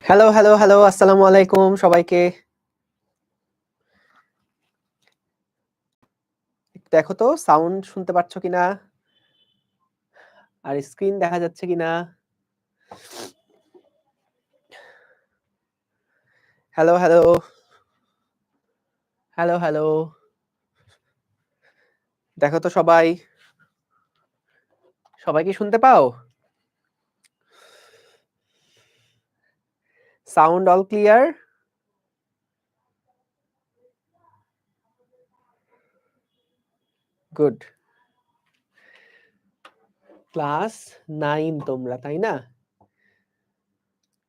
Hello, hello, hello. আসসালামু আলাইকুম সবাইকে। দেখো তো সাউন্ড শুনতে পাচ্ছ কিনা? আর স্ক্রিন দেখা যাচ্ছে কিনা? Hello, hello. Hello, hello. দেখো তো সবাই। সবাই কি শুনতে পাও? Sound all clear? Good. Class 9 তোমরা, তাই না?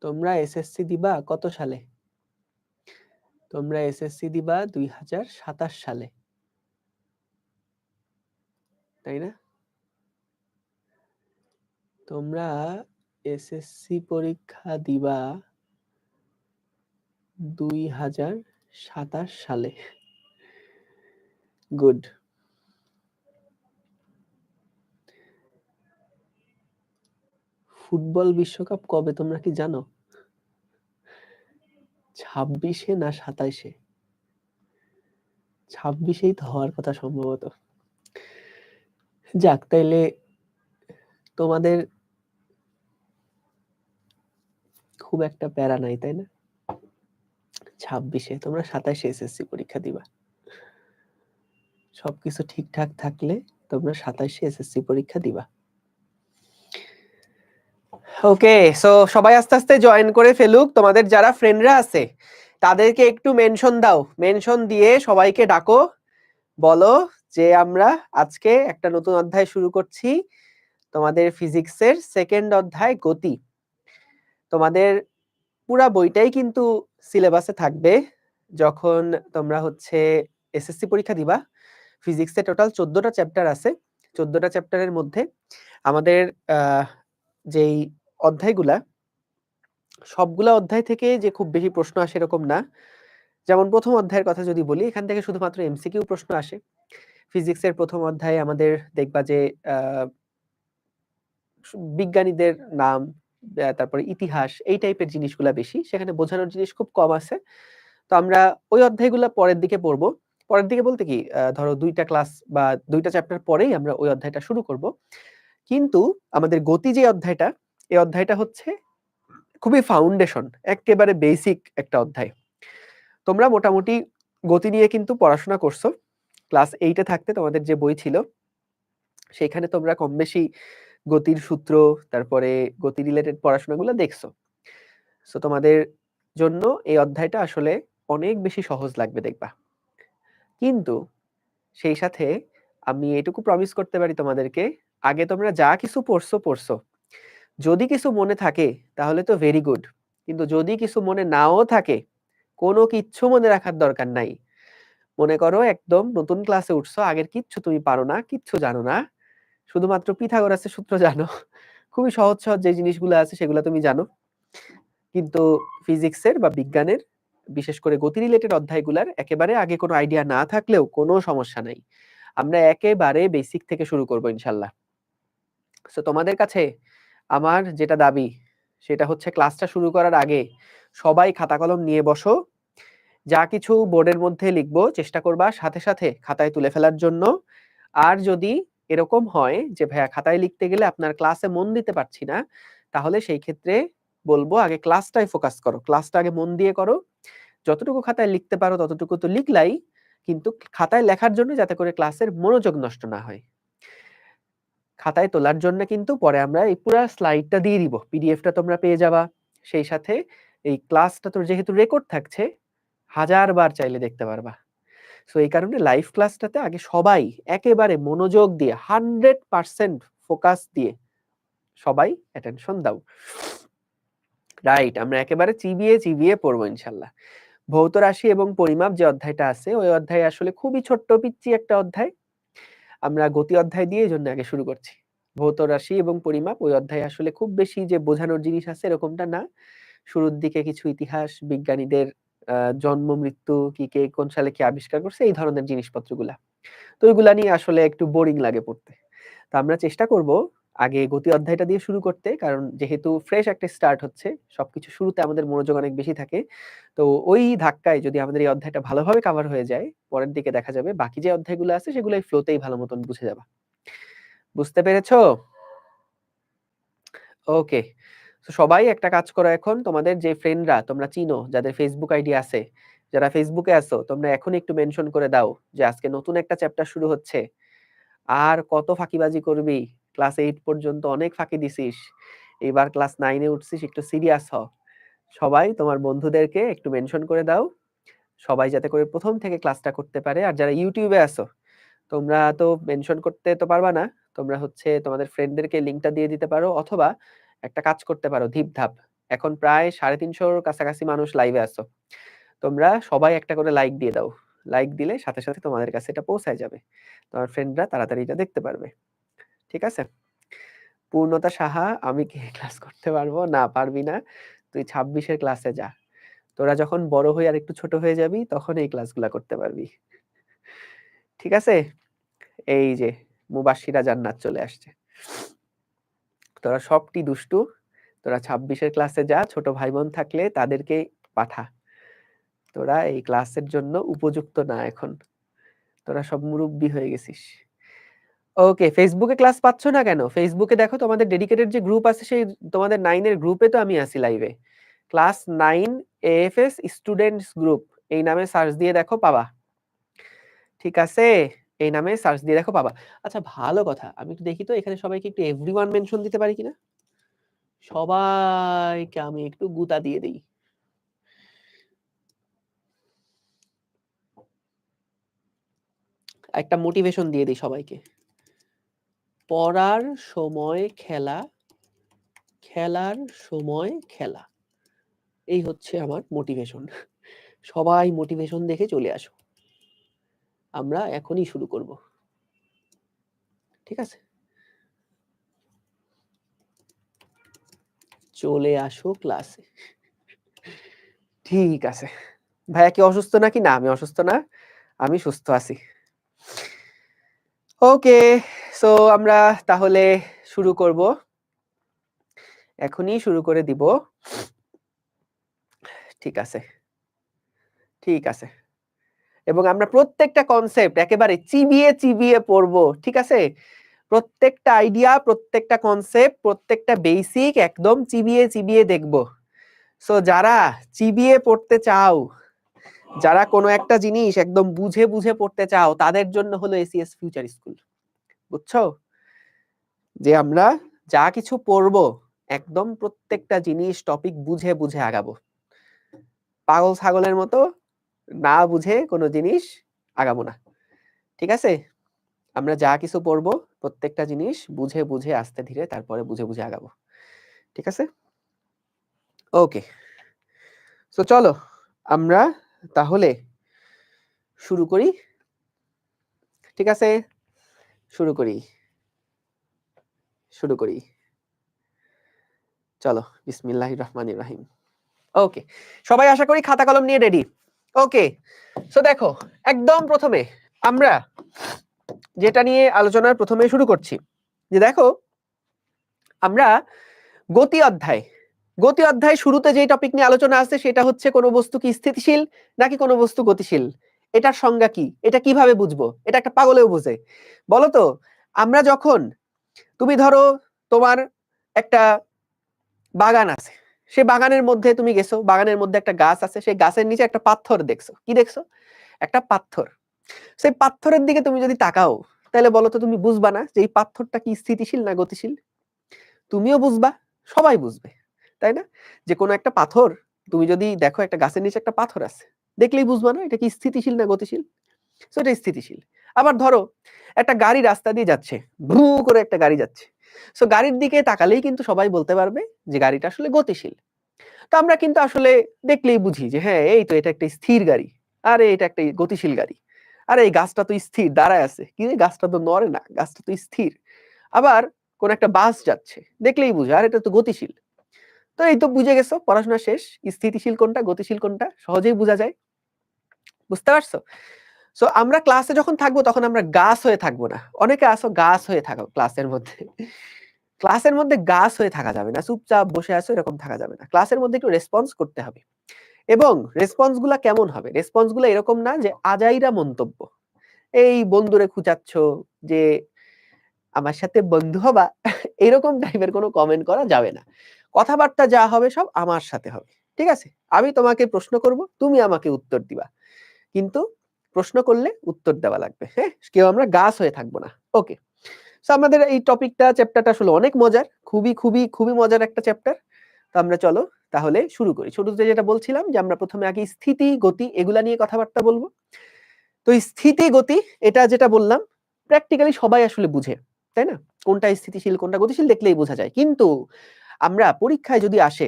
তোমরা এসএসসি দিবা কত সালে? তোমরা এসএসসি দিবা 2027 সালে। তাই না? তোমরা এসএসসি পরীক্ষা দিবা 2027 সালে। গুড। ফুটবল বিশ্বকাপ কবে তোমরা কি জানো? 26-এ না 27-এ? 26-এই তো হওয়ার কথা সম্ভবত। যাক, তাইলে তোমাদের খুব একটা প্যারা নাই, তাই না? 26-এ, তোমরা 27-এ এসএসসি পরীক্ষা দিবা। সবকিছু ঠিকঠাক থাকলে তোমরা 27-এ এসএসসি পরীক্ষা দিবা। ওকে, সো সবাই আস্তে আস্তে জয়েন করে ফেলুক। তোমাদের যারা ফ্রেন্ডরা আছে তাদেরকে একটু মেনশন দাও। মেনশন দিয়ে সবাইকে ডাকো, বলো যে আমরা আজকে একটা নতুন অধ্যায় শুরু করছি। তোমাদের ফিজিক্সের সেকেন্ড অধ্যায় গতি। তোমাদের পুরা বইটাই কিন্তু সিলেবাসে থাকবে যখন তোমরা হচ্ছে এসএসসি পরীক্ষা দিবা। ফিজিক্সে টোটাল 14টা চ্যাপ্টার আছে। 14টা চ্যাপ্টারের মধ্যে আমাদের যেই অধ্যায়গুলা, সবগুলা অধ্যায় থেকে যে খুব বেশি প্রশ্ন আসে এরকম না। যেমন প্রথম অধ্যায়ের কথা যদি বলি, এখান থেকে শুধুমাত্র এমসিকিউ প্রশ্ন আসে। ফিজিক্সের প্রথম অধ্যায়ে আমাদের দেখবা যে বিজ্ঞানীদের নাম, তারপরে ইতিহাস, এই টাইপের জিনিসগুলা বেশি। সেখানে বোঝানোর জিনিস খুব কম আছে। তো আমরা ওই অধ্যায়গুলো পরের দিকে পড়বো। পরের দিকে বলতে কি, ধরো 2টা ক্লাস বা 2টা চ্যাপ্টার পরেই আমরা ওই অধ্যায়টা শুরু করব। কিন্তু আমাদের গতি যে অধ্যায়টা, এই অধ্যায়টা হচ্ছে খুবই ফাউন্ডেশন, একেবারে বেসিক একটা অধ্যায়। তোমরা মোটামুটি গতি নিয়ে কিন্তু পড়াশোনা করছো। ক্লাস 8-এ থাকতে তোমাদের যে বই ছিল সেখানে তোমরা কম বেশি গতির সূত্র, তারপরে গতি রিলেটেড পড়াশোনাগুলো দেখছো। সো তোমাদের জন্য এই অধ্যায়টা আসলে অনেক বেশি সহজ লাগবে দেখবা। কিন্তু সেই সাথে আমি এটুকু প্রমিস করতে পারি তোমাদেরকে, আগে তোমরা যা কিছু পড়ছো, যদি কিছু মনে থাকে তাহলে তো ভেরি গুড। কিন্তু যদি কিছু মনে নাও থাকে, কোনো কিচ্ছু মনে রাখার দরকার নাই। মনে করো একদম নতুন ক্লাসে উঠছো, আগের কিচ্ছু তুমি পারো না, কিচ্ছু জানো না, শুধুমাত্র পিথাগোরাসের সূত্র জানো, খুবই সহজ সহজ যে জিনিসগুলো আছে সেগুলো তুমি জানো। কিন্তু ফিজিক্সের বা বিজ্ঞানের বিশেষ করে গতি রিলেটেড অধ্যায়গুলোর একেবারে আগে কোনো আইডিয়া না থাকলেও কোনো সমস্যা নাই। আমরা একেবারে বেসিক থেকে শুরু করব ইনশাল্লাহ। সো তোমাদের কাছে আমার যেটা দাবি সেটা হচ্ছে, ক্লাসটা শুরু করার আগে সবাই খাতা কলম নিয়ে বসো। যা কিছু বোর্ডের মধ্যে লিখবো চেষ্টা করবা সাথে সাথে খাতায় তুলে ফেলার জন্য। আর যদি এরকম হয় যে ভাইয়া খাতায় লিখতে গেলে আপনার ক্লাসে মন দিতে পারছি না, তাহলে সেই ক্ষেত্রে বলবো আগে ক্লাসটাই ফোকাস করো, ক্লাসটা আগে মন দিয়ে করো। যতটুকু খাতায় লিখতে পারো ততটুকু তো লিখলাই, কিন্তু খাতায় লেখার জন্য যাতে করে ক্লাসের মনোযোগ নষ্ট না হয়। খাতায় তোলার জন্য কিন্তু পরে আমরা এই পুরো স্লাইডটা দিয়ে দিব, পিডিএফটা তোমরা পেয়ে যাবা। সেই সাথে এই ক্লাসটা তো যেহেতু রেকর্ড থাকছে, 1000 বার চাইলে দেখতে পারবা। সো এই কারণে লাইভ ক্লাসটাতে আগে সবাই একেবারে মনোযোগ দিয়ে 100% ফোকাস দিয়ে সবাই অ্যাটেনশন দাও। রাইট, আমরা একেবারে চিবিয়ে চিবিয়ে পড়বো ইনশাল্লাহ। ভৌত রাশি এবং পরিমাপ যে অধ্যায়টা আছে, ওই অধ্যায় আসলে খুবই ছোট্ট পিচ্চি একটা অধ্যায়। আমরা গতি অধ্যায় দিয়ে এই জন্য আগে শুরু করছি। ভৌত রাশি এবং পরিমাপ ওই অধ্যায় আসলে খুব বেশি যে বোঝানোর জিনিস আছে এরকমটা না। শুরুর দিকে কিছু ইতিহাস, বিজ্ঞানীদের জন্ম মৃত্যু, কি কে কোন সালে কি আবিষ্কার করছে, এই ধরনের জিনিসপত্রগুলা। তো ওইগুলা নিয়ে আসলে একটু বোরিং লাগে পড়তে। তো আমরা চেষ্টা করব আগে গতি অধ্যায়টা দিয়ে শুরু করতে, কারণ যেহেতু ফ্রেশ একটা স্টার্ট হচ্ছে, সবকিছু শুরুতে আমাদের মনোযোগ অনেক বেশি থাকে। তো ওই ধাক্কায় যদি আমাদের এই অধ্যায়টা ভালোভাবে কভার হয়ে যায়, পরের দিকে দেখা যাবে বাকি যে অধ্যায়গুলো আছে সেগুলো এই ফ্লোতেই ভালো মতন বুঝে যাবা। বুঝতে পেরেছো? ওকে। তো সবাই একটা কাজ করো, এখন তোমাদের যে ফ্রেন্ডরা তোমরা চিনো, যাদের ফেসবুক আইডি আছে, যারা ফেসবুকে আছো, তোমরা এখন একটু মেনশন করে দাও যে আজকে নতুন একটা চ্যাপ্টার শুরু হচ্ছে। আর কত ফাঁকিবাজি করবি? ক্লাস 8 পর্যন্ত অনেক ফাঁকি দিছিস, এবার ক্লাস 9 এ উঠছিস, একটু সিরিয়াস হ। সবাই তোমার বন্ধুদেরকে একটু মেনশন করে দাও, সবাই যাতে করে প্রথম থেকে ক্লাসটা করতে পারে। আর যারা ইউটিউবে আছো, তোমরা তো মেনশন করতে তো পারবা না, তোমরা হচ্ছে তোমাদের ফ্রেন্ডদেরকে লিংকটা দিয়ে দিতে পারো, অথবা একটা কাজ করতে পারো, ধিপধাপ। এখন প্রায় 350-র কাছাকাছি মানুষ লাইভে আছো, তোমরা সবাই একটা করে লাইক দিয়ে দাও। লাইক দিলে সাথে সাথে তোমাদের কাছে এটা পৌঁছায় যাবে, তোমার ফ্রেন্ডরা তাড়াতাড়ি এটা দেখতে পারবে। ঠিক আছে? পূর্ণতা সাহা, আমি কি ক্লাস করতে পারবো? না, পারবি না। তুই 26-এর ক্লাসে যা, তোরা যখন বড় হয়ে আর একটু ছোট হয়ে যাবি তখন এই ক্লাসগুলা করতে পারবি। ঠিক আছে? এই যে মুবাশশিরা জান্নাত চলে আসছে। তোরা সবটি দুষ্টু, তোরা 26-এর ক্লাসে যা, ছোট ভাই বোন থাকলে তাদেরকে পাঠা। তোরা এই ক্লাসের জন্য উপযুক্ত না এখন, তোরা সব মুরব্বি হয়ে গেছিস। ওকে, ফেসবুকে ক্লাস পাচ্ছ না কেন? ফেসবুকে দেখো তোমাদের ডেডিকেটেড যে গ্রুপ আছে, সেই তোমাদের 9 এর গ্রুপে তো আমি আছি লাইভে। ক্লাস 9 এএফএস স্টুডেন্টস গ্রুপ এই নামে সার্চ দিয়ে দেখো, পাবা। ঠিক আছে? এই নামে সার্চ দিয়ে দেখো, পাবা। আচ্ছা, ভালো কথা, আমি একটু দেখি তো এখানে সবাইকে একটু এভরিওয়ান মেনশন দিতে পারি কিনা। সবাইকে আমি একটু গুতা দিয়ে দেই। একটা মোটিভেশন দিয়ে দিই সবাইকে। পড়ার সময় খেলা, খেলার সময় খেলা, এই হচ্ছে আমার মোটিভেশন। সবাই মোটিভেশন দেখে চলে আসো, আমরা এখনই শুরু করব। ঠিক আছে? চলে আসো ক্লাসে। ঠিক আছে। ভাইয়া কি অসুস্থ নাকি? না, আমি অসুস্থ না, আমি সুস্থ আছি। ওকে, সো আমরা তাহলে শুরু করব, এখনই শুরু করে দিব। ঠিক আছে, ঠিক আছে। এবং আমরা প্রত্যেকটা কনসেপ্ট একেবারে চিবিয়ে চিবিয়ে পড়বো। ঠিক আছে? প্রত্যেকটা আইডিয়া, প্রত্যেকটা কনসেপ্ট, প্রত্যেকটা বেসিক একদম চিবিয়ে চিবিয়ে দেখব। সো যারা চিবিয়ে পড়তে চাও, যারা কোনো একটা জিনিস একদম বুঝে বুঝে পড়তে চাও, তাদের জন্য হলো এসিএস ফিউচার স্কুল। বুঝছো? যে আমরা যা কিছু পড়বো একদম প্রত্যেকটা জিনিস টপিক বুঝে বুঝে আগাবো। পাগল ছাগলের মতো না বুঝে কোনো জিনিস আগাবো না। ঠিক আছে? আমরা যা কিছু পড়বো প্রত্যেকটা জিনিস বুঝে বুঝে আস্তে ধীরে তারপরে বুঝে বুঝে আগাবো। ঠিক আছে? ওকে, সো চলো আমরা তাহলে শুরু করি। ঠিক আছে, শুরু করি, শুরু করি। চলো, বিসমিল্লাহির রহমানির রহিম। ওকে, সবাই আশা করি খাতা কলম নিয়ে রেডি। ওকে, সো দেখো, একদম প্রথমে আমরা যেটা নিয়ে আলোচনার প্রথমে শুরু করছি, যে দেখো আমরা গতি অধ্যায়, গতি অধ্যায় শুরুতে যে টপিক নিয়ে আলোচনা আছে সেটা হচ্ছে কোনো বস্তু কি স্থিতিশীল নাকি কোনো বস্তু গতিশীল, এটার সংজ্ঞা কি, এটা কিভাবে বুঝবো, এটা একটা পাগলেও বুঝে। বলো তো, আমরা যখন, তুমি ধরো তোমার একটা বাগান আছে, সে বাগানের মধ্যে তুমি গেছো, বাগানের মধ্যে একটা গাছ আছে, সেই গাছের নিচে একটা পাথর দেখছো, কি দেখছো? একটা পাথর। সেই পাথরের দিকে তুমি যদি তাকাও, তাহলে বলো তো তুমি বুঝবা না যে এই পাথরটা কি স্থিতিশীল না গতিশীল? তুমিও বুঝবা, সবাই বুঝবে, তাই না? যে কোনো একটা পাথর তুমি যদি দেখো, একটা গাছের নিচে একটা পাথর আছে, দেখলেই বুঝবা না এটা কি স্থিতিশীল না গতিশীল? সো এটা স্থিতিশীল। আবার ধরো একটা গাড়ি রাস্তা দিয়ে যাচ্ছে, ভ্রু করে একটা গাড়ি যাচ্ছে, সো গাড়ির দিকে তাকালেই কিন্তু সবাই বলতে পারবে যে গাড়িটা আসলে গতিশীল। তো আমরা কিন্তু আসলে দেখলেই বুঝি যে হ্যাঁ, এই তো এটা একটা স্থির গাড়ি, আরে এটা একটা গতিশীল গাড়ি, আরে এই গাছটা তো স্থির দাঁড়ায় আছে, কি রে গাছটা তো নড়ে না, গাছটা তো স্থির। আবার কোন একটা বাস যাচ্ছে, দেখলেই বুঝে আর এটা তো গতিশীল। তো এই তো বুঝে গেছো, পড়াশোনা শেষ, স্থিতিশীল কোনটা গতিশীল কোনটা সহজেই বোঝা যায়। বুঝতে পারছো? সো আমরা ক্লাসে যখন থাকবো তখন আমরা গাছ হয়ে থাকবো না। অনেকে আসো গাছ হয়ে থাকো ক্লাসের মধ্যে, ক্লাসের মধ্যে গাছ হয়ে থাকা যাবে না, চুপচাপ বসে আছো এরকম থাকা যাবে না। ক্লাসের মধ্যে একটু রেসপন্স করতে হবে। এবং রেসপন্স গুলা কেমন হবে? রেসপন্স গুলা এরকম না যে আজাইরা মন্তব্য। এই বন্ধুরে খুঁচাচ্ছ যে আমার সাথে বন্ধু হবা, এরকম টাইপের কোনো কমেন্ট করা যাবে না। কথাবার্তা যা হবে সব আমার সাথে হবে। ঠিক আছে? আমি তোমাকে প্রশ্ন করব, তুমি আমাকে উত্তর দিবা। কিন্তু প্রশ্ন করলে উত্তর দেওয়া লাগবে। হ্যাঁ? কেউ আমরা গাছ হয়ে থাকবো না। ওকে। সো আমাদের এই টপিকটা, চ্যাপ্টারটা আসলে অনেক মজার। খুবই মজার একটা চ্যাপ্টার। তো আমরা চলো তাহলে শুরু করি। শুরুতে যেটা বলছিলাম যে আমরা প্রথমে আগে স্থিতি, গতি এগুলা নিয়ে কথাবার্তা বলবো। তো স্থিতি, গতি এটা যেটা বললাম প্র্যাকটিক্যালি সবাই আসলে বুঝে। তাই না? কোনটা স্থিতিশীল, কোনটা গতিশীল দেখলেই বোঝা যায়। কিন্তু আমরা পরীক্ষায় যদি আসে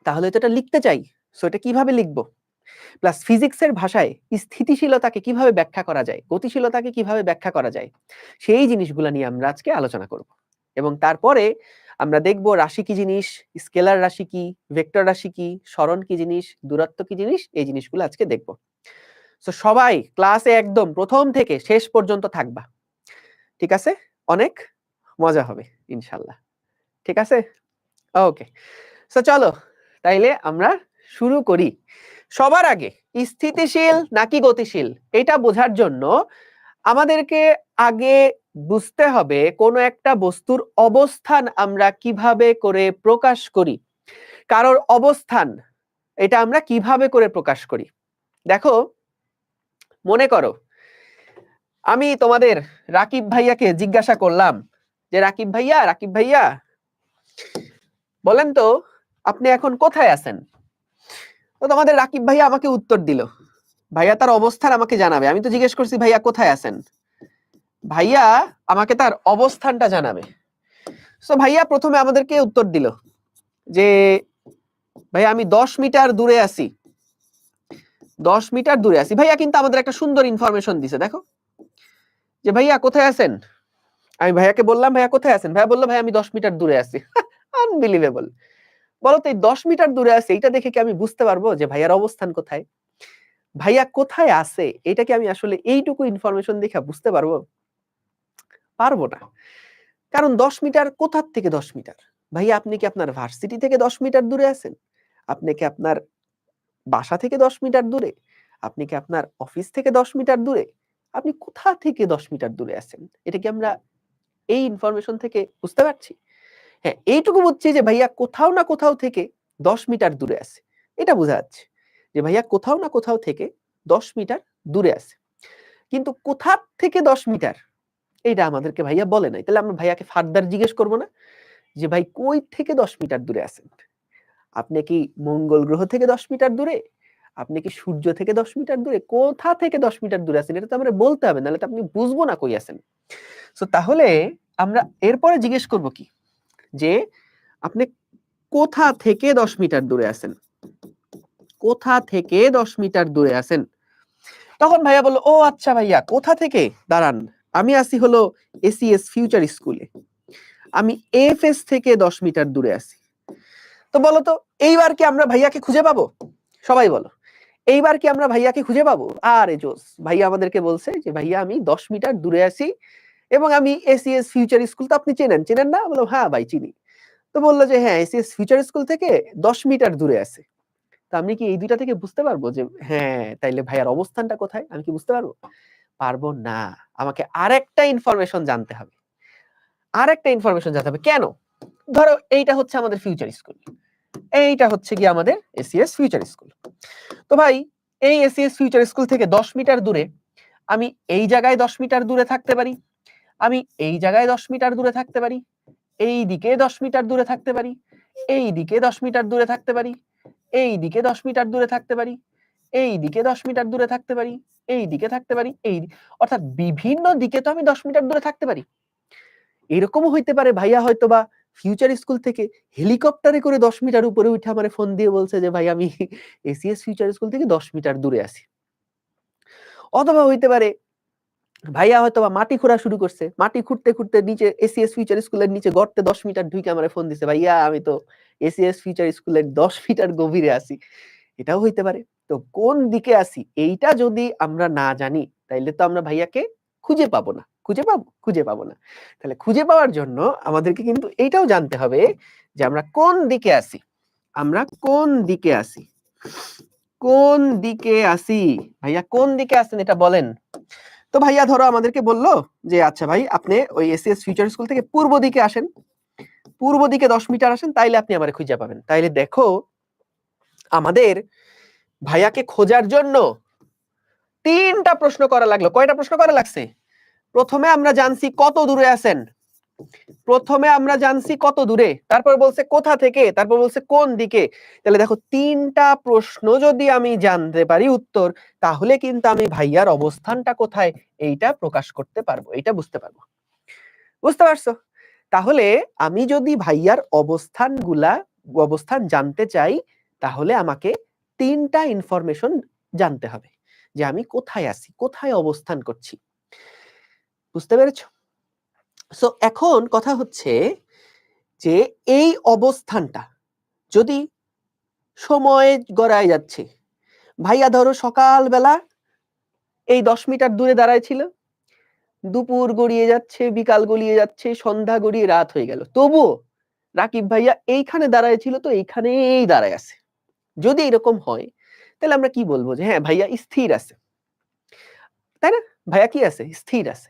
তাহলে তো এটা লিখতে চাই। সো এটা কিভাবে লিখবো? প্লাস ফিজিক্সের ভাষায় স্থিতিশীলতাকে কিভাবে ব্যাখ্যা করা যায়, গতিশীলতাকে কিভাবে ব্যাখ্যা করা যায়, সেই জিনিসগুলো নিয়ে আমরা আজকে আলোচনা করব। এবং তারপরে আমরা দেখব রাশি কি জিনিস, স্কেলার রাশি কি, ভেক্টর রাশি কি, সরণ কি জিনিস, দূরত্ব কি জিনিস, এই জিনিসগুলো আজকে দেখব। সো সবাই ক্লাসে একদম প্রথম থেকে শেষ পর্যন্ত থাকবা। ঠিক আছে? অনেক মজা হবে ইনশাল্লাহ। ঠিক আছে? ওকে। সো চলো তাইলে আমরা শুরু করি। সবার আগে স্থিতিশীল নাকি গতিশীল এটা বোঝার জন্য আমাদেরকে আগে বুঝতে হবে কোনো একটা বস্তুর অবস্থান আমরা কিভাবে করে প্রকাশ করি। কারোর অবস্থান এটা আমরা কিভাবে করে প্রকাশ করি। দেখো, মনে করো আমি তোমাদের রাকিব ভাইয়াকে জিজ্ঞাসা করলাম যে রাকিব ভাইয়া বলেন তো আপনি এখন কোথায় আছেন? তো তোমাদের রাকিব ভাইয়া আমাকে উত্তর দিল, ভাইয়া তার অবস্থান আমাকে জানাবে। আমি তো জিজ্ঞেস করছি ভাইয়া কোথায় আছেন, ভাইয়া আমাকে তার অবস্থানটা জানাবে। সো ভাইয়া প্রথমে আমাদেরকে উত্তর দিল যে ভাইয়া আমি 10 মিটার দূরে আছি। 10 মিটার দূরে আছি। ভাইয়া কিন্তু আমাদের একটা সুন্দর ইনফরমেশন দিছে, দেখো যে ভাইয়া কোথায় আছেন। আমি ভাইয়াকে বললাম ভাইয়া কোথায় আছেন, ভাইয়া বললো ভাইয়া আমি 10 মিটার দূরে আছি। আনবিলিভেবল। বলো তো এই 10 মিটার দূরে আছে এটা দেখে কি আমি বুঝতে পারবো যে ভাইয়ার অবস্থান কোথায়? ভাইয়া কোথায় আছে এটা কি আমি আসলে এইটুকু ইনফরমেশন দেখে বুঝতে পারবো? পারবো না। কারণ 10 মিটার কোথার থেকে 10 মিটার? ভাইয়া আপনি কি আপনার ভার্সিটি থেকে 10 মিটার দূরে আছেন? আপনি কি আপনার বাসা থেকে 10 মিটার দূরে? আপনি কি আপনার অফিস থেকে 10 মিটার দূরে? আপনি কোথা থেকে 10 মিটার দূরে আছেন? এটা কি আমরা এই ইনফরমেশন থেকে বুঝতে পারছি? হ্যাঁ, এইটুকু বুঝছি যে ভাইয়া কোথাও না কোথাও থেকে 10 মিটার দূরে আছে। এটা বোঝা যাচ্ছে যে ভাইয়া কোথাও না কোথাও থেকে 10 মিটার দূরে আছে। কিন্তু কোথা থেকে 10 মিটার এইটা আমাদেরকে ভাইয়া বলে নাই। তাহলে আমরা ভাইয়াকে ফার্দার জিজ্ঞেস করব না যে ভাই কই থেকে 10 মিটার দূরে আছেন? আপনি কি মঙ্গল গ্রহ থেকে 10 মিটার দূরে? আপনি কি সূর্য থেকে 10 মিটার দূরে? কোথা থেকে 10 মিটার দূরে আছেন? এটা তো আমরা বলতে হবে, নাহলে তো আপনি বুঝবো না কই আছেন। সো তাহলে আমরা এরপরে জিজ্ঞেস করব কি যে আপনি কোথা থেকে 10 মিটার দূরে আছেন? কোথা থেকে 10 মিটার দূরে আছেন? তখন ভাইয়া বলল ও আচ্ছা ভাইয়া কোথা থেকে, দাঁড়ান আমি আছি হলো এসিএস ফিউচার স্কুলে, আমি এফএস থেকে 10 মিটার দূরে আছি। তো বলো তো এইবার কি আমরা ভাইয়াকে খুঁজে পাবো? সবাই বলো এইবার কি আমরা ভাইয়াকে খুঁজে পাবো? আরে জোস, ভাইয়া আমাদেরকে বলছে যে ভাইয়া আমি 10 মিটার দূরে আছি এবং আমি এসিএস ফিউচার স্কুল, তো আপনি চেনেন না? বললাম হ্যাঁ ভাই চিনি। তো বললো যে হ্যাঁ এসিএস ফিউচার স্কুল থেকে 10 মিটার দূরে আছে। তো আমি কি এই দুইটা থেকে বুঝতে পারবো যে হ্যাঁ তাইলে ভাইয়ার অবস্থানটা কোথায়? আমি কি বুঝতে পারবো? পারবো না। আমাকে আরেকটা ইনফরমেশন জানতে হবে। কেন? ধরো এইটা হচ্ছে আমাদের ফিউচার স্কুল, এইটা হচ্ছে কি আমাদের এসিএস ফিউচার স্কুল। তো ভাই এই এসিএস ফিউচার স্কুল থেকে 10 মিটার দূরে আমি এই জায়গায় 10 মিটার দূরে থাকতে পারি, আমি এই জায়গায় 10 মিটার দূরে থাকতে পারি, এই দিকে 10 মিটার দূরে থাকতে পারি, এই দিকে 10 মিটার দূরে থাকতে পারি, এই দিকে 10 মিটার দূরে থাকতে পারি, এই দিকে 10 মিটার দূরে থাকতে পারি, এই দিকে থাকতে পারি, অর্থাৎ বিভিন্ন দিকে তো আমি 10 মিটার দূরে থাকতে পারি। এরকমও হইতে পারে ভাইয়া হয়তোবা ফিউচার স্কুল থেকে হেলিকপ্টারে করে 10 মিটার উপরে উঠে আমারে ফোন দিয়ে বলছে যে ভাই আমি এসিএস ফিউচার স্কুল থেকে 10 মিটার দূরে আছি। অথবা হইতে পারে ভাইয়া হয়তোবা মাটি খোঁড়া শুরু করছে, মাটি খুঁড়তে নিচে এসিএস ফিউচার স্কুলের নিচে গর্তে 10 মিটার ঢুকে আমারে ফোন দিছে, ভাইয়া আমি তো এসিএস ফিউচার স্কুলের 10 মিটার গভীরে আছি। এটাও হইতে পারে। তো কোন দিকে আছি এইটা যদি আমরা না জানি তাইলে তো আমরা ভাইয়াকে খুঁজে পাবো না। খুঁজে পাবো? খুঁজে পাবো না। তাহলে খুঁজে পাওয়ার জন্য আমাদেরকে কিন্তু এইটাও জানতে হবে যে আমরা কোন দিকে আছি। আমরা কোন দিকে আছি? কোন দিকে আছি? ভাইয়া কোন দিকে আছেন এটা বলেন। তো ভাইয়া ধরো আমাদেরকে বলল যে আচ্ছা ভাই আপনি ওই এসএস ফিউচার স্কুল থেকে পূর্ব দিকে আসেন। পূর্ব দিকে 10 মিটার আসেন তাইলে আপনি আমারে খুঁজে পাবেন। তাইলে দেখো আমাদের ভাইয়াকে খোঁজার জন্য 3টা প্রশ্ন করা লাগলো। কয়টা প্রশ্ন করা লাগছে? প্রথমে আমরা জানছি কত দূরে আছেন। প্রথমে আমরা জানছি কত দূরে, তারপর বলছে কোথা থেকে, তারপর বলছে কোন দিকে। তাহলে দেখো 3টা প্রশ্ন যদি আমি জানতে পারি উত্তর, তাহলে কিন্তু আমি ভাইয়ার অবস্থানটা কোথায় এইটা প্রকাশ করতে পারবো, এইটা বুঝতে পারবো। বুঝতে পারছো? তাহলে আমি যদি ভাইয়ার অবস্থান জানতে চাই, তাহলে আমাকে 3টা ইনফরমেশন জানতে হবে যে আমি কোথায় আছি, কোথায় অবস্থান করছি। বুঝতে পেরেছো? সো এখন কথা হচ্ছে যে এই অবস্থানটা যদি সময় গড়ায় যাচ্ছে, ভাইয়া ধরো সকালবেলা এই 10 মিটার দূরে দাঁড়ায় ছিল, দুপুর গড়িয়ে যাচ্ছে, বিকাল গড়িয়ে যাচ্ছে, সন্ধ্যা গড়িয়ে রাত হয়ে গেল, তবুও রাকিব ভাইয়া এইখানে দাঁড়ায় ছিল তো এইখানেই দাঁড়ায় আছে। যদি এরকম হয় তাহলে আমরা কি বলবো যে হ্যাঁ ভাইয়া স্থির আছে, তাই না? ভাইয়া কি আছে? স্থির আছে।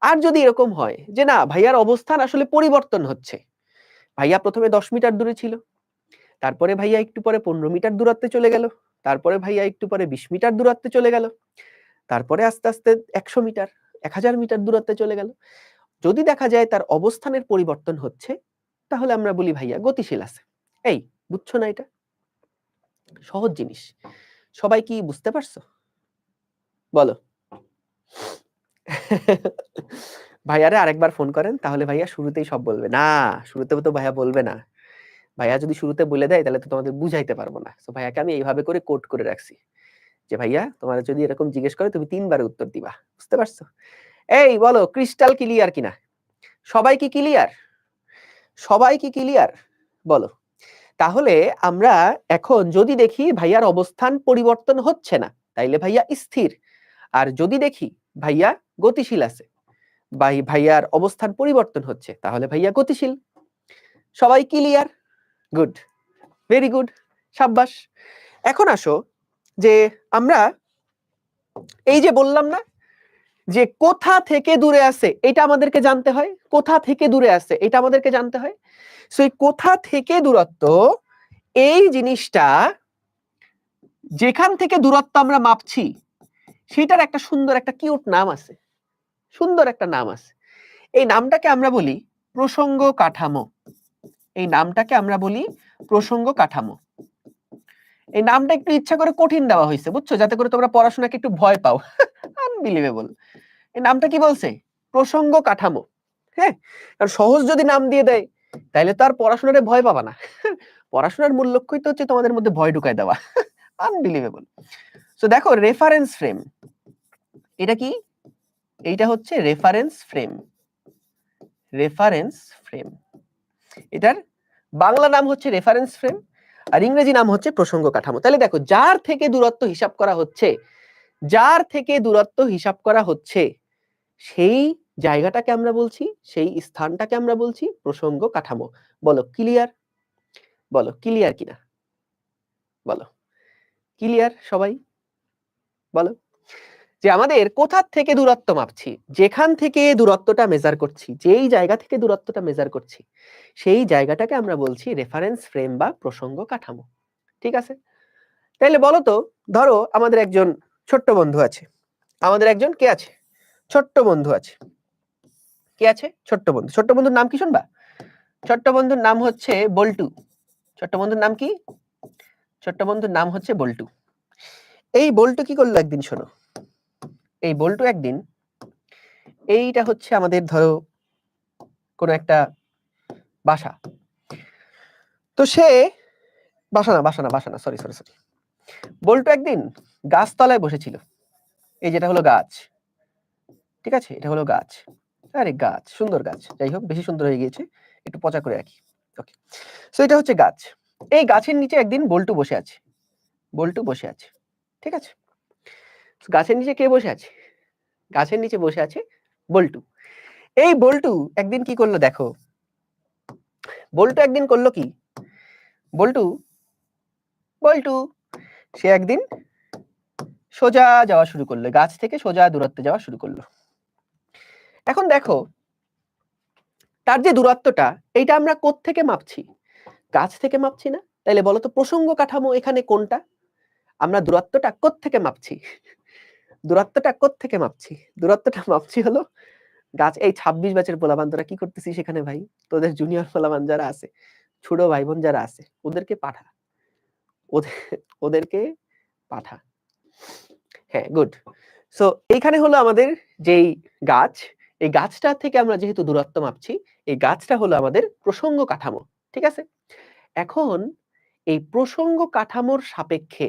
আর যদি এরকম হয় যে না ভাইয়ার অবস্থান আসলে পরিবর্তন হচ্ছে, ভাইয়া প্রথমে 10 মিটার দূরে ছিল, তারপরে ভাইয়া একটু পরে 15 মিটার দূরত্বে চলে গেল, তারপরে ভাইয়া একটু পরে 20 মিটার দূরত্বে চলে গেল, তারপরে আস্তে আস্তে 100 মিটার 1000 মিটার দূরত্বে চলে গেল। যদি দেখা যায় তার অবস্থানের পরিবর্তন হচ্ছে, তাহলে আমরা বলি ভাইয়া গতিশীল আছে। এই বুঝছো না? এটা সহজ জিনিস। সবাই কি বুঝতে পারছো? বলো। ভাইয়ারে আরেকবার ফোন করেন, তাহলে ভাইয়া শুরুতেই সব বলবে। না, শুরুতে তো ভাইয়া বলবে না। ভাইয়া যদি শুরুতে বলে দেয় তাহলে তো তোমাদের বুঝাইতে পারবো না। সো ভাইয়াকে আমি এইভাবে করে কোড করে রাখছি যে ভাইয়া তোমার যদি এরকম জিজ্ঞেস করে তুমি 3 বারে উত্তর দিবা। বুঝতে পারছো? এই বলো ক্রিস্টাল ক্লিয়ার কিনা? সবাই কি ক্লিয়ার? সবাই কি ক্লিয়ার? বলো। তাহলে আমরা এখন যদি দেখি ভাইয়ার অবস্থান পরিবর্তন হচ্ছে না, তাইলে ভাইয়া স্থির। আর যদি দেখি ভাইয়া গতিশীল আছে, ভাইয়ার অবস্থান পরিবর্তন হচ্ছে, তাহলে ভাইয়া গতিশীল। সবাই ক্লিয়ার? গুড, ভেরি গুড, সাব্বাস। এখন আসো যে আমরা এই যে বললাম না যে কোথা থেকে দূরে আছে এটা আমাদেরকে জানতে হয়, কোথা থেকে দূরে আছে এটা আমাদেরকে জানতে হয়। সো এই কোথা থেকে দূরত্ব, এই জিনিসটা যেখান থেকে দূরত্ব আমরা মাপছি সেটার একটা সুন্দর একটা কিউট নাম আছে, সুন্দর একটা নাম আছে। এই নামটাকে আমরা বলি প্রসঙ্গ কাঠামো। এই নামটাকে আমরা বলি প্রসঙ্গ কাঠামো। এই নামটা একটু ইচ্ছা করে কঠিন দেওয়া হয়েছে, বুঝছো, যাতে করে তোমরা পড়াশোনাকে একটু ভয় পাও। আনবিলিভেবল। এই নামটা কি বলছে? প্রসঙ্গ কাঠামো। হ্যাঁ, কারণ সহজ যদি নাম দিয়ে দেয় তাহলে তো আর পড়াশোনারে ভয় পাবা না। পড়াশোনার মূল লক্ষ্যই তো হচ্ছে তোমাদের মধ্যে ভয় ঢুকায় দেওয়া। আনবিলিভেবল। সো দেখো রেফারেন্স ফ্রেম, এটা কি? এইটা হচ্ছে রেফারেন্স ফ্রেম। রেফারেন্স ফ্রেম, এটার বাংলা নাম হচ্ছে রেফারেন্স ফ্রেম, আর ইংরেজি নাম হচ্ছে প্রসঙ্গ কাঠামো। তাহলে দেখো যার থেকে দূরত্ব হিসাব করা হচ্ছে, যার থেকে দূরত্ব হিসাব করা হচ্ছে সেই জায়গাটাকে আমরা বলছি, সেই স্থানটাকে আমরা বলছি প্রসঙ্গ কাঠামো। বলো ক্লিয়ার? বলো ক্লিয়ার কিনা? বলো ক্লিয়ার সবাই? বলো যে আমাদের কোথা থেকে দূরত্ব মাপছি, যেখান থেকে দূরত্বটা মেজার করছি, যেই জায়গা থেকে দূরত্বটা মেজার করছি সেই জায়গাটাকে আমরা বলছি রেফারেন্স ফ্রেম বা প্রসঙ্গ কাঠামো। ঠিক আছে? তাহলে বলো তো, ধরো আমাদের একজন ছোট্ট বন্ধু আছে, আমাদের একজন কে আছে? ছোট্ট বন্ধু আছে। কে আছে? ছোট্ট বন্ধু। ছোট্ট বন্ধুর নাম কি শুনবা? ছোট্ট বন্ধুর নাম হচ্ছে বল্টু। ছোট্ট বন্ধুর নাম কি? ছোট্ট বন্ধুর নাম হচ্ছে বল্টু। এই বল্টু কি করলো একদিন, শোনো। এই বল্টু একদিন, এইটা হচ্ছে আমাদের ধরো কোন একটা বাসা, তো সে বাসা না, সরি, বল্টু একদিন গাছতলায় বসেছিল। এই যেটা হলো গাছ, ঠিক আছে, এটা হলো গাছ। আরে গাছ, সুন্দর গাছ, যাই হোক বেশি সুন্দর হয়ে গিয়েছে, একটু পচা করে রাখি। ওকে, সো এটা হচ্ছে গাছ। এই গাছের নিচে একদিন বল্টু বসে আছে। বল্টু বসে আছে, ঠিক আছে। গাছের নিচে কে বসে আছে? গাছের নিচে বসে আছে বল্টু। এই বল্টু একদিন কি করলো দেখো, বল্টু একদিন করলো কি, বল্টু বল্টু সে একদিন সোজা যাওয়া শুরু করলো, গাছ থেকে সোজা দূরত্বে যাওয়া শুরু করলো। এখন দেখো তার যে দূরত্বটা, এইটা আমরা কোত্থেকে মাপছি? গাছ থেকে মাপছি না? তাইলে বলো তো প্রসঙ্গ কাঠামো এখানে কোনটা? আমরা দূরত্বটা কোত্থেকে মাপছি? দূরত্বটা কোত্থেকে মাপছি? দূরত্বটা মাপছি হলো গাছ। এই 26 ব্যাচের পোলাপান তোরা কি করতেছিস সেখানে ভাই? তোদের জুনিয়র পোলাপান যারা আছে, ছোট ভাই বোন যারা আছে, ওদেরকে পাঠা, ওদেরকে পাঠা। হ্যাঁ, গুড। সো এইখানে হলো আমাদের যেই গাছ, এই গাছটা থেকে আমরা যেহেতু দূরত্ব মাপছি, এই গাছটা হলো আমাদের প্রসঙ্গ কাঠামো। ঠিক আছে? এখন এই প্রসঙ্গ কাঠামোর সাপেক্ষে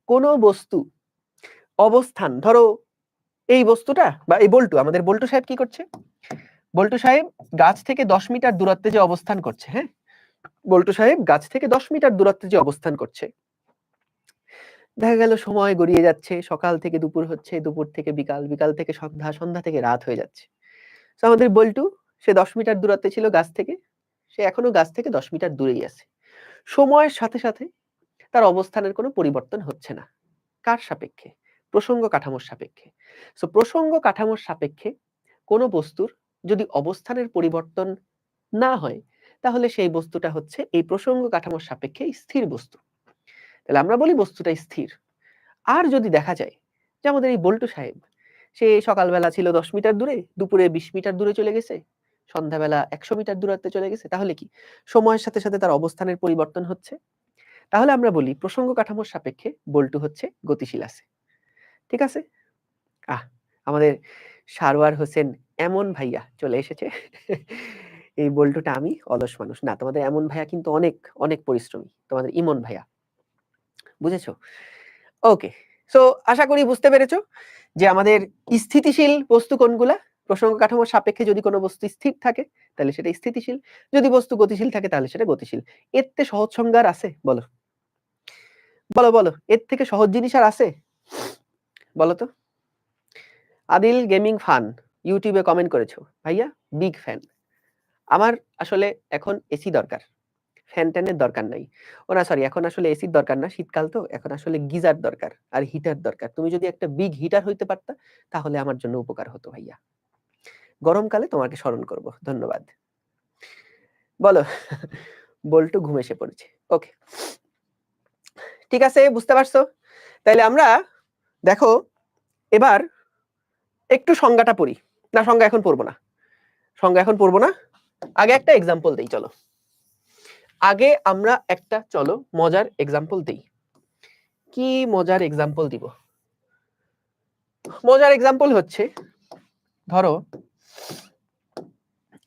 কোন বস্তু অবস্থান, ধরো এই বস্তুটা বা এই বল্টু, আমাদের বল্টু সাহেব কি করছে? বল্টু সাহেব গাছ থেকে 10 মিটার দূরত্বে যে অবস্থান করছে, হ্যাঁ, বল্টু সাহেব গাছ থেকে 10 মিটার দূরত্বে যে অবস্থান করছে, দেখা গেল সময় গড়িয়ে যাচ্ছে, সকাল থেকে দুপুর হচ্ছে, দুপুর থেকে বিকাল, বিকাল থেকে সন্ধ্যা, সন্ধ্যা থেকে রাত হয়ে যাচ্ছে। তো আমাদের বল্টু সে 10 মিটার দূরত্বে ছিল গাছ থেকে, সে এখনো গাছ থেকে 10 মিটার দূরেই আছে। সময়ের সাথে সাথে তার অবস্থানের কোনো পরিবর্তন হচ্ছে না। কার সাপেক্ষে? প্রসঙ্গ কাঠামোর সাপেক্ষে। সো প্রসঙ্গ কাঠামোর সাপেক্ষে কোনো বস্তুর যদি অবস্থানের পরিবর্তন না হয়, তাহলে সেই বস্তুটা হচ্ছে এই প্রসঙ্গ কাঠামোর সাপেক্ষে স্থির বস্তু। তাহলে আমরা বলি বস্তুটা স্থির। আর যদি দেখা যায় যে আমাদের এই বল্টু সাহেব, সে সকালবেলা ছিল 10 মিটার দূরে, দুপুরে 20 মিটার দূরে চলে গেছে, সন্ধ্যাবেলা 100 মিটার দূরত্বে চলে গেছে, তাহলে কি সময়ের সাথে সাথে তার অবস্থানের পরিবর্তন হচ্ছে? তাহলে আমরা বলি প্রসঙ্গ কাঠামোর সাপেক্ষে বল্টু হচ্ছে গতিশীল আছে। ঠিক আছে? আমাদের সারোয়ার হোসেন এমন ভাইয়া চলে এসেছে। এই বল্টুটা আমি অলস মানুষ না, তোমাদের এমন ভাইয়া কিন্তু অনেক অনেক পরিশ্রমী, তোমাদের ইমন ভাইয়া। বুঝেছো? ওকে। সো আশা করি বুঝতে পেরেছো যে আমাদের স্থিতিশীল বস্তু কোনগুলা? প্রসঙ্গ কাঠামোর সাপেক্ষে যদি কোনো বস্তু স্থির থাকে তাহলে সেটা স্থিতিশীল, যদি বস্তু গতিশীল থাকে তাহলে সেটা গতিশীল। এর থেকে সহজ সংজ্ঞা আর আছে? বলো বলো বলো, এর থেকে সহজ জিনিস আর আছে? বলো তো। আদিল গেমিং ফান ইউটিউবে কমেন্ট করেছো, ভাইয়া বিগ ফ্যান। আমার আসলে এখন এসি দরকার, ফ্যান ট্যানের দরকার নাই। ও না সরি, এখন আসলে এসির দরকার না, শীতকাল তো, এখন আসলে গিজার দরকার আর হিটার দরকার। তুমি যদি একটা বিগ হিটার হইতে পারতা তাহলে আমার জন্য উপকার হতো ভাইয়া। গরমকালে তোমাকে স্মরণ করব। ধন্যবাদ। বলো। বল্টু ঘুম এসে পড়েছে। ওকে, ঠিক আছে, বুঝতে পারছো? তাইলে আমরা দেখো এবার একটু সংজ্ঞাটা পড়ি। না, সংজ্ঞা এখন পড়বো না, সংজ্ঞা এখন পড়বো না, আগে একটা এক্সাম্পল দেই। চলো আগে আমরা একটা মজার এক্সাম্পল দেই। কি মজার এক্সাম্পল দিব? মজার এক্সাম্পল হচ্ছে, ধরো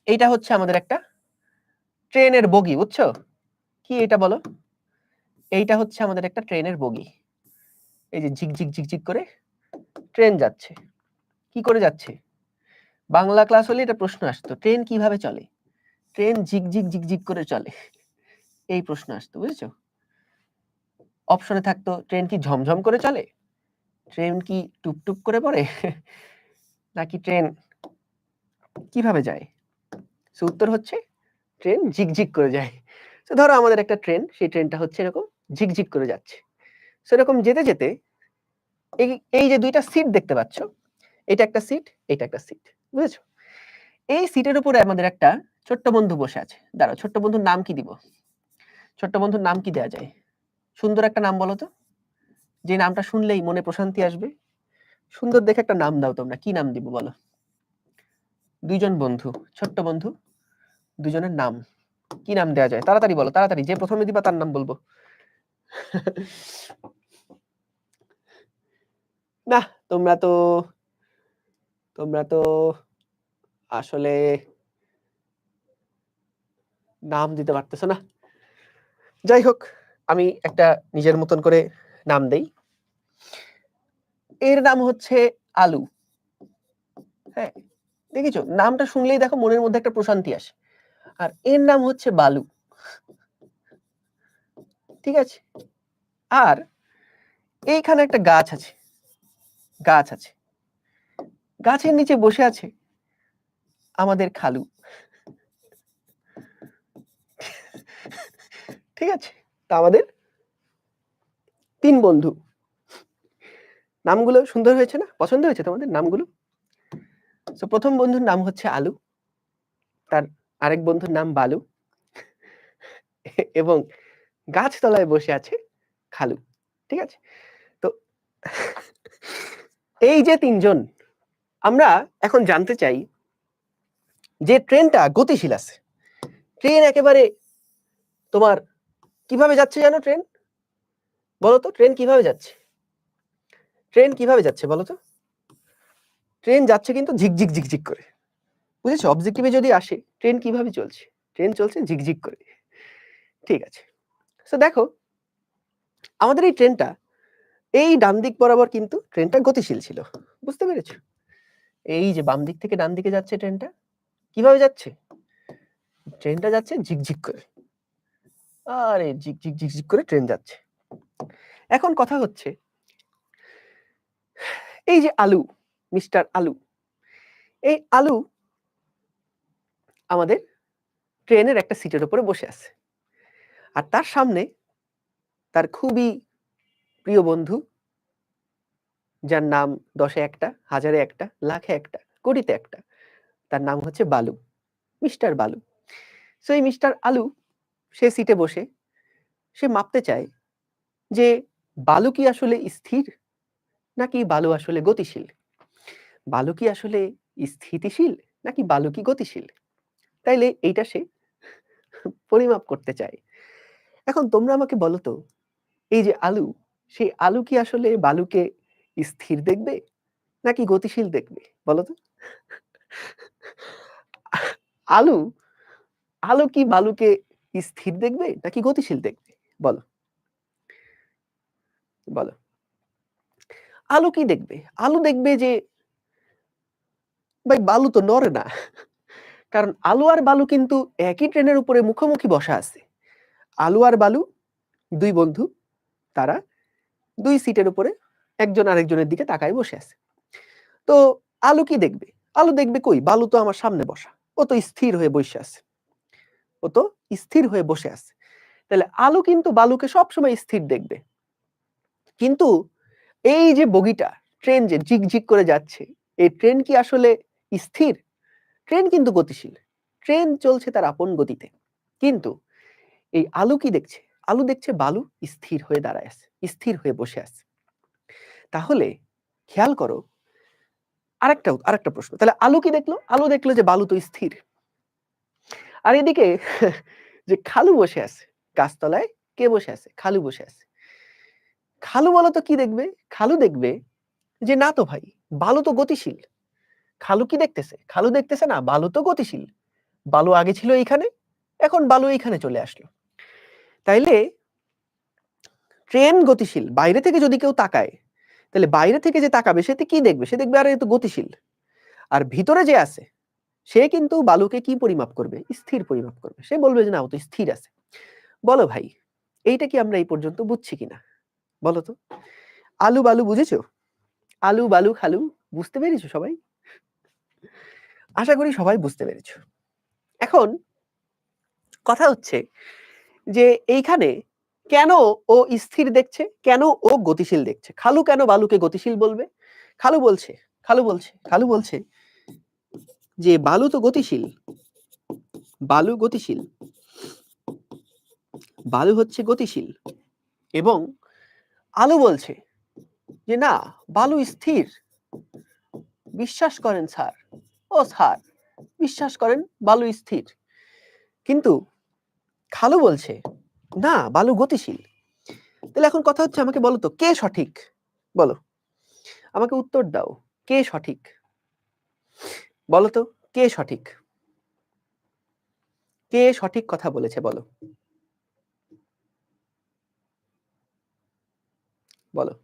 এইটা হচ্ছে আমাদের একটা ট্রেনের বগি, বুঝছো? কি এটা বলো? এইটা হচ্ছে আমাদের একটা ট্রেনের বগি। এই যে ঝিকঝিক ঝিকঝিক করে ট্রেন যাচ্ছে। কি করে যাচ্ছে? বাংলা ক্লাস হলে এটা প্রশ্ন আসতো, ট্রেন কিভাবে চলে? ট্রেন ঝিকঝিক ঝিকঝিক করে চলে, এই প্রশ্ন আসতো, বুঝেছো? অপশনে থাকতো ট্রেন কি ঝমঝম করে চলে, ট্রেন কি টুপটুপ করে পড়ে, নাকি ট্রেন কিভাবে যায়? সো উত্তর হচ্ছে ট্রেন ঝিকঝিক করে যায়। তো ধরো আমাদের একটা ট্রেন, সেই ট্রেনটা হচ্ছে এরকম ঝিকঝিক করে যাচ্ছে। সেরকম যেতে যেতে এই যে দুইটা সিট দেখতে পাচ্ছ, এটা একটা সিট, এটা একটা সিট, বুঝেছো? এই সিটের উপরে আমাদের একটা ছোট্ট বন্ধু বসে আছে। দাঁড়াও, ছোট্ট বন্ধুর নাম কি দিব? ছোট্ট বন্ধুর নাম কি দেওয়া যায়? সুন্দর একটা নাম বলো তো, যে নামটা শুনলেই মনে প্রশান্তি আসবে। সুন্দর দেখে একটা নাম দাও তোমরা, কি নাম দিব বলো? দুইজন বন্ধু, ছোট্ট বন্ধু, দুজনের নাম কি নাম দেওয়া যায়? তাড়াতাড়ি বলো, তাড়াতাড়ি, যে প্রথমে দিবা তার নাম বলবো। না, তোমরা তো আসলে নাম দিতে পারতেছো না। যাই হোক, আমি একটা নিজের মতন করে নাম দেই। এর নাম হচ্ছে আলু। হ্যাঁ, দেখেছো, নামটা শুনলেই দেখো মনের মধ্যে একটা প্রশান্তি আসে। আর এর নাম হচ্ছে বালু। ঠিক আছে? আর এইখানে একটা গাছ আছে, গাছ আছে, গাছের নিচে বসে আছে আমাদের খালু। ঠিক আছে, তা আমাদের 3 বন্ধু। নামগুলো সুন্দর হয়েছে না? পছন্দ হয়েছে তোমাদের নামগুলো? তো প্রথম বন্ধুর নাম হচ্ছে আলু, তার আরেক বন্ধুর নাম বালু এবং গাছতলায় বসে আছে খালু। ঠিক আছে, তো এই যে 3 জন, আমরা এখন জানতে চাই যে ট্রেনটা গতিশীল আছে। ট্রেন একেবারে তোমার কিভাবে যাচ্ছে জানো? ট্রেন বলো তো, ট্রেন কিভাবে যাচ্ছে? ট্রেন কিভাবে যাচ্ছে বলো তো? ট্রেন যাচ্ছে কিন্তু ঝিকঝিক ঝিকঝিক করে। বুঝেছো? অবজেক্টিভে যদি আসে, ট্রেন কিভাবে চলছে? ট্রেন চলছে ঝিকঝিক করে। ঠিক আছে, সো দেখো আমাদের এই ট্রেনটা এই ডান দিক বরাবর কিন্তু ট্রেনটা গতিশীল ছিল। বুঝতে পেরেছো? এই যে বাম দিক থেকে ডান দিকে যাচ্ছে ট্রেনটা, কিভাবে যাচ্ছে? ট্রেনটা যাচ্ছে ঝিকঝিক করে। আরে ঝিকঝিক ঝিকঝিক করে ট্রেন যাচ্ছে। এখন কথা হচ্ছে, এই যে আলু, মিস্টার আলু, এই আলু আমাদের ট্রেনের একটা সিটের উপরে বসে আছে, আর তার সামনে তার খুবই প্রিয় বন্ধু, যার নাম 10-এ একটা, 1000-এ একটা, লাখে একটা, কোটিতে একটা, তার নাম হচ্ছে বালু, মিস্টার বালু। সো এই মিস্টার আলু সে সিটে বসে সে মাপতে চায় যে বালু কি আসলে স্থির নাকি বালু আসলে গতিশীল, বালু কি আসলে স্থিতিশীল নাকি বালু কি গতিশীল। তাইলে এইটা সে পরিমাপ করতে চায়। এখন তোমরা আমাকে বলো তো, এই যে আলু, সেই আলু কি আসলে বালুকে স্থির দেখবে নাকি গতিশীল দেখবে বলো তো? আলু আলু কি বালুকে স্থির দেখবে নাকি গতিশীল দেখবে বলো? বলো, আলু কি দেখবে? আলু দেখবে যে ভাই বালু তো নড়ে না। কারণ আলু আর বালু কিন্তু একই ট্রেনের উপরে মুখোমুখি বসা আছে। আলু আর বালু 2 বন্ধু, তারা 2 সিটের উপরে একজন আরেকজনের দিকে তাকায় বসে আছে। তো আলু কি দেখবে? আলু দেখবে কই বালু তো আমার সামনে বসা, ও তো স্থির হয়ে বসে আছে, ও তো স্থির হয়ে বসে আছে। তাহলে আলু কিন্তু বালুকে সবসময় স্থির দেখবে। কিন্তু এই যে বগিটা, ট্রেন যে ঝিকঝিক করে যাচ্ছে, এই ট্রেন কি আসলে স্থির? ট্রেন কিন্তু গতিশীল, ট্রেন চলছে তার আপন গতিতে। কিন্তু এই আলু কি দেখছে? আলু দেখছে বালু স্থির হয়ে দাঁড়ায় আছে, স্থির হয়ে বসে আছে। তাহলে খেয়াল করো, আরেকটা প্রশ্ন, তাহলে আলু কি দেখলো? আলু দেখলো যে বালু তো স্থির। আর এদিকে যে খালু বসে আছে গাছতলায়, কে বসে আছে? খালু বসে আছে। খালু বলো তো কি দেখবে? খালু দেখবে যে না তো ভাই, বালু তো গতিশীল। খালু কি দেখতেছে? খালু দেখতেছে না বালু তো গতিশীল, বালু আগে ছিল এইখানে, এখন বালু এইখানে চলে আসলো। তাইলে ট্রেন গতিশীল, বাইরে থেকে যদি কেউ তাকায়, তাহলে বাইরে থেকে যে তাকাবে সে কি দেখবে? সে দেখবে আরে এ তো গতিশীল। আর ভিতরে যে আছে সে কিন্তু বালুকে কি পরিমাপ করবে? স্থির পরিমাপ করবে। সে বলবে যে না ও তো স্থির আছে। বলো ভাই, এইটা কি আমরা এই পর্যন্ত বুঝছি কিনা বলো তো? আলু বালু বুঝেছো? আলু বালু খালু বুঝতে পেরেছো সবাই? আশা করি সবাই বুঝতে পেরেছো। এখন কথা হচ্ছে যে এইখানে কেন ও স্থির দেখছে, কেন ও গতিশীল দেখছে? খালু কেন বালুকে গতিশীল বলবে? খালু বলছে খালু বলছে যে বালু তো গতিশীল, বালু গতিশীল, বালু হচ্ছে গতিশীল। এবং আলু বলছে যে না বালু স্থির, বিশ্বাস করেন স্যার, ও স্যার বিশ্বাস করেন বালু স্থির। কিন্তু খালু বলছে না বালু গতিশীল। তাহলে এখন কথা হচ্ছে আমাকে বলো তো কে সঠিক? বলো, আমাকে উত্তর দাও, কে সঠিক? বলো তো কে সঠিক? কে সঠিক কথা বলেছে বলো? বলো,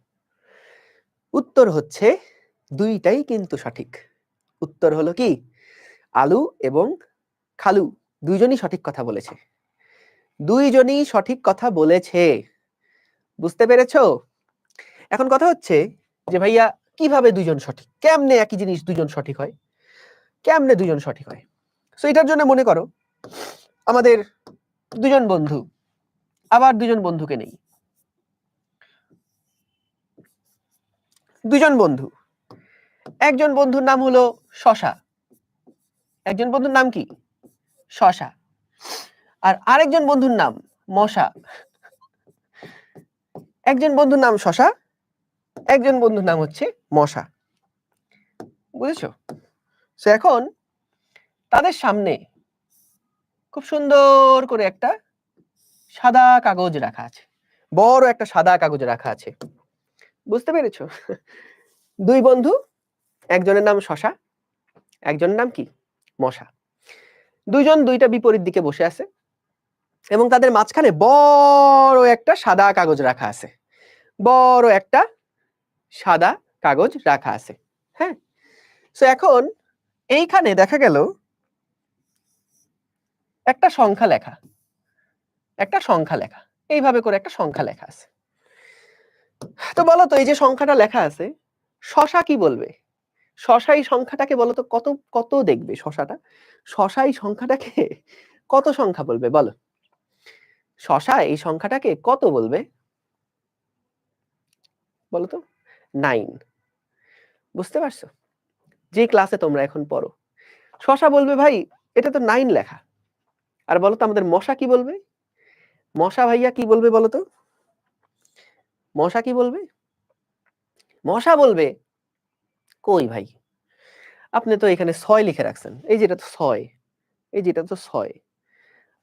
উত্তর হচ্ছে দুইটাই কিন্তু সঠিক। উত্তর হলো কি আলু এবং খালু দুইজনই সঠিক কথা বলেছে, দুইজনই সঠিক কথা বলেছে। বুঝতে পেরেছো? এখন কথা হচ্ছে যে ভাইয়া কিভাবে দুইজন সঠিক, কেমনে একই জিনিস দুইজন সঠিক হয়? কেমনে দুইজন সঠিক হয়? সো এটার জন্য মনে করো আমাদের দুজন বন্ধু, আবার দুজন বন্ধুকে নেই। দুজন বন্ধু, একজন বন্ধুর নাম হলো শশা, একজন বন্ধুর নাম কি? শশা। আর আরেকজন বন্ধুর নাম মশা। একজন বন্ধুর নাম শশা, একজন বন্ধুর নাম হচ্ছে মশা। বুঝেছো? সো এখন তাদের সামনে খুব সুন্দর করে একটা সাদা কাগজ রাখা আছে, বড় একটা সাদা কাগজ রাখা আছে। বুঝতে পেরেছো? দুই বন্ধু, একজনের নাম শশা, একজনের নাম কি? মশা। দুইজন দুইটা বিপরীত দিকে বসে আছে এবং তাদের মাঝখানে বড় একটা সাদা কাগজ রাখা আছে, বড় একটা সাদা কাগজ রাখা আছে। হ্যাঁ, সো এখন এইখানে দেখা গেল একটা সংখ্যা লেখা, একটা সংখ্যা লেখা, এইভাবে করে একটা সংখ্যা লেখা আছে। তো বলো তো এই যে সংখ্যাটা লেখা আছে, শশা কি বলবে? শশা এই সংখ্যাটাকে বলো তো কত কত দেখবে শশাটা? শশা এই সংখ্যাটাকে কত সংখ্যা বলবে বলো? শশা এই সংখ্যাটাকে কত বলবে বলো তো? 9। বুঝতে পারছো? যে ক্লাসে তোমরা এখন পড়ো, শশা বলবে ভাই এটা তো 9 লেখা। আর বলো তো আমাদের মশা কি বলবে? মশা ভাইয়া কি বলবে বলো তো? মশা কি বলবে? মশা বলবে কই ভাই, আপনি তো এখানে 6 লিখে রাখছেন, এই যে এটা তো 6, এই যে এটা তো 6।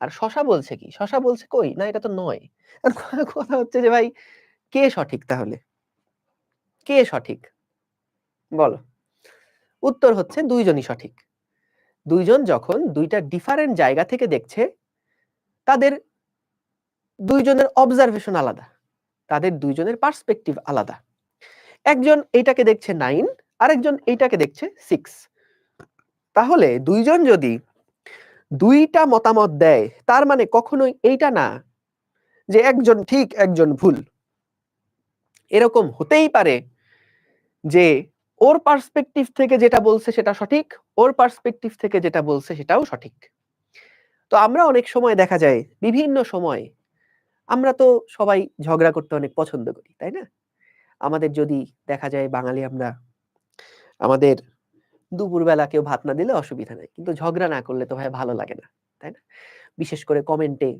আর শশা বলছে কি? শশা বলছে কই না এটা তো 9। আর কথা হচ্ছে যে ভাই কে সঠিক তাহলে? কে সঠিক বলো? উত্তর হচ্ছে দুইজনই সঠিক। দুইজন যখন দুইটা ডিফারেন্ট জায়গা থেকে দেখছে, তাদের দুইজনের অবজারভেশন আলাদা, তাদের দুইজনের পার্সপেক্টিভ আলাদা। একজন এইটাকে দেখছে 9, আরেকজন এইটাকে দেখছে 6। তাহলে দুইজন যদি দুইটা মতামত দেয়, তার মানে কখনোই এইটা না যে একজন ঠিক একজন ভুল। এরকম হতেই পারে যে ওর পার্সপেক্টিভ থেকে যেটা বলছে সেটা সঠিক, ওর পার্সপেক্টিভ থেকে যেটা বলছে সেটাও সঠিক। তো আমরা অনেক সময় দেখা যায় বিভিন্ন সময় আমরা তো সবাই ঝগড়া করতে অনেক পছন্দ করি, তাই না? আমাদের যদি দেখা যায় বাঙালি আমরা, আমাদের দুপুরবেলা কেউ ভাত না দিলে অসুবিধা নাই, কিন্তু ঝগড়া না করলে তো ভাই ভালো লাগে না, তাই না? বিশেষ করে কমেন্টে,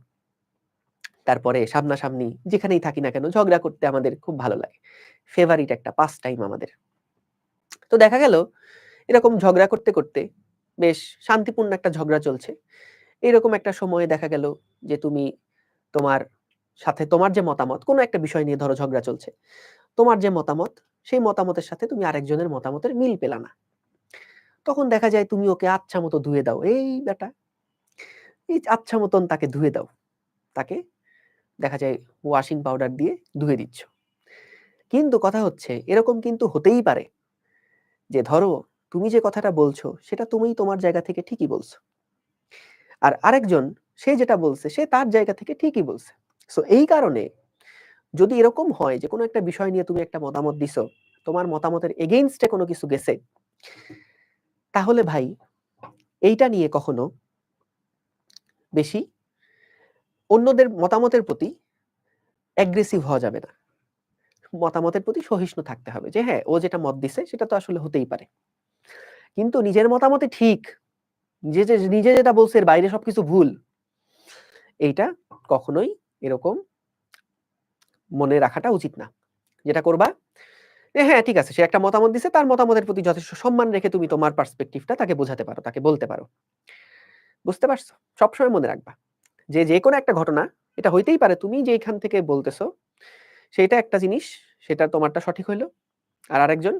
তারপরে সামনাসামনি যেখানেই থাকি না কেন ঝগড়া করতে আমাদের খুব ভালো লাগে, ফেভারিট একটা পাস টাইম আমাদের। তো দেখা গেল এরকম ঝগড়া করতে করতে বেশ শান্তিপূর্ণ একটা ঝগড়া চলছে, এরকম একটা সময়ে দেখা গেল যে তুমি তোমার সাথে তোমার যে মতামত, কোনো একটা বিষয় নিয়ে ধরো ঝগড়া চলছে, তোমার যে মতামত সেই মতামতের সাথে তুমি আরেকজনের মতামতের মিল পেলা না। তখন দেখা যায় তুমি ওকে আচ্ছা মতো ধুয়ে দাও, এই বেটা, এই আচ্ছা মতন তাকে ধুয়ে দাও, তাকে দেখা যায় ওয়াশিং পাউডার দিয়ে ধুয়ে দিচ্ছ। কিন্তু কথা হচ্ছে এরকম কিন্তু হতেই পারে যে ধরো তুমি যে কথাটা বলছো সেটা তুমি তোমার জায়গা থেকে ঠিকই বলছো, আর আরেকজন সে যেটা বলছে সে তার জায়গা থেকে ঠিকই বলছে। সো এই কারণে যদি এরকম হয় যে কোনো একটা বিষয় নিয়ে তুমি একটা মতামত দিছো, তোমার মতামতের এগেইনস্টে কোনো কিছু গেছে, তাহলে ভাই এইটা নিয়ে কখনো বেশি অন্যদের মতামতের প্রতি অ্যাগ্রেসিভ হওয়া যাবে না, মতামতের প্রতি সহিষ্ণু থাকতে হবে যে হ্যাঁ ও যেটা মত দিছে সেটা তো আসলে হতেই পারে, কিন্তু নিজের মতামতে ঠিক, নিজে যেটা বলছে এর বাইরে সবকিছু ভুল, এইটা কখনোই এরকম মনে রাখাটা উচিত না। যেটা করবা হ্যাঁ ঠিক আছে, সে একটা মতামত দিছে, তার মতামতের প্রতি যথেষ্ট সম্মান রেখে তুমি তোমার পার্সপেক্টিভটা তাকে বোঝাতে পারো, তাকে বলতে পারো। বুঝতে পারছো? সবসময় মনে রাখবা যে যে কোনো একটা ঘটনা, এটা হইতেই পারে তুমি যেখান থেকে বলতেছো সেটা একটা জিনিস, সেটা তোমারটা সঠিক হইলো, আর আরেকজন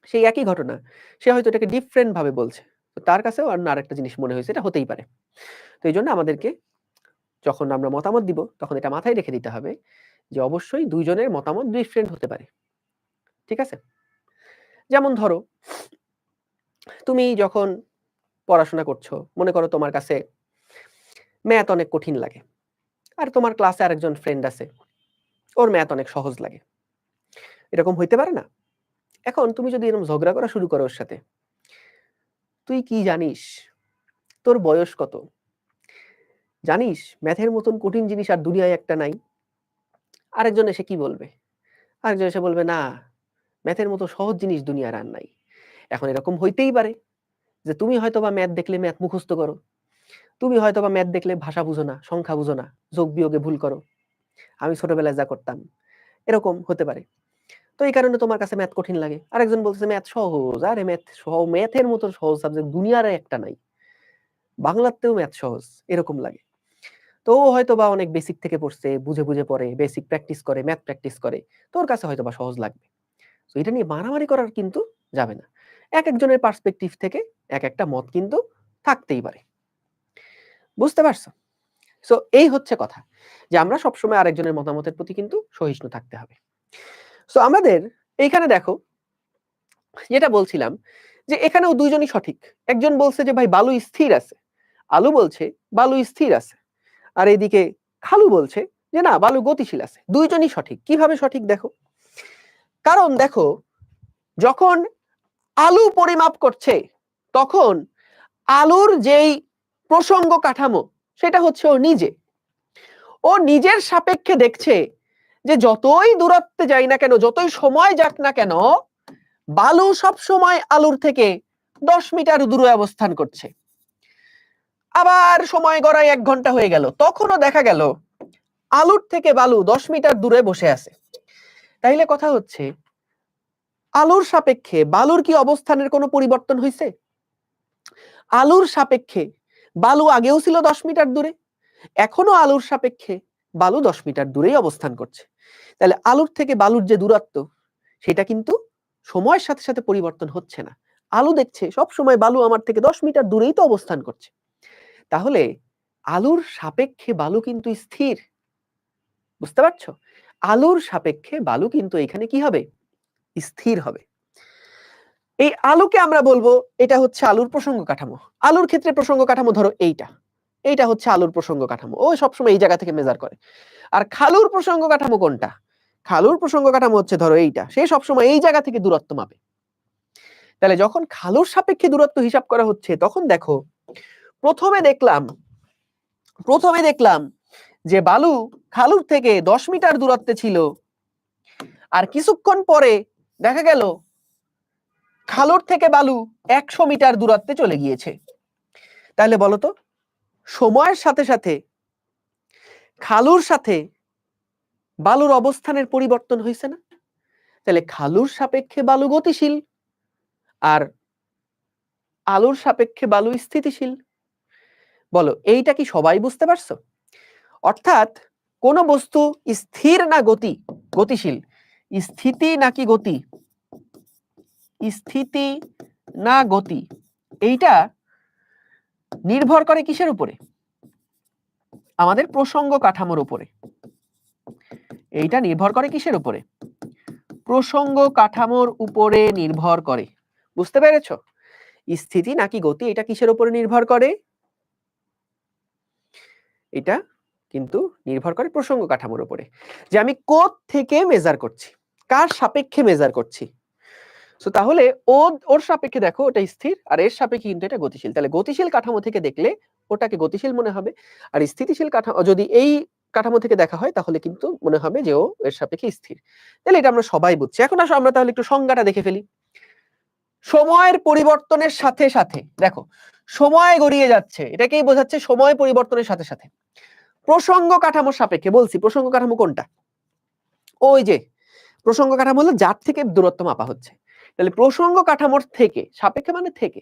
সেই একই ঘটনা সে হয়তো এটাকে ডিফারেন্ট ভাবে বলছে, তো তার কাছেও অন্য আরেকটা জিনিস মনে হয়েছে, এটা হতেই পারে। তো এই জন্য আমাদেরকে যখন আমরা মতামত দিব তখন এটা মাথায় রেখে দিতে হবে যে অবশ্যই দুইজনের মতামত ডিফারেন্ট হতে পারে। ঠিক আছে? যেমন ধরো তুমি যখন পড়াশোনা করছো, মনে করো তোমার কাছে ম্যাথ অনেক কঠিন লাগে, আর তোমার ক্লাসে আরেকজন ফ্রেন্ড আছে, ওর ম্যাথ অনেক সহজ লাগে। এরকম হইতে পারে না? এখন তুমি যদি এরকম ঝগড়া করা শুরু করো ওর সাথে, তুই কি জানিস? তোর বয়স কত? জানিস ম্যাথের মতন কঠিন জিনিস আর দুনিয়ায় একটা নাই? আরেকজন এসে কি বলবে? আরেকজন এসে বলবে, না, ম্যাথের মতো সহজ জিনিস দুনিয়ার আর নাই। এখন এরকম হইতেই পারে যে তুমি হয়তোবা ম্যাথ দেখলে ম্যাথ মুখস্থ করো, তুমি হয়তোবা ম্যাথ দেখলে ভাষা বুঝো না, সংখ্যা বুঝো না, যোগ বিয়োগে ভুল করো। আমি ছোটবেলায় যা করতাম, এরকম হতে পারে। তো এই কারণে তোমার কাছে ম্যাথ কঠিন লাগে। আরেকজন বলছে ম্যাথ সহজ, আরে ম্যাথের মতো সহজ সাবজেক্ট দুনিয়ার একটা নাই, বাংলাতেও ম্যাথ সহজ, এরকম লাগে। তো ও হয়তোবা অনেক বেসিক থেকে পড়ছে, বুঝে বুঝে পড়ে, বেসিক প্র্যাকটিস করে, ম্যাথ প্র্যাকটিস করে, তোর কাছে হয়তোবা সহজ লাগবে। তো এটা নিয়ে মারামারি করার কিন্তু যাবে না। এক একজনের পার্সপেক্টিভ থেকে এক একটা মত কিন্তু থাকতেই পারে। বুঝতে পারছো? সো এই হচ্ছে কথা, যে আমরা সবসময় আরেকজনের মতামতের প্রতি কিন্তু সহিষ্ণু থাকতে হবে। সো আমাদের এইখানে দেখো যেটা বলছিলাম, যে এখানেও দুইজনই সঠিক। একজন বলছে যে ভাই বালু স্থির আছে, আলু বলছে বালু স্থির আছে, আর এইদিকে খালু বলছে যে না, বালু গতিশীল আছে। দুইজনই সঠিক। কিভাবে সঠিক দেখো, কারণ দেখো যখন আলু পরিমাপ করছে তখন আলুর যেই প্রসঙ্গ কাঠামো সেটা হচ্ছে ও নিজের সাপেক্ষে দেখছে যে যতই দূরত্বে যাই না কেন, যতই সময় যাক না কেন, বালু সব সময় আলুর থেকে 10 মিটার দূরে অবস্থান করছে। আবার সময় গড়ায় 1 ঘন্টা হয়ে গেল, তখনও দেখা গেল আলুর থেকে বালু 10 মিটার দূরে বসে আছে। তাইলে কথা হচ্ছে আলুর সাপেক্ষে বালুর কি অবস্থানের কোনো পরিবর্তন হয়েছে? আলুর সাপেক্ষে বালু আগেও ছিল 10 মিটার দূরে, এখনো আলুর সাপেক্ষে বালু 10 মিটার দূরেই অবস্থান করছে। তাহলে আলুর থেকে বালুর যে দূরত্ব সেটা কিন্তু সময়ের সাথে সাথে পরিবর্তন হচ্ছে না। আলু দেখছে সব সময় বালু আমার থেকে 10 মিটার দূরেই তো অবস্থান করছে। তাহলে আলুর সাপেক্ষে বালু কিন্তু স্থির। বুঝতে পারছো? আলুর সাপেক্ষে বালু কিন্তু এখানে কি হবে? স্থির হবে। এই আলুকে আমরা বলবো এটা হচ্ছে আলুর প্রসঙ্গ কাঠামো। আলুর ক্ষেত্রে প্রসঙ্গ কাঠামো ধরো এইটা হচ্ছে আলুর প্রসঙ্গ কাঠামো, ও সবসময় এই জায়গা থেকে মেজার করে। আর খালুর প্রসঙ্গ কাঠামো কোনটা? খালুর প্রসঙ্গ কাঠামো হচ্ছে ধরো এইটা, সে সবসময় এই জায়গা থেকে দূরত্ব মাপে। তাহলে যখন খালুর সাপেক্ষে দূরত্ব হিসাব করা হচ্ছে তখন দেখো প্রথমে দেখলাম যে বালু খালুর থেকে 10 মিটার দূরত্বে ছিল, আর কিছুক্ষণ পরে দেখা গেল খালুর থেকে বালু 100 মিটার দূরত্বে চলে গিয়েছে। তাহলে বলো তো, সময়ের সাথে সাথে খালুর সাথে বালুর অবস্থানের পরিবর্তন হয়েছে না? তাহলে খালুর সাপেক্ষে বালু গতিশীল আর আলুর সাপেক্ষে বালু স্থিতিশীল। বলো এইটা কি সবাই বুঝতে পারছো? অর্থাৎ কোন বস্তু স্থির না গতিশীল, স্থিতি নাকি গতি, স্থিতি না গতি, এইটা নির্ভর করে কিসের উপরে? আমাদের প্রসঙ্গ কাঠামোর উপরে। এইটা নির্ভর করে কিসের উপরে? প্রসঙ্গ কাঠামোর উপরে নির্ভর করে। বুঝতে পেরেছো? স্থিতি নাকি গতি এটা কিসের উপরে নির্ভর করে? এটা কিন্তু নির্ভর করে প্রসঙ্গ কাঠামোর উপরে, যে আমি কোথ থেকে মেজার করছি, কার সাপেক্ষে মেজার করছি। সো তাহলে ওর সাপেক্ষে দেখো ওটা স্থির, আর এর সাপেক্ষে কিন্তু এটা গতিশীল। তাহলে গতিশীল কাঠামো থেকে দেখলে ওটাকে গতিশীল মনে হবে, আর স্থিতিশীল কাঠামো যদি এই কাঠামো থেকে দেখা হয় তাহলে কিন্তু মনে হবে যে ও এর সাপেক্ষে স্থির। তাহলে এটা আমরা সবাই বুঝছি। এখন আসো আমরা তাহলে একটু সংজ্ঞাটা দেখে ফেলি। সময়ের পরিবর্তনের সাথে সাথে দেখো সময় গড়িয়ে যাচ্ছে, এটাকেই বোঝাচ্ছে সময় পরিবর্তনের সাথে সাথে প্রসঙ্গ কাঠামোর সাপেক্ষে। বলছি প্রসঙ্গ কাঠামো কোনটা? ওই যে প্রসঙ্গ কাঠামো হলো যার থেকে দূরত্ব মাপা হচ্ছে। তাহলে প্রসঙ্গ কাঠামোর থেকে, সাপেক্ষে মানে থেকে,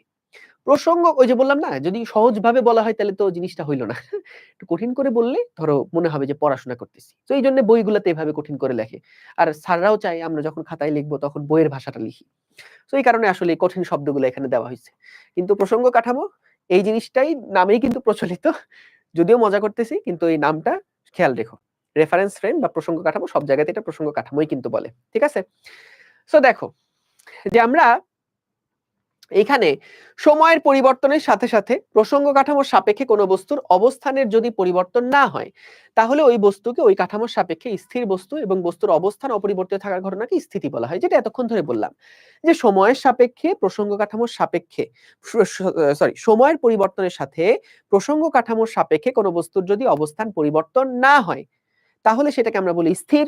প্রসঙ্গ ওই যে বললাম না, যদি সহজভাবে বলা হয় তাহলে তো জিনিসটা হইলো না, একটু কঠিন করে বললে ধরো মনে হবে যে পড়াশোনা করতেছি। তো এই জন্য বইগুলোতে এভাবে কঠিন করে লেখে, আর স্যাররাও চাই আমরা যখন খাতায় লিখবো তখন বইয়ের ভাষাটা লিখি। তো এই কারণে আসলে কঠিন শব্দগুলো এখানে দেওয়া হয়েছে। কিন্তু প্রসঙ্গ কাঠামো এই জিনিসটাই নামেই কিন্তু প্রচলিত, যদিও মজা করতেছি কিন্তু এই নামটা খেয়াল রেখো। রেফারেন্স ফ্রেম বা প্রসঙ্গ কাঠামো সব জায়গাতে এটা প্রসঙ্গ কাঠামোই কিন্তু বলে। ঠিক আছে? সো দেখো যে আমরা এখানে সময়ের পরিবর্তনের সাথে সাথে প্রসঙ্গ কাঠামোর সাপেক্ষে কোনো বস্তুর অবস্থানের যদি পরিবর্তন না হয়, তাহলে ওই বস্তুকে ওই কাঠামোর সাপেক্ষে স্থির বস্তু এবং বস্তুর অবস্থান অপরিবর্তিত থাকার ঘটনাকে স্থিতি বলা হয়, যেটা এতক্ষণ ধরে বললাম যে সময়ের সাপেক্ষে প্রসঙ্গ কাঠামোর সাপেক্ষে সময়ের পরিবর্তনের সাথে প্রসঙ্গ কাঠামোর সাপেক্ষে কোনো বস্তুর যদি অবস্থান পরিবর্তন না হয়, তাহলে সেটাকে আমরা বলি স্থির।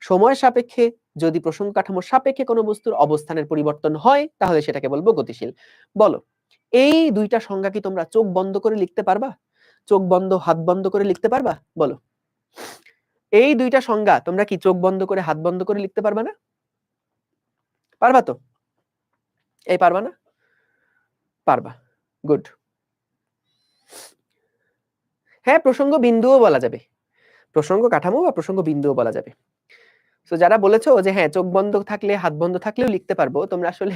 সময়ের সাপেক্ষে যদি প্রসঙ্গ কাঠামোর সাপেক্ষে কোনো বস্তুর অবস্থানের পরিবর্তন হয়, তাহলে সেটাকে বলবো গতিশীল। বলো, এই দুইটা সংজ্ঞা কি তোমরা চোখ বন্ধ করে লিখতে পারবা? চোখ বন্ধ, হাত বন্ধ করে লিখতে পারবা? বলো, এই দুইটা সংজ্ঞা তোমরা কি চোখ বন্ধ করে, হাত বন্ধ করে লিখতে পারবা না? পারবা তো? এই পারবা না? পারবা, গুড। হ্যাঁ, প্রসঙ্গ বিন্দুও বলা যাবে, প্রসঙ্গ কাঠামো বা প্রসঙ্গ বিন্দুও বলা যাবে। তো যারা বলেছো যে হ্যাঁ চোখ বন্ধ থাকলে হাত বন্ধ থাকলেও লিখতে পারবো, তোমরা আসলে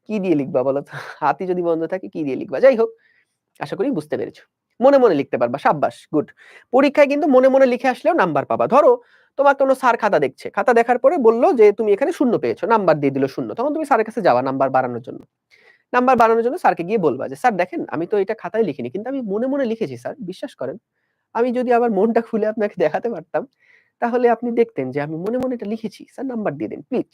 কি দিয়ে লিখবা বলো তো? হাতই যদি বন্ধ থাকে কি দিয়ে লিখবা? যাই হোক, আশা করি বুঝতে পেরেছো। মনে মনে লিখতে পারবা, সাব্বাস, গুড। পরীক্ষায় কিন্তু মনে মনে লিখে আসলেও নাম্বার পাবা। ধরো তোমার কোনো স্যার খাতা দেখছে, খাতা দেখার পরে বললো যে তুমি এখানে শূন্য পেয়েছো, নাম্বার দিয়ে দিল শূন্য, তখন তুমি স্যারের কাছে যাওয়া নাম্বার বাড়ানোর জন্য। নাম্বার বাড়ানোর জন্য স্যারকে গিয়ে বলবা যে স্যার দেখেন আমি তো এটা খাতায় লিখিনি, কিন্তু আমি মনে মনে লিখেছি স্যার, বিশ্বাস করেন। আমি যদি আবার মনটা খুলে আপনাকে দেখাতে পারতাম, তাহলে আপনি দেখতেন যে আমি মনে মনে এটা লিখেছি, স্যার নাম্বার দিয়ে দিন প্লিজ।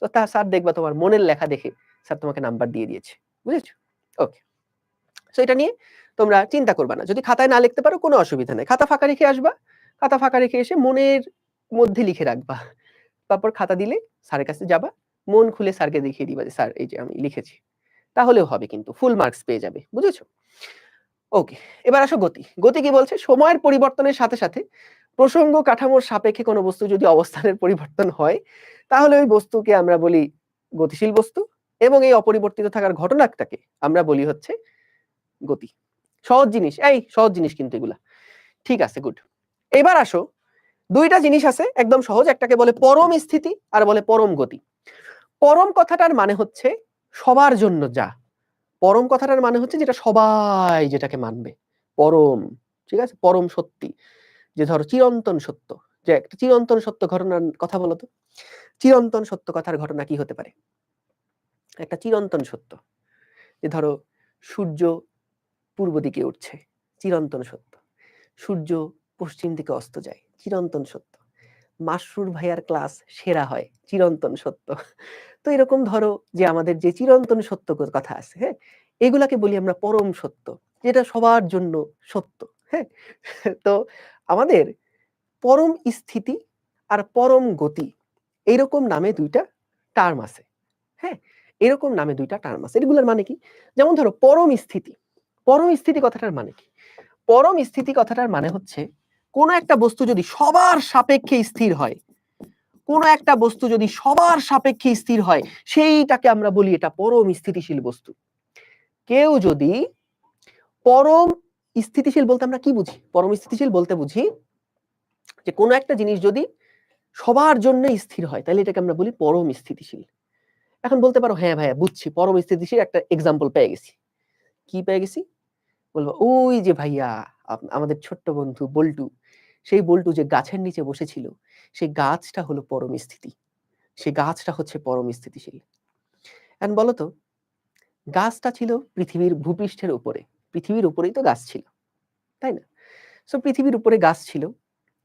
তো তা স্যার দেখবা তোমার মনের লেখা দেখে স্যার তোমাকে নাম্বার দিয়ে দিয়েছে, বুঝেছো? ওকে, সো এটা নিয়ে তোমরা চিন্তা করবা না। যদি খাতায় না লিখতে পারো কোনো অসুবিধা নেই, খাতা ফাঁকা রেখে আসবা, খাতা ফাঁকা রেখে এসে মনের মধ্যে লিখে রাখবা। তারপর খাতা দিলে স্যারের কাছে যাবা, মন খুলে স্যারকে দেখিয়ে দিবা যে স্যার এই যে আমি লিখেছি, তাহলেও হবে, কিন্তু ফুল মার্কস পেয়ে যাবে, বুঝেছো? ওকে, এবার আসো গতি। গতি কি বলছে? সময়ের পরিবর্তনের সাথে সাথে প্রসঙ্গ কাঠামোর সাপেক্ষে কোনো বস্তু যদি অবস্থানের পরিবর্তন হয়, তাহলে ওই বস্তুকে আমরা বলি গতিশীল বস্তু, এবং এই অপরিবর্তিত থাকার ঘটনাটাকে আমরা বলি হচ্ছে গতি। সহজ জিনিস, এই সহজ জিনিস কিন্তু এগুলা। ঠিক আছে, গুড। এবার আসো, দুইটা জিনিস আছে একদম সহজ, একটাকে বলে পরম স্থিতি আর বলে পরম গতি। পরম কথাটার মানে হচ্ছে সবার জন্য যা, পরম কথাটার মানে হচ্ছে যেটা সবাই যেটাকে মানবে, পরম, ঠিক আছে? পরম সত্যি, যে ধরো চিরন্তন সত্য, যে একটা চিরন্তন সত্য ঘটনার কথা বলো তো। চিরন্তন সত্য কথার ঘটনা কি হতে পারে? একটা চিরন্তন সত্য, যে ধরো সূর্য পূর্ব দিকে উঠছে, চিরন্তন সত্য। সূর্য পশ্চিম দিকে অস্ত যায়, চিরন্তন সত্য। মাসরুর ভাইয়ার ক্লাস সেরা হয়, চিরন্তন সত্য। তো এরকম ধরো যে আমাদের যে চিরন্তন সত্য কথা আছে, হ্যাঁ, এগুলাকে বলি আমরা পরম সত্য, যেটা সবার জন্য সত্য। হ্যাঁ, তো আমাদের পরম স্থিতি আর পরম গতি এইরকম নামে দুইটা টার্ম আছে। হ্যাঁ, এরকম নামে দুইটা টার্ম আছে। এগুলোর মানে কি? যেমন ধরো পরম স্থিতি, পরম স্থিতি কথাটার মানে কি? পরম স্থিতি কথাটার মানে হচ্ছে কোন একটা বস্তু যদি সবার সাপেক্ষে স্থির হয়, কোন একটা বস্তু যদি সবার সাপেক্ষে স্থির হয়, সেইটাকে আমরা বলি এটা পরম স্থিতিশীল বস্তু। কেউ যদি পরম স্থিতিশীল বলতে আমরা কি বুঝি? পরম স্থিতিশীল বলতে বুঝি যে কোন একটা জিনিস যদি সবার জন্য স্থির হয়, তাহলে এটাকে আমরা বলি পরম স্থিতিশীল। এখন বলতে পারো হ্যাঁ ভাইয়া বুঝছি, পরম স্থিতিশীল একটা এক্সাম্পল পেয়ে গেছি। কি পেয়ে গেছি? বলবো ওই যে ভাইয়া আমাদের ছোট্ট বন্ধু বল্টু, সেই বল্টু যে গাছের নিচে বসেছিল, সেই গাছটা হলো পরম স্থিতি, সেই গাছটা হচ্ছে পরম স্থিতিশীল। এখন বলো তো, গাছটা ছিল পৃথিবীর ভূপৃষ্ঠের উপরে, পৃথিবীর উপরেই তো গাছ ছিল, তাই না? সো পৃথিবীর উপরে গাছ ছিল,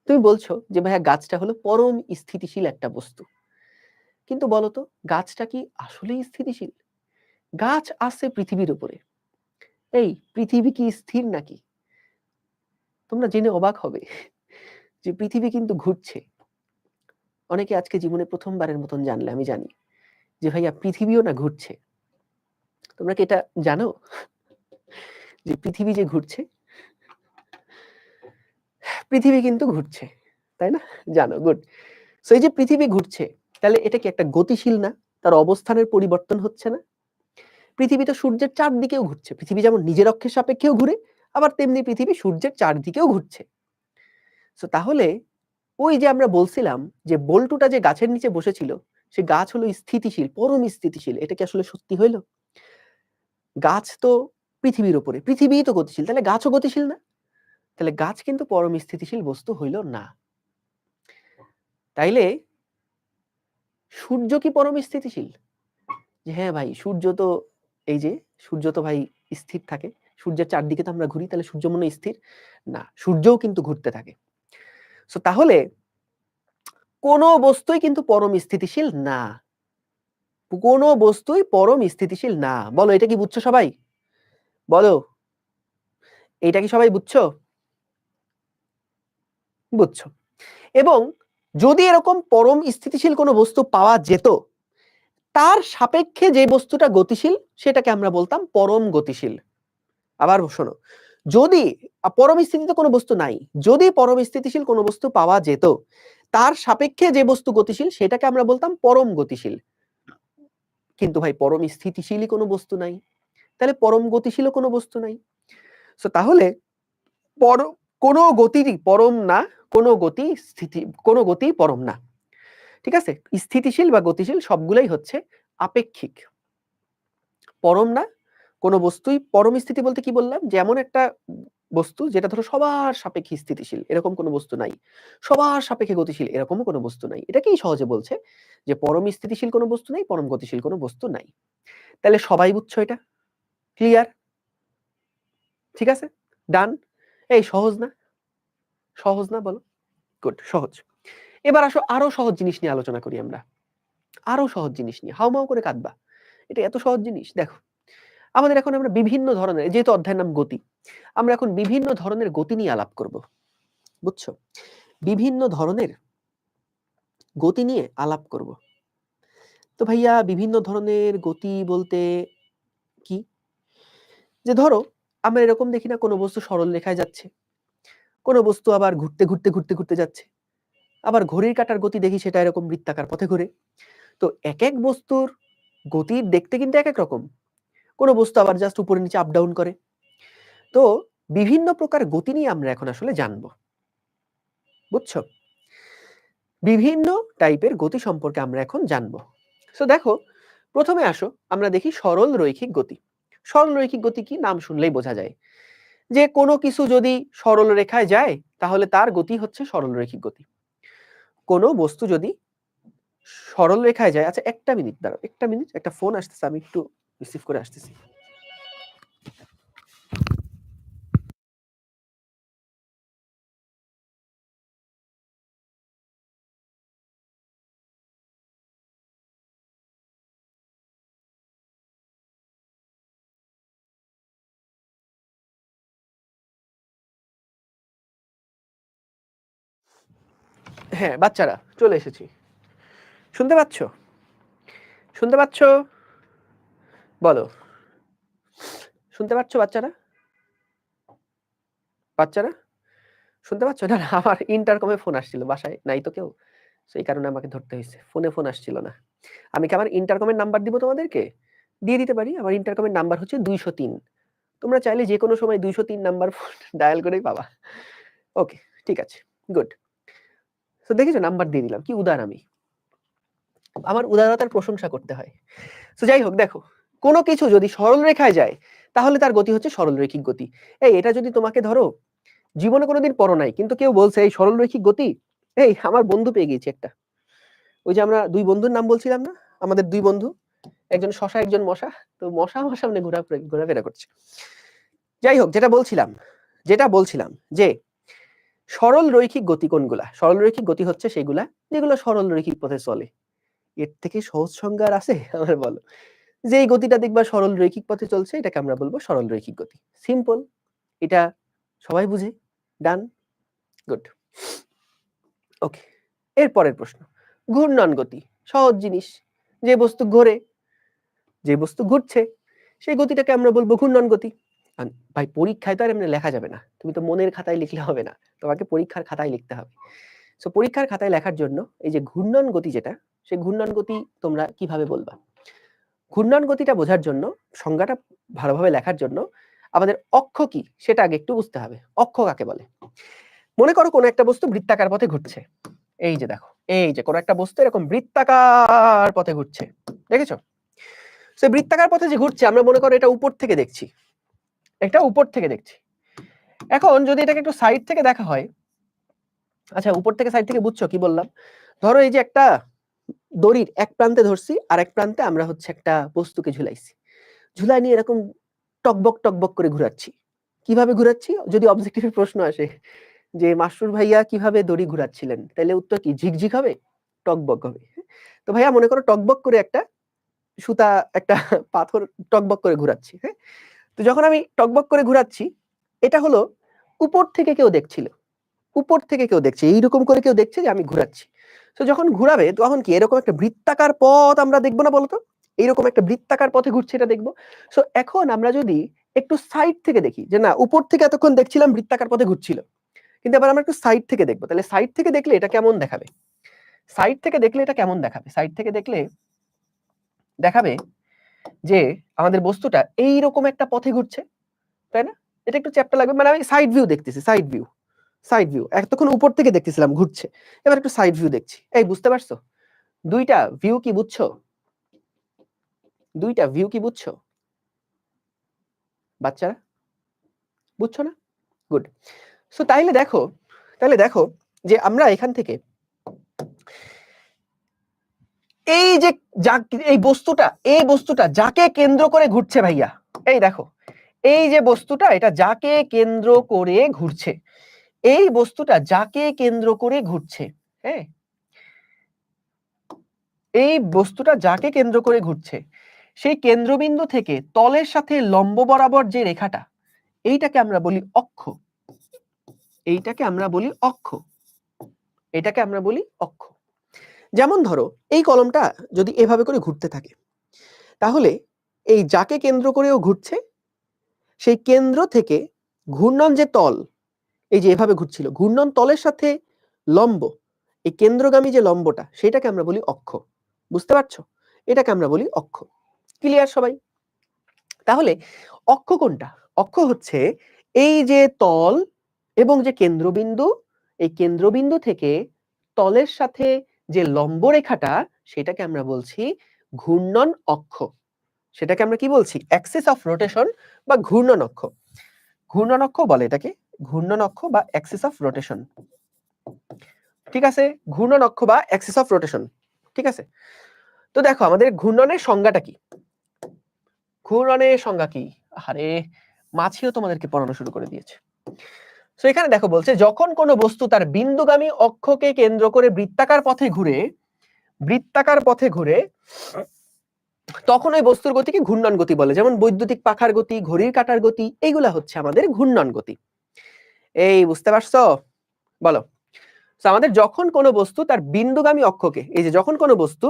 তুমি বলছো যে ভাইয়া গাছটা হলো পরম স্থিতিশীল একটা বস্তু, কিন্তু বলতো গাছটা কি আসলেই স্থিতিশীল? গাছ আছে পৃথিবীর উপরে, এই পৃথিবী কি স্থির নাকি? তোমরা জেনে অবাক হবে যে পৃথিবী কিন্তু ঘুরছে। অনেকে আজকে জীবনে প্রথমবারের মতন জানলে, আমি জানি, যে ভাইয়া পৃথিবীও না ঘুরছে। তোমরা কি এটা জানো যে পৃথিবী যে ঘুরছে? পৃথিবী কিন্তু ঘুরছে, তাই না? জানো, গুড। সো এই যে পৃথিবী ঘুরছে, তাহলে এটা কি একটা গতিশীল না? তার অবস্থানের পরিবর্তন হচ্ছে না? পৃথিবী তো সূর্যের চারদিকেও ঘুরছে, পৃথিবী যেমন নিজের অক্ষের সাপেক্ষেও ঘুরে, আবার তেমনি পৃথিবী সূর্যের চারদিকেও ঘুরছে। সো তাহলে ওই যে আমরা বলছিলাম যে বল্টুটা যে গাছের নিচে বসেছিল, সে গাছ হলো স্থিতিশীল, পরম স্থিতিশীল, এটা কি আসলে সত্যি হইল? গাছ তো পৃথিবীর উপরে, পৃথিবীই তো গতিশীল, তাহলে গাছও গতিশীল না? তাহলে গাছ কিন্তু পরম স্থিতিশীল বস্তু হইল না। তাইলে সূর্য কি পরম স্থিতিশীল? যে হ্যাঁ ভাই, সূর্য তো এই যে সূর্য তো ভাই স্থির থাকে, সূর্যের চারদিকে তো আমরা ঘুরি, তাহলে সূর্য মনে হয় স্থির না, সূর্যও কিন্তু ঘুরতে থাকে। সো তাহলে কোনো বস্তুই কিন্তু পরম স্থিতিশীল না, কোনো বস্তুই পরম স্থিতিশীল না। বলো এটা কি বুঝছো সবাই? বলো এটা কি সবাই বুঝছো? বুঝছো। এবং যদি এরকম পরম স্থিতিশীল কোনো বস্তু পাওয়া যেত, তার সাপেক্ষে যে বস্তুটা গতিশীল সেটাকে আমরা বলতাম পরম গতিশীল। আবার শোনো, যদি পরম স্থিতিতে কোনো বস্তু নাই, যদি পরম স্থিতিশীল কোনো বস্তু পাওয়া যেত, তার সাপেক্ষে যে বস্তু গতিশীল সেটাকে আমরা বলতাম পরম গতিশীল। কিন্তু ভাই পরম স্থিতিশীলই কোনো বস্তু নাই, তাহলে পরম গতিশীলও কোনো বস্তু নাই। সো তাহলে কোনো গতিরই পরম না, কোনো গতি পরম না। ঠিক আছে, স্থিতিশীল বা গতিশীল সবগুলাই হচ্ছে আপেক্ষিক, পরম না। কোনো বস্তুই পরম স্থিতি বলতে কি বললাম, যেমন একটা বস্তু যেটা ধরো সবার সাপেক্ষে স্থিতিশীল, এরকম কোনো বস্তু নাই। সবার সাপেক্ষে গতিশীল, এরকমও কোনো বস্তু নাই। এটাকেই সহজে বলছে যে পরম স্থিতিশীল কোনো বস্তু নাই, পরম গতিশীল কোনো বস্তু নাই। তাহলে সবাই বুঝছো এটা? ক্লিয়ার? ঠিক আছে, ডান। এই সহজ না? সহজ না বলো? গুড, সহজ। এবার আসো আরো সহজ জিনিস নিয়ে আলোচনা করি আমরা, আরো সহজ জিনিস নিয়ে। হাউমাউ করে কাঁদবা, এটা এত সহজ জিনিস। দেখো আমাদের এখন আমরা বিভিন্ন ধরনের, যেহেতু অধ্যায়ের নাম গতি, আমরা এখন বিভিন্ন ধরনের গতি নিয়ে আলাপ করব, বুঝছো? বিভিন্ন ধরনের গতি নিয়ে আলাপ করব। তো ভাইয়া বিভিন্ন ধরনের গতি বলতে কি? যে ধরো আমরা এরকম দেখি না কোনো বস্তু সরল রেখায় যাচ্ছে, কোনো বস্তু আবার ঘুরতে ঘুরতে ঘুরতে ঘুরতে যাচ্ছে, আবার ঘড়ির কাঁটার গতি দেখি সেটা এরকম বৃত্তাকার পথে ঘুরে। তো এক এক বস্তুর গতির দেখতে কিন্তু এক এক রকম, কোনো বস্তু আবার জাস্ট উপরে নিচে আপ ডাউন করে। তো বিভিন্ন প্রকার গতি নিয়ে আমরা এখন আসলে জানবো, বুঝছো? বিভিন্ন টাইপের গতি সম্পর্কে আমরা এখন জানবো। সো দেখো প্রথমে আসো আমরা দেখি সরল রৈখিক গতি। সরল রৈখিক গতি কি? নাম শুনলেই বোঝা যায় যে কোনো কিছু যদি সরল রেখায় যায় তাহলে তার গতি হচ্ছে সরল রৈখিক গতি। কোনো বস্তু যদি সরল রেখায় যায়, আচ্ছা একটা মিনিট দাঁড়াও, একটা মিনিট, একটা ফোন আসতেছে, আমি একটু রিসিভ করে আসতেছি। হ্যাঁ বাচ্চারা চলে এসেছি, শুনতে পাচ্ছ? শুনতে পাচ্ছ? বলো, শুনতে পাচ্ছ বাচ্চারা? বাচ্চারা শুনতে পাচ্ছ? না আমার ইন্টারকমে ফোন আসছিল, বাসায় নাই তো কেউ, সেই কারণে আমাকে ধরতে হয়েছে। ফোন আসছিল না। আমি কি আমার ইন্টারকমের নাম্বার দিব তোমাদেরকে? দিয়ে দিতে পারি। আমার ইন্টারকমের নাম্বার হচ্ছে 203। তোমরা চাইলে যে কোনো সময় 203 নাম্বার ডায়াল করেই পাবা। ওকে, ঠিক আছে, গুড। তো দেখেছো নাম্বার দিয়ে দিলাম, কি উদার আমি। আমার উদারতার প্রশংসা করতে হয়। তো যাই হোক, দেখো কোনো কিছু যদি সরল রেখায় যায় তাহলে তার গতি হচ্ছে সরল রৈখিক গতি। এই এটা যদি তোমাকে ধরো জীবনে কোনোদিন পড়ো নাই, কিন্তু কেউ বলছে এই সরল রৈখিক গতি, এই আমার বন্ধু পেয়ে গেছি একটা। ওই যে আমরা দুই বন্ধুর নাম বলছিলাম না, আমাদের দুই বন্ধু, একজন শশা একজন মশা, তো মশা আমার সামনে ঘোরাফেরা করছে। যাই হোক, যেটা বলছিলাম যে সরল রৈখিক গতি কোনগুলা? সরল রৈখিক গতি হচ্ছে সেগুলা যেগুলো সরল রৈখিক পথে চলে। এর থেকে সহজ সংজ্ঞা আর আছে আমার? বলো। যে এই গতিটা দেখবা সরল রৈখিক পথে চলছে, এটাকে আমরা বলবো সরল রৈখিক গতি। সিম্পল, এটা সবাই বুঝে। ডান, গুড। ওকে, এর পরের প্রশ্ন, ঘূর্ণন গতি। সহজ জিনিস, যে বস্তু ঘোরে, যে বস্তু ঘুরছে সেই গতিটাকে আমরা বলবো ঘূর্ণন গতি। ভাই পরীক্ষায় তো আর এমনি লেখা যাবে না, তুমি তো মনের খাতায় লিখলে হবে না, তোমাকে পরীক্ষার খাতায় লিখতে হবে। সো পরীক্ষার খাতায় লেখার জন্য এই যে ঘূর্ণন গতি যেটা, সেই ঘূর্ণন গতি তোমরা কিভাবে বলবা? ঘূর্ণন গতিটা বোঝার জন্য, সংজ্ঞাটা ভালোভাবে লেখার জন্য আমাদের অক্ষ কি সেটা আগে একটু বুঝতে হবে। অক্ষ কাকে বলে? মনে করো কোনো একটা বস্তু বৃত্তাকার পথে ঘুরছে। এই যে দেখো, এই যে কোনো একটা বস্তু এরকম বৃত্তাকার পথে ঘুরছে, দেখেছো? সে বৃত্তাকার পথে যে ঘুরছে, আমরা মনে করো এটা উপর থেকে দেখছি, এটা উপর থেকে দেখছি। এখন যদি এটাকে একটু সাইড থেকে দেখা হয়, আচ্ছা উপর থেকে সাইড থেকে বুঝছো কি বললাম? ধরো এই যে একটা দড়ির এক প্রান্তে ধরছি আর এক প্রান্তে আমরা হচ্ছে একটা বস্তুকে ঝুলাইছি। ঝুলায় নিয়ে এরকম টকবক টকবক করে ঘুরাচ্ছি। কিভাবে ঘুরাচ্ছি? যদি অবজেক্টিভের প্রশ্ন আসে যে মাসরুর ভাইয়া কিভাবে দড়ি ঘুরাচ্ছিলেন, তাহলে উত্তর কি? ঝিকঝিক হবে, টকবক হবে। তো ভাইয়া মনে করো টকবক করে একটা সুতা, একটা পাথর টকবক করে ঘুরাচ্ছি, হ্যাঁ? তো যখন আমি টকবক করে ঘুরাচ্ছি, এটা হলো উপর থেকে কেউ দেখছিল। উপর থেকে কেউ দেখছে, এইরকম করে কেউ দেখছে যে আমি ঘুরাচ্ছি। তো যখন ঘুরাবে তখন কি এরকম একটা বৃত্তাকার পথ আমরা দেখবো না বলতো? এইরকম একটা বৃত্তাকার পথে ঘুরছে, এটা দেখবো। সো এখন আমরা যদি একটু সাইড থেকে দেখি যে না, উপর থেকে এতক্ষণ দেখছিলাম বৃত্তাকার পথে ঘুরছিল, কিন্তু এবার আমরা একটু সাইড থেকে দেখবো, তাহলে সাইড থেকে দেখলে এটা কেমন দেখাবে? সাইড থেকে দেখলে এটা কেমন দেখাবে? সাইড থেকে দেখলে দেখাবে যে আমাদের বস্তুটা এইরকম একটা পথে ঘুরছে, তাই না? এটা একটু চ্যাপ্টা লাগবে, মানে আমি সাইড ভিউ দেখতেছি, সাইড ভিউ, সাইড ভিউ। এতক্ষণ উপর থেকে দেখতেছিলাম ঘুরছে, এবার একটু সাইড ভিউ দেখছি। এই বুঝতে পারছো? দুইটা ভিউ কি বুঝছো? দুইটা ভিউ কি বুঝছো বাচ্চারা? বুঝছো না? গুড। সো তাইলে দেখো যে আমরা এখান থেকে এই যে এই বস্তুটা যাকে কেন্দ্র করে ঘুরছে ভাইয়া, এই দেখো, এই যে বস্তুটা, এটা যাকে কেন্দ্র করে ঘুরছে, এই বস্তুটা যাকে কেন্দ্র করে ঘুরছে, হ্যাঁ, এই বস্তুটা যাকে কেন্দ্র করে ঘুরছে, সেই কেন্দ্রবিন্দু থেকে তলের সাথে লম্ব বরাবর যে রেখাটা, এইটাকে আমরা বলি অক্ষ। এইটাকে আমরা বলি অক্ষ। এটাকে আমরা বলি অক্ষ। যেমন ধরো এই কলমটা যদি এভাবে করে ঘুরতে থাকে, তাহলে এই যাকে কেন্দ্র করেও ঘুরছে, সেই কেন্দ্র থেকে ঘূর্ণন যে তল, এই যে এভাবে ঘুরছিল, ঘূর্ণন তলের সাথে লম্ব, এই কেন্দ্রগামী যে লম্বটা, সেটাকে আমরা বলি অক্ষ। বুঝতে পারছো? এটাকে আমরা বলি অক্ষ। ক্লিয়ার সবাই? তাহলে অক্ষ কোনটা? অক্ষ হচ্ছে এই যে তল এবং যে কেন্দ্রবিন্দু, এই কেন্দ্রবিন্দু থেকে তলের সাথে যে লম্ব রেখাটা, সেটাকে আমরা বলছি ঘূর্ণন অক্ষ। সেটাকে আমরা কি বলছি? অ্যাক্সিস অফ রোটেশন বা ঘূর্ণন অক্ষ। ঘূর্ণন অক্ষ বলে এটাকে, ঘূর্ণন অক্ষ বা অ্যাক্সিস অফ রোটেশন। ঠিক আছে? ঘূর্ণন অক্ষ বা অ্যাক্সিস অফ রোটেশন। ঠিক আছে? তো দেখো আমাদের ঘূর্ণনের সংজ্ঞাটা কি? ঘূর্ণনের সংজ্ঞা কি? আরে মাছিও তোমাদেরকে পড়ানো শুরু করে দিয়েছে। সো এখানে দেখো বলছে, যখন কোনো বস্তু তার বিন্দুগামী অক্ষকে কেন্দ্র করে বৃত্তাকার পথে ঘুরে, তখন ওই বস্তুর গতিকে ঘূর্ণন গতি বলে। যেমন বৈদ্যুতিক পাখার গতি, ঘড়ির কাঁটার গতি, এইগুলা হচ্ছে আমাদের ঘূর্ণন গতি। এই বুঝতে পারছো? বলো। আমাদের যখন কোনো বস্তু তার বিন্দুগামী অক্ষকে, এই যে যখন কোনো বস্তু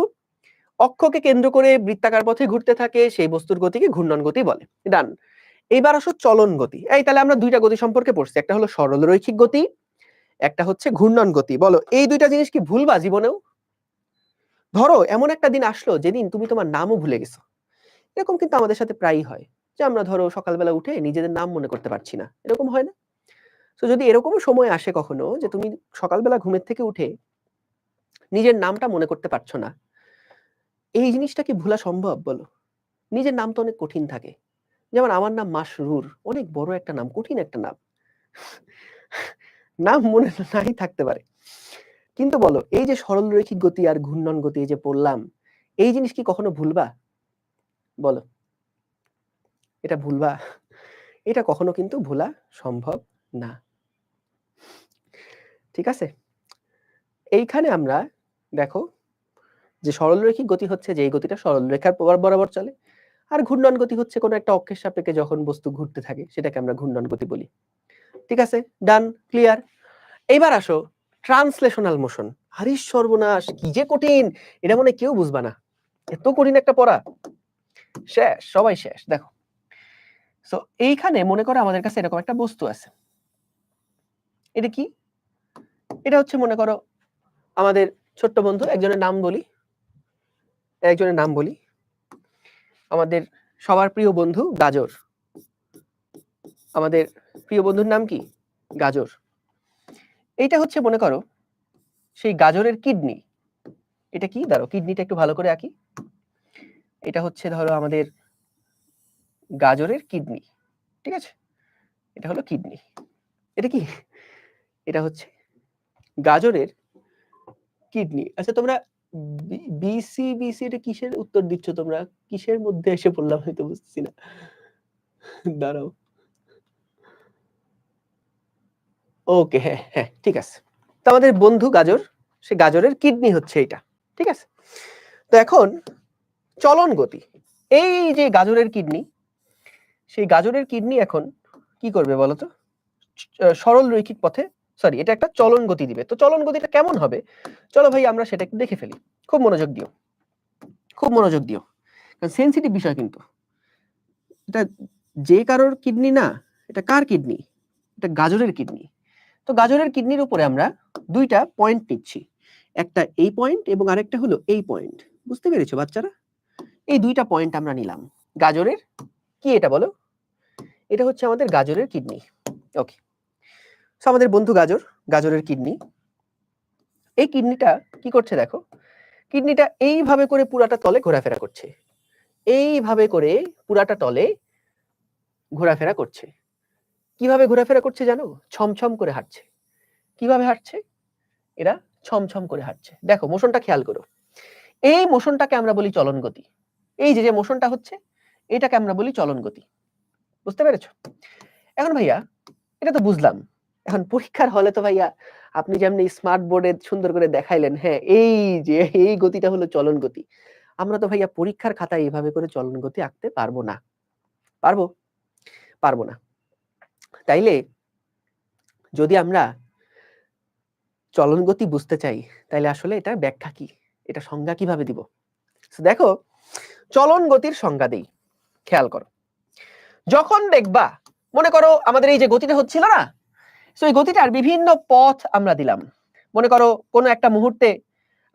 অক্ষকে কেন্দ্র করে বৃত্তাকার পথে ঘুরতে থাকে, সেই বস্তুর গতিকে ঘূর্ণন গতি বলে। ডান। এইবার আসো চলন গতি। এই তাহলে আমরা দুইটা গতি সম্পর্কে পড়ছি, একটা হলো সরল রৈখিক গতি, একটা হচ্ছে ঘূর্ণন গতি। বলো এই দুইটা জিনিস কি ভুলবা জীবনেও? ধরো এমন একটা দিন আসলো যেদিন তুমি তোমার নামও ভুলে গেছো। এরকম কিন্তু আমাদের সাথে প্রায়ই হয়, যে আমরা ধরো সকালবেলা উঠে নিজেদের নাম মনে করতে পারছি না, এরকম হয় না? তো যদি এরকম সময় আসে কখনো যে তুমি সকালবেলা ঘুমের থেকে উঠে নিজের নামটা মনে করতে পারছো না, এই জিনিসটা কি ভোলা সম্ভব বলো? নিজের নাম তো অনেক কঠিন থাকে। যেমন আমার নাম মাসরুর, অনেক বড় একটা নাম, কঠিন একটা নাম। নাম মনে নাই থাকতে পারে, কিন্তু বলো এই যে সরল রৈখিক গতি আর ঘূর্ণন গতি এই যে পড়লাম, এই জিনিস কি কখনো ভুলবা? বলো, এটা ভুলবা? এটা কখনো কিন্তু ভোলা সম্ভব না। ঠিক আছে? এইখানে আমরা দেখো যে সরলরৈখিক গতি হচ্ছে যে এই গতিটা সরল রেখার বরাবর চলে, আর ঘূর্ণন গতি হচ্ছে কোনো একটা অক্ষের সাপেক্ষে যখন বস্তু ঘুরতে থাকে, সেটাকে আমরা ঘূর্ণন গতি বলি। ঠিক আছে? ডান, ক্লিয়ার। এইবার আসো ট্রান্সলেশনাল মোশন। আরে সর্বনাশ, কি যে কঠিন, এটা মনে কেউ বুঝবা না, এত কঠিন একটা পড়া। শেষ, সবাই শেষ। দেখো, সো এইখানে মনে করো আমাদের কাছে এরকম একটা বস্তু আছে। এটা কি? এটা হচ্ছে মনে করো আমাদের ছোট্ট বন্ধু, একজনের নাম বলি, আমাদের সবার প্রিয় বন্ধু গাজর। আমাদের প্রিয় বন্ধুর নাম কি? গাজর। এইটা হচ্ছে মনে করো সেই গাজরের কিডনি। এটা কি? দাঁড়াও, কিডনিটা একটু ভালো করে আঁকি। এটা হচ্ছে ধরো আমাদের গাজরের কিডনি। ঠিক আছে? এটা হলো কিডনি। এটা কি? এটা হচ্ছে গাজরের কিডনি। আচ্ছা তোমরা বিসি বিসি এটা কিসের উত্তর দিচ্ছ তোমরা? কিসের মধ্যে এসে পড়লাম আমি তো বুঝছি না। দাঁড়াও। ওকে, হ্যাঁ হ্যাঁ ঠিক আছে। তো আমাদের বন্ধু গাজর, সে গাজরের কিডনি হচ্ছে এটা, ঠিক আছে? তো এখন চলন গতি, এই যে গাজরের কিডনি, সেই গাজরের কিডনি এখন কি করবে বলতো? সরল রৈখিক পথে, সরি এটা একটা চলন গতি দিবে। তো চলন গতিটা কেমন হবে? চলো ভাই আমরা সেটা একটু দেখে ফেলি। খুব মনোযোগ দিও, খুব মনোযোগ দিও, কারণ সেনসিটিভ বিষয় কিন্তু এটা। যে কারোর কিডনি না, এটা কার কিডনি? এটা গাজরের কিডনি। তো গাজরের কিডনির উপরে আমরা দুইটা পয়েন্ট নিচ্ছি, একটা এই পয়েন্ট এবং আরেকটা হলো এই পয়েন্ট। বুঝতে পেরেছো বাচ্চারা? এই দুইটা পয়েন্ট আমরা নিলাম গাজরের, কি এটা বলো? এটা হচ্ছে আমাদের গাজরের কিডনি। ওকে, সো আমাদের বন্ধু গাজর, গাজরের কিডনি, এই কিডনিটা কি করছে দেখো, কিডনিটা এইভাবে করে পুরাটা তলে ঘোরাফেরা করছে, এইভাবে করে পুরাটা তলে ঘোরাফেরা করছে। কিভাবে ঘোরাফেরা করছে জানো? ছমছম করে হাঁটছে। কিভাবে হাঁটছে? এরা ছমছম করে হাঁটছে। দেখো মোশনটা খেয়াল করো, এই মোশনটাকে আমরা বলি চলন গতি। এই যে যে মোশনটা হচ্ছে, এটাকে আমরা বলি চলন গতি। বুঝতে পেরেছো? এখন ভাইয়া এটা তো বুঝলাম, এখন পরীক্ষার হলে তো ভাইয়া আপনি যেমনি স্মার্ট বোর্ডে সুন্দর করে দেখাইলেন, হ্যাঁ এই যে এই গতিটা হলো চলন গতি, আমরা তো ভাইয়া পরীক্ষার খাতায় এইভাবে করে চলন গতি আঁকতে পারবো না। পারবো? পারবো না। তাইলে যদি আমরা চলন গতি বুঝতে চাই, তাইলে আসলে এটার ব্যাখ্যা কি, এটা সংজ্ঞা কিভাবে দিব? দেখো চলন গতির সংজ্ঞা দেই, খেয়াল করো। যখন দেখবা, মনে করো আমাদের এই যে গতিটা হচ্ছিল না, সো এই গতিটার বিভিন্ন পথ আমরা দিলাম। মনে করো কোনো একটা মুহূর্তে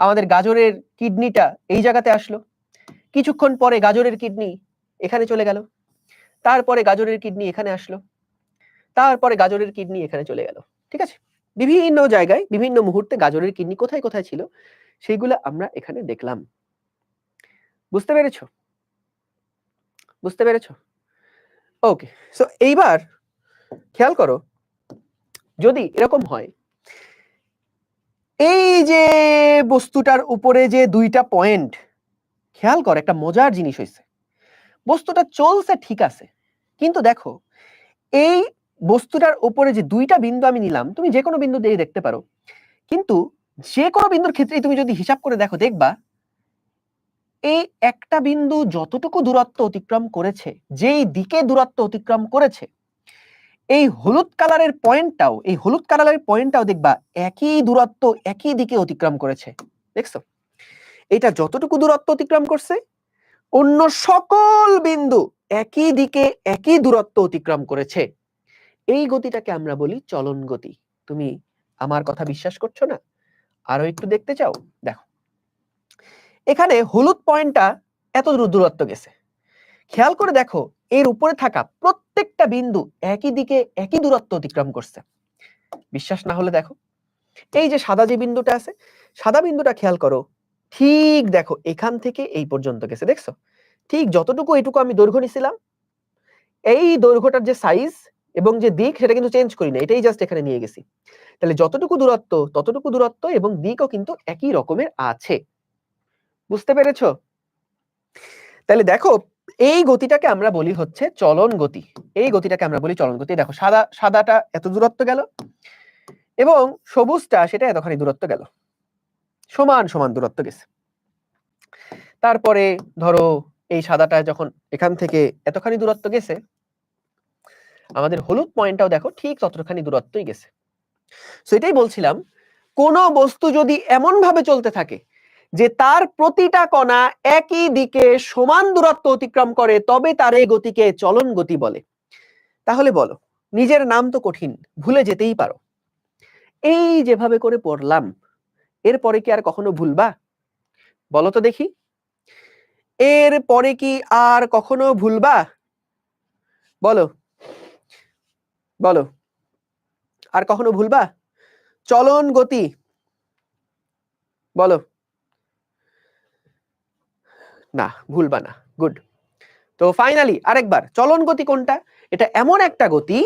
আমাদের গাজরের কিডনিটা এই জায়গাতে আসলো, কিছুক্ষণ পরে গাজরের কিডনি এখানে চলে গেল, তারপরে গাজরের কিডনি এখানে আসলো, তারপরে গাজরের কিডনি এখানে চলে গেল। ঠিক আছে? বিভিন্ন জায়গায় বিভিন্ন মুহূর্তে গাজরের কিডনি কোথায় কোথায় ছিল সেইগুলো আমরা এখানে দেখলাম। বুঝতে পেরেছো? বুঝতে পেরেছো? ওকে, সো এইবার খেয়াল করো, যদি এরকম হয়, এই যে বস্তুটার উপরে যে দুইটা পয়েন্ট, খেয়াল কর একটা মজার জিনিস হয়েছে, বস্তুটা চলছে ঠিক আছে, কিন্তু দেখো এই বস্তুটার উপরে যে দুইটা বিন্দু আমি নিলাম, তুমি যে কোনো বিন্দু দিয়ে দেখতে পারো, কিন্তু যে কোনো বিন্দুর ক্ষেত্রে তুমি যদি হিসাব করে দেখো, দেখবা এই একটা বিন্দু যতটুকু দূরত্ব অতিক্রম করেছে, যেই দিকে দূরত্ব অতিক্রম করেছে, এই হলুদ কালারের পয়েন্টটাও দেখবা একই দূরত্ব একই দিকে অতিক্রম করেছে। দেখছো? এটা যতটুকু দূরত্ব অতিক্রম করছে, অন্য সকল বিন্দু একই দিকে একই দূরত্ব অতিক্রম করেছে। এই গতিটাকে আমরা বলি চলন গতি। তুমি আমার কথা বিশ্বাস করছো না? আরো একটু দেখতে চাও? দেখো এখানে হলুদ পয়েন্টটা এত দূরত্ব গেছে, খেয়াল করে দেখো এর উপরে থাকা প্রত্যেকটা বিন্দু একই দিকে একই দূরত্ব অতিক্রম করছে। বিশ্বাস না হলে দেখো, এই যে সাদা যে বিন্দুটা আছে, সাদা বিন্দুটা খেয়াল করো, ঠিক দেখো এখান থেকে এই পর্যন্ত গেছে। দেখছো? ঠিক যতটুকু এইটুকু আমি দৈর্ঘ্য নিছিলাম, এই দৈর্ঘ্যটার যে সাইজ এবং যে দিক সেটা কিন্তু চেঞ্জ করি না, এটাই জাস্ট এখানে নিয়ে গেছি। তাহলে যতটুকু দূরত্ব ততটুকু দূরত্ব এবং দিকও কিন্তু একই রকমের আছে। বুঝতে পেরেছো? তাহলে দেখো এই গতিটাকে আমরা বলি হচ্ছে চলন গতি। এই গতিটাকে আমরা বলি চলন গতি। দেখো সাদাটা এত দূরত্ব গেল এবং সবুজটা সেটা এতখানি দূরত্ব গেল, সমান সমান দূরত্ব গেছে। তারপরে ধরো এই সাদাটা যখন এখান থেকে এতখানি দূরত্ব গেছে, আমাদের হলুদ পয়েন্টটাও দেখো ঠিক ততখানি দূরত্বই গেছে। সো এটাই বলছিলাম, কোন বস্তু যদি এমন ভাবে চলতে থাকে যে তার প্রতিটা কণা একই দিকে সমান দূরত্ব অতিক্রম করে, তবে তার এই গতিকে চলন গতি বলে। তাহলে বলো, নিজের নাম তো কঠিন, ভুলে যেতেই পারো। এই যেভাবে করে পড়লাম, এরপরে কি আর কখনো ভুলবা? বলো তো দেখি, এর পরে কি আর কখনো ভুলবা? বলো বলো, আর কখনো ভুলবা চলন গতি? বলো। না, ভুলবা না। গুড। তো ফাইনালি আরেকবার, চলন গতি কোনটা? এটা এমন একটা গতি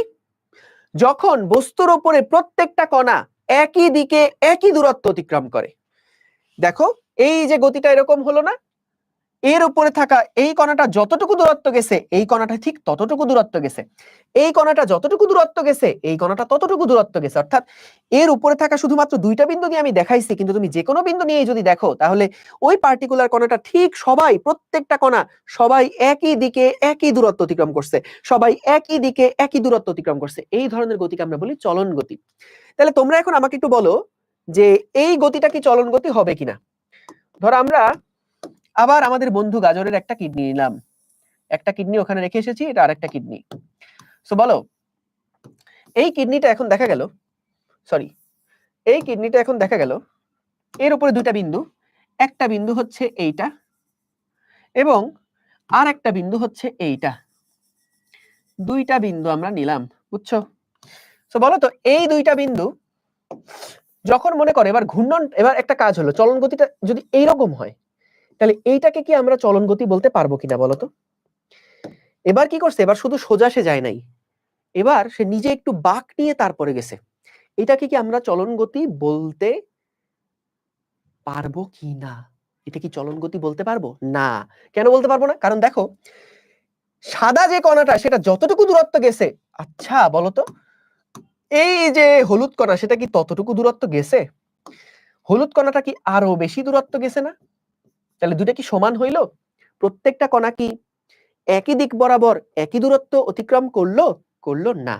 যখন বস্তুর উপরে প্রত্যেকটা কণা একই দিকে একই দূরত্ব অতিক্রম করে। দেখো এই যে গতিটা এরকম হলো না, এর উপরে থাকা এই কণাটা যতটুকু দূরত্ব গেছে এই কণাটা ঠিক ততটুকু দূরত্ব গেছে, এই কণাটা যতটুকু দূরত্ব গেছে এই কণাটা ততটুকু দূরত্ব গেছে। অর্থাৎ এর উপরে থাকা শুধুমাত্র দুইটা বিন্দু দিয়ে আমি দেখাইছি, কিন্তু তুমি যে কোনো বিন্দু নিয়ে যদি দেখো তাহলে ওই পার্টিকুলার কণাটা ঠিক সবাই, প্রত্যেকটা কণা সবাই একই দিকে একই দূরত্ব অতিক্রম করছে, সবাই একই দিকে একই দূরত্ব অতিক্রম করছে। এই ধরনের গতিকে আমরা বলি চলন গতি। তাহলে তোমরা এখন আমাকে একটু বলো যে এই গতিটা কি চলন গতি হবে কিনা। ধরো আমরা আবার আমাদের বন্ধু গাজরের একটা কিডনি নিলাম, একটা কিডনি ওখানে রেখে এসেছি, এটা আরেকটা কিডনি। সো বলো এই কিডনিটা এখন দেখা গেল, সরি এই কিডনিটা এখন দেখা গেল এর উপরে দুইটা বিন্দু, একটা বিন্দু হচ্ছে এইটা এবং আর একটা বিন্দু হচ্ছে এইটা, দুইটা বিন্দু আমরা নিলাম, বুঝছো? সো বলো তো এই দুইটা বিন্দু যখন মনে করে এবার ঘূর্ণন, এবার একটা কাজ হলো, চলন গতিটা যদি এইরকম হয় তাহলে এইটাকে কি আমরা চলন গতি বলতে পারবো কিনা বলো তো? এবার কি করছে, এবার শুধু সোজা সে যায় নাই, এবার সে নিজে একটু বাঁক নিয়ে তারপরে গেছে। এটাকে কি আমরা চলন গতি বলতে পারবো কি না? এটা কি চলন গতি বলতে পারবো না? কেন বলতে পারবো না? কারণ দেখো সাদা যে কণাটা সেটা যতটুকু দূরত্ব গেছে, আচ্ছা বলতো এই যে হলুদ কণা সেটা কি ততটুকু দূরত্ব গেছে? হলুদ কণাটা কি আরো বেশি দূরত্ব গেছে না? তাহলে দুটো কি সমান হইলো? প্রত্যেকটা কণা কি একই দিক বরাবর একই দূরত্ব অতিক্রম করলো? করলো না।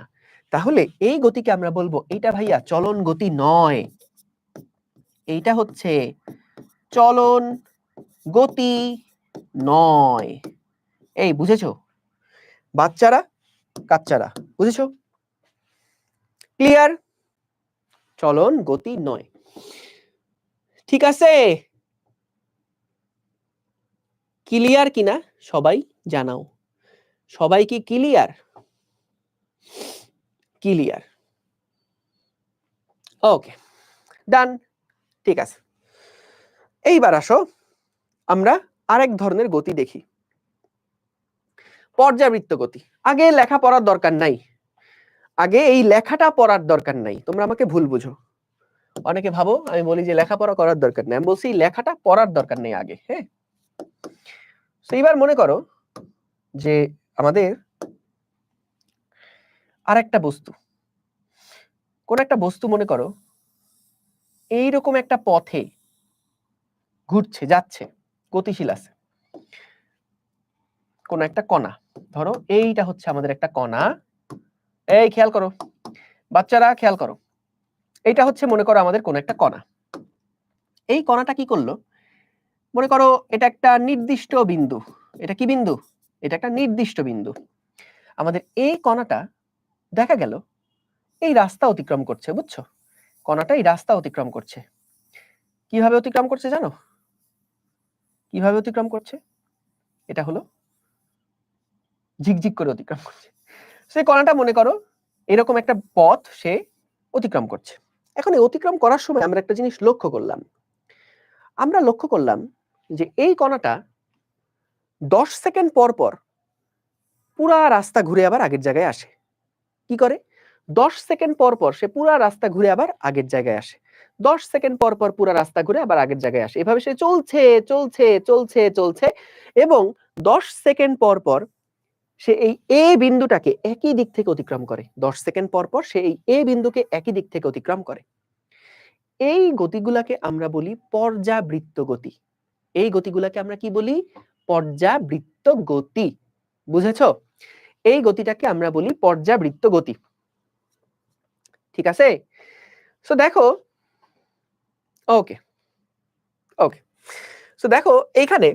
তাহলে এই গতিকে আমরা বলবো এইটা ভাইয়া চলন গতি নয়, এইটা হচ্ছে চলন গতি নয়। এই বুঝেছো বাচ্চারা কাচ্চারা, বুঝেছো? ক্লিয়ার? চলন গতি নয়, ঠিক আছে? ক্লিয়ার কিনা সবাই জানাও, সবাই কি ক্লিয়ার? ক্লিয়ার, ওকে ডান, ঠিক আছে। এইবার আসো আমরা আরেক ধরনের গতি দেখি, পর্যাবৃত্ত গতি। আগে লেখা পড়ার দরকার নাই, আগে এই লেখাটা পড়ার দরকার নাই, তোমরা আমাকে ভুল বুঝো। অনেকে ভাবো আমি বলি যে লেখাপড়া করার দরকার নেই, আমি বলছি লেখাটা পড়ার দরকার নেই আগে, হ্যাঁ? এইবার মনে করো যে আমাদের আরেকটা বস্তু, কোন একটা বস্তু মনে করো এইরকম একটা পথে ঘুরছে, যাচ্ছে, গতিশীল আছে, কোন একটা কণা, ধরো এইটা হচ্ছে আমাদের একটা কণা, এই খেয়াল করো বাচ্চারা, খেয়াল করো, এইটা হচ্ছে মনে করো আমাদের কোন একটা কণা। এই কণাটা কি করলো, মনে করো এটা একটা নির্দিষ্ট বিন্দু, এটা কি বিন্দু? এটা একটা নির্দিষ্ট বিন্দু। আমাদের এই কণাটা দেখা গেল এই রাস্তা অতিক্রম করছে, বুঝছো? কণাটা এই রাস্তা অতিক্রম করছে। কিভাবে অতিক্রম করছে জানো? কিভাবে অতিক্রম করছে? এটা হলো ঝিকঝিক করে অতিক্রম করছে। সেই কণাটা মনে করো এরকম একটা পথ সে অতিক্রম করছে। এখন এই অতিক্রম করার সময় আমরা একটা জিনিস লক্ষ্য করলাম, আমরা লক্ষ্য করলাম যে এই কণাটা 10 সেকেন্ড পর পর পুরা রাস্তা ঘুরে আবার আগের জায়গায় আসে। কি করে? 10 সেকেন্ড পর পর সে পুরা রাস্তা ঘুরে আবার আগের জায়গায় আসে, 10 সেকেন্ড পর পর পুরা রাস্তা ঘুরে আবার আগের জায়গায় আসে। এভাবে সে চলছে চলছে চলছে চলছে এবং 10 সেকেন্ড পর পর সে এই এ বিন্দুটাকে একই দিক থেকে অতিক্রম করে। 10 সেকেন্ড পর পর সে এই এ বিন্দুকে একই দিক থেকে অতিক্রম করে। এই গতিগুলাকে আমরা বলি পর্যাবৃত্ত গতি। এই গতিগুলাকে আমরা কি বলি? পর্যাবৃত্ত গতি। বুঝেছো? এই গতিটাকে আমরা বলি পর্যাবৃত্ত গতি, ঠিক আছে? সো দেখো, ওকে ওকে, সো দেখো এইখানে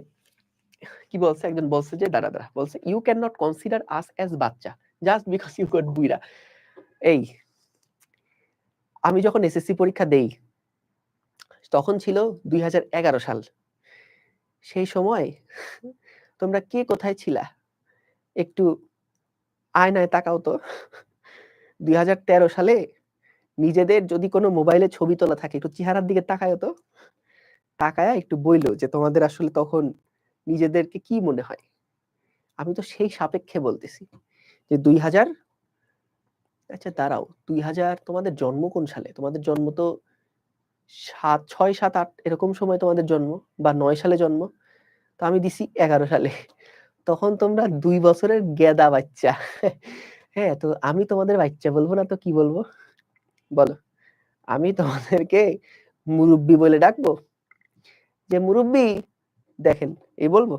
কি বলছে, একজন বলছে যে দাঁড়া দাঁড়া, বলছে you can not consider us as বাচ্চা জাস্ট বিকজ ইউ গট বুইরা। এই আমি যখন এসএসসি পরীক্ষা দেই তখন ছিল 2011 সাল। সেই সময় তোমরা কে কোথায় ছিলা একটু আয়নায় তাকাও তো। 2013 সালে নিজেদের যদি কোনো মোবাইলে ছবি তোলা থাকে একটু চেহারার দিকে তাকায় তো, তাকায়া একটু বইলো যে তোমাদের আসলে তখন নিজেদেরকে কি মনে হয়। আমি তো সেই সাপেক্ষে বলতেছি যে 2000, আচ্ছা দাঁড়াও 2000 তোমাদের জন্ম কোন সালে? তোমাদের জন্ম তো 6, 7, 8 এরকম সময় তোমাদের জন্ম, বা 9 সালে জন্ম। তো আমি দিছি 11 সালে। তখন তোমরা 2 বছরের গেদা বাচ্চা। হ্যাঁ, তো আমি তোমাদের বাচ্চা বলবো না তো কি বলবো? বলো। আমি তোমাদেরকে মুরুব্বি বলে ডাকবো? যে মুরুব্বি দেখেন, এই বলবো?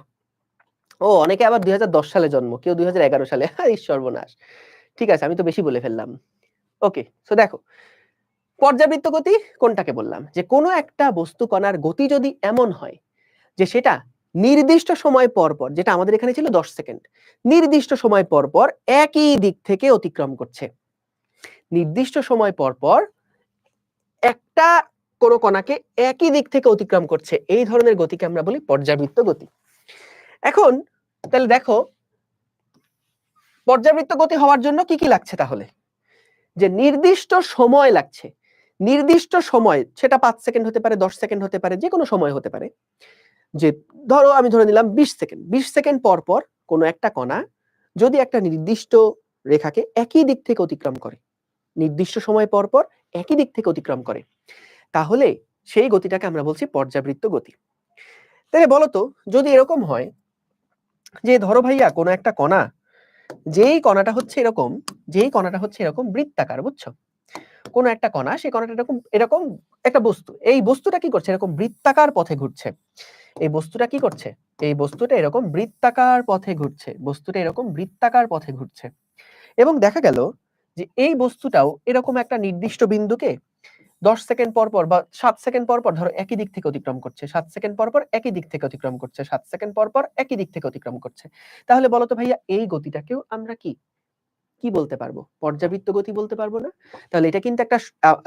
ও অনেকে আবার 2010 সালে জন্ম, কেউ 2011 সালে। এই সর্বনাশ। ঠিক আছে, আমি তো বেশি বলে ফেললাম। ওকে, সো দেখো, পর্যাবৃত্ত গতি কোনটাকে বললাম? যে কোনো একটা বস্তু কণার গতি যদি এমন হয় যে সেটা নির্দিষ্ট সময় পর পর, যেটা আমাদের এখানে ছিল 10 সেকেন্ড, নির্দিষ্ট সময় পর পর একই দিক থেকে অতিক্রম করছে। নির্দিষ্ট সময় পর পর একটা কোনো কণাকে একই দিক থেকে অতিক্রম করছে, এই ধরনের গতিকে আমরা বলি পর্যাবৃত্ত গতি। এখন তাহলে দেখো, পর্যাবৃত্ত গতি হওয়ার জন্য কি কি লাগছে তাহলে? যে নির্দিষ্ট সময় লাগছে। নির্দিষ্ট সময়, সেটা 5 সেকেন্ড হতে পারে, 10 সেকেন্ড হতে পারে, যে কোনো সময় হতে পারে। যে ধরো আমি ধরে নিলাম 20 সেকেন্ড। 20 সেকেন্ড পর পর কোনো একটা কণা যদি একটা নির্দিষ্ট রেখাকে একই দিক থেকে অতিক্রম করে, নির্দিষ্ট সময় পর পর একই দিক থেকে অতিক্রম করে, তাহলে সেই গতিটাকে আমরা বলছি পর্যাবৃত্ত গতি। তাহলে বলো তো, যদি এরকম হয় যে ধরো ভাইয়া কোনো একটা কণা, যেই কণাটা হচ্ছে এরকম বৃত্তাকার, বুঝছো? কোনো একটা কণা, সেই কণাটা এরকম এরকম একটা বস্তু, এই বস্তুটা কি করছে? এরকম বৃত্তাকার পথে ঘুরছে। এই বস্তুটা কি করছে? এই বস্তুটা এরকম বৃত্তাকার পথে ঘুরছে। বস্তুটা এরকম বৃত্তাকার পথে ঘুরছে। এবং দেখা গেল যে এই বস্তুটাও এরকম একটা নির্দিষ্ট বিন্দুকে 10 সেকেন্ড পর পর বা 7 সেকেন্ড পর পর ধরো একই দিক থেকে অতিক্রম করছে, 7 সেকেন্ড পর পর একই দিক থেকে অতিক্রম করছে, 7 সেকেন্ড পর পর একই দিক থেকে অতিক্রম করছে। তাহলে বলো তো ভাইয়া, এই গতিটাকেও আমরা কি কি বলতে পারবো? পর্যাবৃত্ত গতি বলতে পারবো না? তাহলে এটা কিন্তু একটা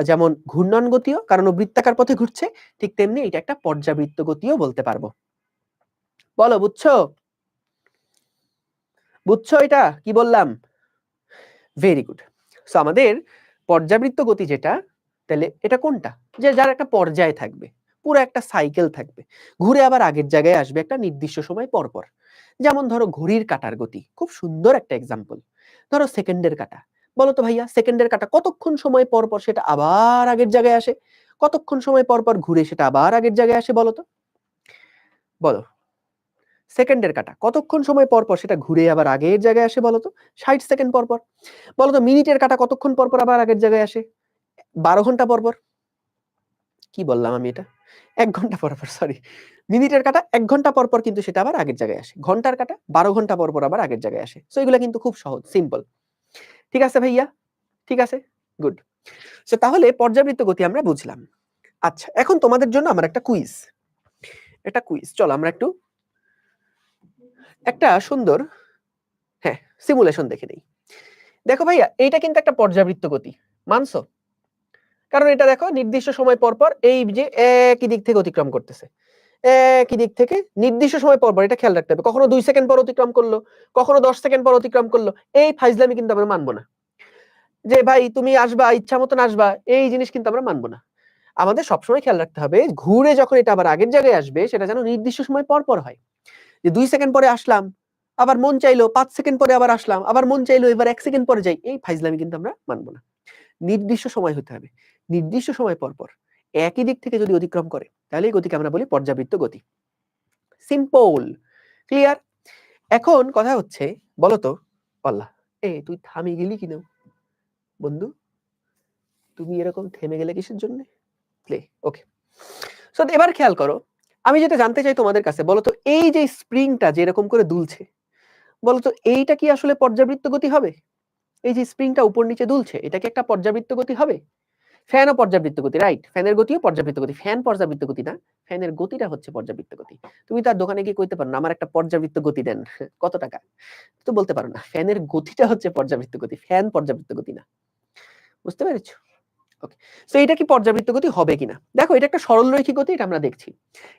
যেমন ঘূর্ণন গতিও, কারণ ও বৃত্তাকার পথে ঘুরছে, ঠিক তেমনি এটা একটা পর্যাবৃত্ত গতিও বলতে পারবো। বলো, বুঝছো? বুঝছো এটা কি বললাম? Very good. সো আমাদের পর্যাবৃত্ত গতি যেটা, তাহলে এটা কোনটা? যে যার একটা পর্যায় থাকবে, পুরো একটা সাইকেল থাকবে, ঘুরে আবার আগের জায়গায় আসবে একটা নির্দিষ্ট সময় পর পর। যেমন ধরো ঘড়ির কাঁটার গতি, খুব সুন্দর একটা এক্সাম্পল। ধরো সেকেন্ডের কাঁটা, বলো তো ভাইয়া, সেকেন্ডের কাঁটা কতক্ষণ সময় পর পর সেটা আবার আগের জায়গায় আসে? কতক্ষণ সময় পর পর ঘুরে সেটা আবার আগের জায়গায় আসে বলো তো? বলো, সেকেন্ডের কাঁটা কতক্ষণ সময় পর পর সেটা ঘুরে আবার আগের জায়গায় আসে বলো তো? 60 সেকেন্ড পর পর। বলো তো মিনিটের কাঁটা কতক্ষণ পর পর আবার আগের জায়গায় আসে? 12 ঘন্টা পর পর। কি বললাম আমি এটা? 1 ঘন্টা পর পর, সরি। মিনিটের কাঁটা 1 ঘন্টা পর পর কিন্তু সেটা আবার আগের জায়গায় আসে। ঘন্টার কাঁটা 12 ঘন্টা পর পর আবার আগের জায়গায় আসে। সো এগুলা কিন্তু খুব সহজ, সিম্পল। ঠিক আছে ভাইয়া? ঠিক আছে? গুড। সো তাহলে পর্যাবৃত্ত গতি আমরা বুঝলাম। আচ্ছা, এখন তোমাদের জন্য আমার একটা কুইজ। চলো আমরা একটা সুন্দর, হ্যাঁ, সিমুলেশন দেখে নেই। দেখো ভাইয়া, এইটা কিন্তু একটা পর্যাবৃত্ত গতি, মানছো? কারণ এটা দেখো নির্দিষ্ট সময় পর পর এই যে একই দিক থেকে অতিক্রম করতেছে, একই দিক থেকে নির্দিষ্ট সময় পর পর, এটা খেয়াল রাখতে হবে। কখনো 2 সেকেন্ড পর অতিক্রম করলো, কখনো 10 সেকেন্ড পর অতিক্রম করলো। এই ফাইজলামি কিন্তু আমরা মানবো না, যে ভাই তুমি আসবা ইচ্ছা মতন আসবা, এই জিনিস কিন্তু আমরা মানবো না। আমাদের সবসময় খেয়াল রাখতে হবে, ঘুরে যখন এটা আবার আগের জায়গায় আসবে, সেটা যেন নির্দিষ্ট সময় পর পর হয়। যে 2 সেকেন্ড পরে আসলাম, আবার মন চাইলো 5 সেকেন্ড পরে আবার আসলাম, আবার মন চাইলো এবার 1 সেকেন্ড পরে যাই, এই ফাইজলামি কিন্তু আমরা মানবো না। নির্দিষ্ট সময় হতে হবে, নির্দিষ্ট সময় পর পর একই দিক থেকে যদি অতিক্রম করে, তাহলে এই গতিকে আমরা বলি পর্যাবৃত্ত গতি। Simple, clear? এখন কথা হচ্ছে, বলতো আল্লাহ, তুই থামি গেলি কিনা বন্ধু? তুমি এরকম থেমে গেলে কিসের জন্য? প্লে, ওকে। সো এবার খেয়াল করো, আমি যেটা জানতে চাই তোমাদের কাছে, বলতো এই যে স্প্রিংটা যে এরকম করে দুলছে, বলতো এইটা কি আসলে পর্যাবৃত্ত গতি হবে? এই যে স্প্রিংটা উপর নিচে দুলছে, এটা কি একটা পর্যাবৃত্ত গতি হবে? ফ্যানও পর্যাবৃত্ত গতি, রাইট? ফ্যানের গতিও পর্যাবৃত্ত গতি। ফ্যান পর্যাবৃত্ত গতি না, ফ্যানের গতিটা হচ্ছে পর্যাবৃত্ত গতি। তুমি তার দোকানে গিয়ে কইতে পারো না আমার একটা পর্যাবৃত্ত গতি দেন, কত টাকা? তো বলতে পারো না, ফ্যানের গতিটা হচ্ছে পর্যাবৃত্ত গতি, ফ্যান পর্যাবৃত্ত গতি না। বুঝতে পেরেছো? ওকে। সো এটা কি পর্যাবৃত্ত গতি হবে কিনা? দেখো, এটা একটা সরলরৈখিক গতি, এটা আমরা দেখছি।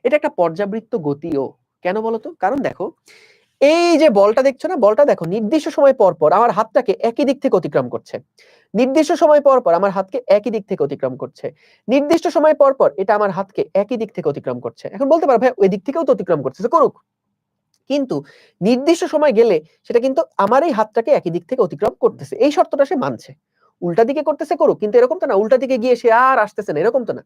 এটা একটা পর্যাবৃত্ত গতিও। কেন বলতো? কারণ দেখো, এই যে বলটা দেখছো না, বলটা দেখো নির্দিষ্ট সময় পর পর আমার হাতটাকে একই দিক থেকে অতিক্রম করছে। নির্দিষ্ট সময় পর পর আমার হাতকে একই দিক থেকে অতিক্রম করছে। নির্দিষ্ট সময় পর পর এটা আমার হাতকে একই দিক থেকে অতিক্রম করছে। এখন বলতে পারো ভাই ওই দিক থেকেও তো অতিক্রম করছে, করুক। কিন্তু নির্দিষ্ট সময় গেলে সেটা কিন্তু আমার এই হাতটাকে একই দিক থেকে অতিক্রম করতেছে, এই শর্তটা সে মানছে। উল্টা দিকে করতেছে করুক, কিন্তু এরকম তো না উল্টা দিকে গিয়ে সে আর আসতেছে না, এরকম তো না।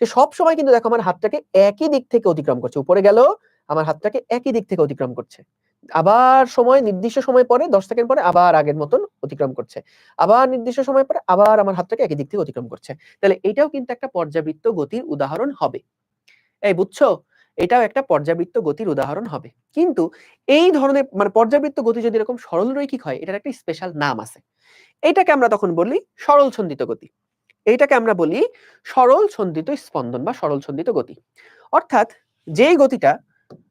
সে সব সময় কিন্তু দেখো আমার হাতটাকে একই দিক থেকে অতিক্রম করছে, উপরে গেল আমার হাতটাকে একই দিক থেকে অতিক্রম করছে, আবার সময় নির্দিষ্ট সময় পরে 10 সেকেন্ড পরে আবার আগের মতন অতিক্রম করছে, আবার নির্দিষ্ট সময় পরে আবার আমার হাতটাকে একই দিক থেকে অতিক্রম করছে। তাহলে এটাও কিন্তু একটা পর্যাবৃত্ত গতির উদাহরণ হবে। এই বুঝছো, এটাও একটা পর্যাবৃত্ত গতির উদাহরণ হবে। কিন্তু এই ধরনের মানে পর্যাবৃত্ত গতি যদি এরকম সরল রৈখিক হয়, এটার একটা স্পেশাল নাম আছে। এটাকে আমরা তখন বলি সরল ছন্দিত গতি। এইটাকে আমরা বলি সরল ছন্দিত স্পন্দন বা সরল ছন্দিত গতি। অর্থাৎ যেই গতিটা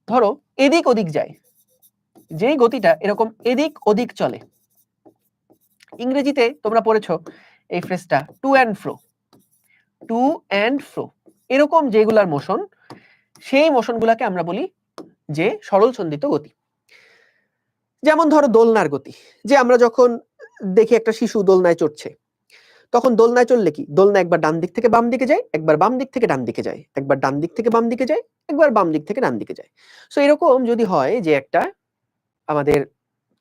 ধরো এদিক ওদিক যায়, যেই গতিটা এরকম এদিক ওদিক চলে, ইংরেজিতে তোমরা পড়েছো এই ফ্রেজটা to and fro, to and fro, এরকম যেগুলার মোশন, সেই মোশনগুলাকে আমরা বলি যে সরল ছন্দিত গতি। যেমন ধরো দোলনার গতি, যে আমরা যখন দেখি একটা শিশু দোলনায় চড়ছে, তখন দোলনায় চললে কি দোলনা একবার ডান দিক থেকে বাম দিকে যায়, একবার বাম দিক থেকে ডান দিকে যায়, একবার ডান দিক থেকে বাম দিকে যায়, একবার বাম দিক থেকে ডান দিকে যায়। সো এরকম যদি হয় যে একটা আমাদের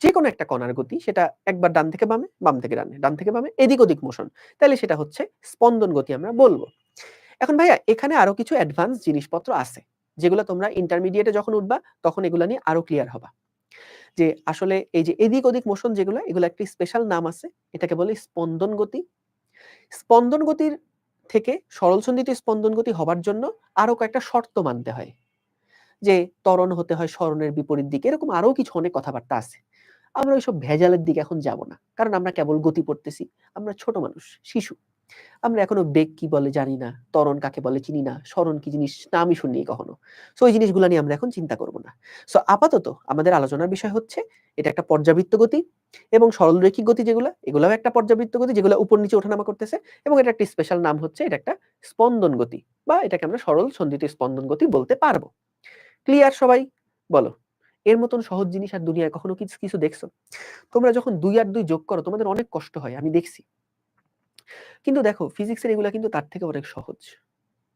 যে কোনো একটা কণার গতি, সেটা একবার ডান থেকে বামে, বাম থেকে ডানে, ডান থেকে বামে, এদিক ওদিক মোশন, তাহলে সেটা হচ্ছে স্পন্দন গতি আমরা বলবো। এখন ভাইয়া এখানে আরো কিছু অ্যাডভান্স জিনিসপত্র আছে, যেগুলো তোমরা ইন্টারমিডিয়েটে যখন উঠবা তখন এগুলা নিয়ে আরো ক্লিয়ার হবা, যে আসলে এই যে এদিক ওদিক মোশন যেগুলো, এগুলো একটা স্পেশাল নাম আছে, এটাকে বলে স্পন্দন গতি। স্পন্দন গতির থেকে সরল ছন্দিত স্পন্দন গতি হবার জন্য আরো কয়েকটা শর্ত মানতে হয়, যে ত্বরণ হতে হয় সরণের বিপরীত দিকে, এরকম আরো কিছু অনেক কথাবার্তা আছে। আমরা ওইসব ভেজালের দিকে এখন যাব না, কারণ আমরা কেবল গতি পড়তেছি, আমরা ছোট মানুষ, শিশু, আমরা এখনো বেগ কি বলে জানি না, ত্বরণ কাকে বলে চিনি না, সরণ কি জিনিস নামই শুনিনি কখনো। সো ওই জিনিসগুলো নিয়ে আমরা এখন চিন্তা করব না। সো আপাতত আমাদের আলোচনার বিষয় হচ্ছে এটা একটা পর্যাবৃত্ত গতি, এবং সরল রৈখিক গতি যেগুলো, এগুলোও একটা পর্যাবৃত্ত গতি, যেগুলো উপর নিচে ওঠানামা করতেছে, এবং এটা একটা স্পেশাল নাম হচ্ছে এটা একটা স্পন্দন গতি, বা এটাকে আমরা সরল ছন্দিত স্পন্দন গতি বলতে পারবো। ক্লিয়ার সবাই? বলো, এর মতন সহজ জিনিস আর দুনিয়ায় কখনো কিছু কিছু দেখছো? তোমরা যখন 2 আর 2 যোগ করো তোমাদের অনেক কষ্ট হয়, আমি দেখছি। কিন্তু দেখো ফিজিক্সের এগুলা কিন্তু তার থেকে অনেক সহজ।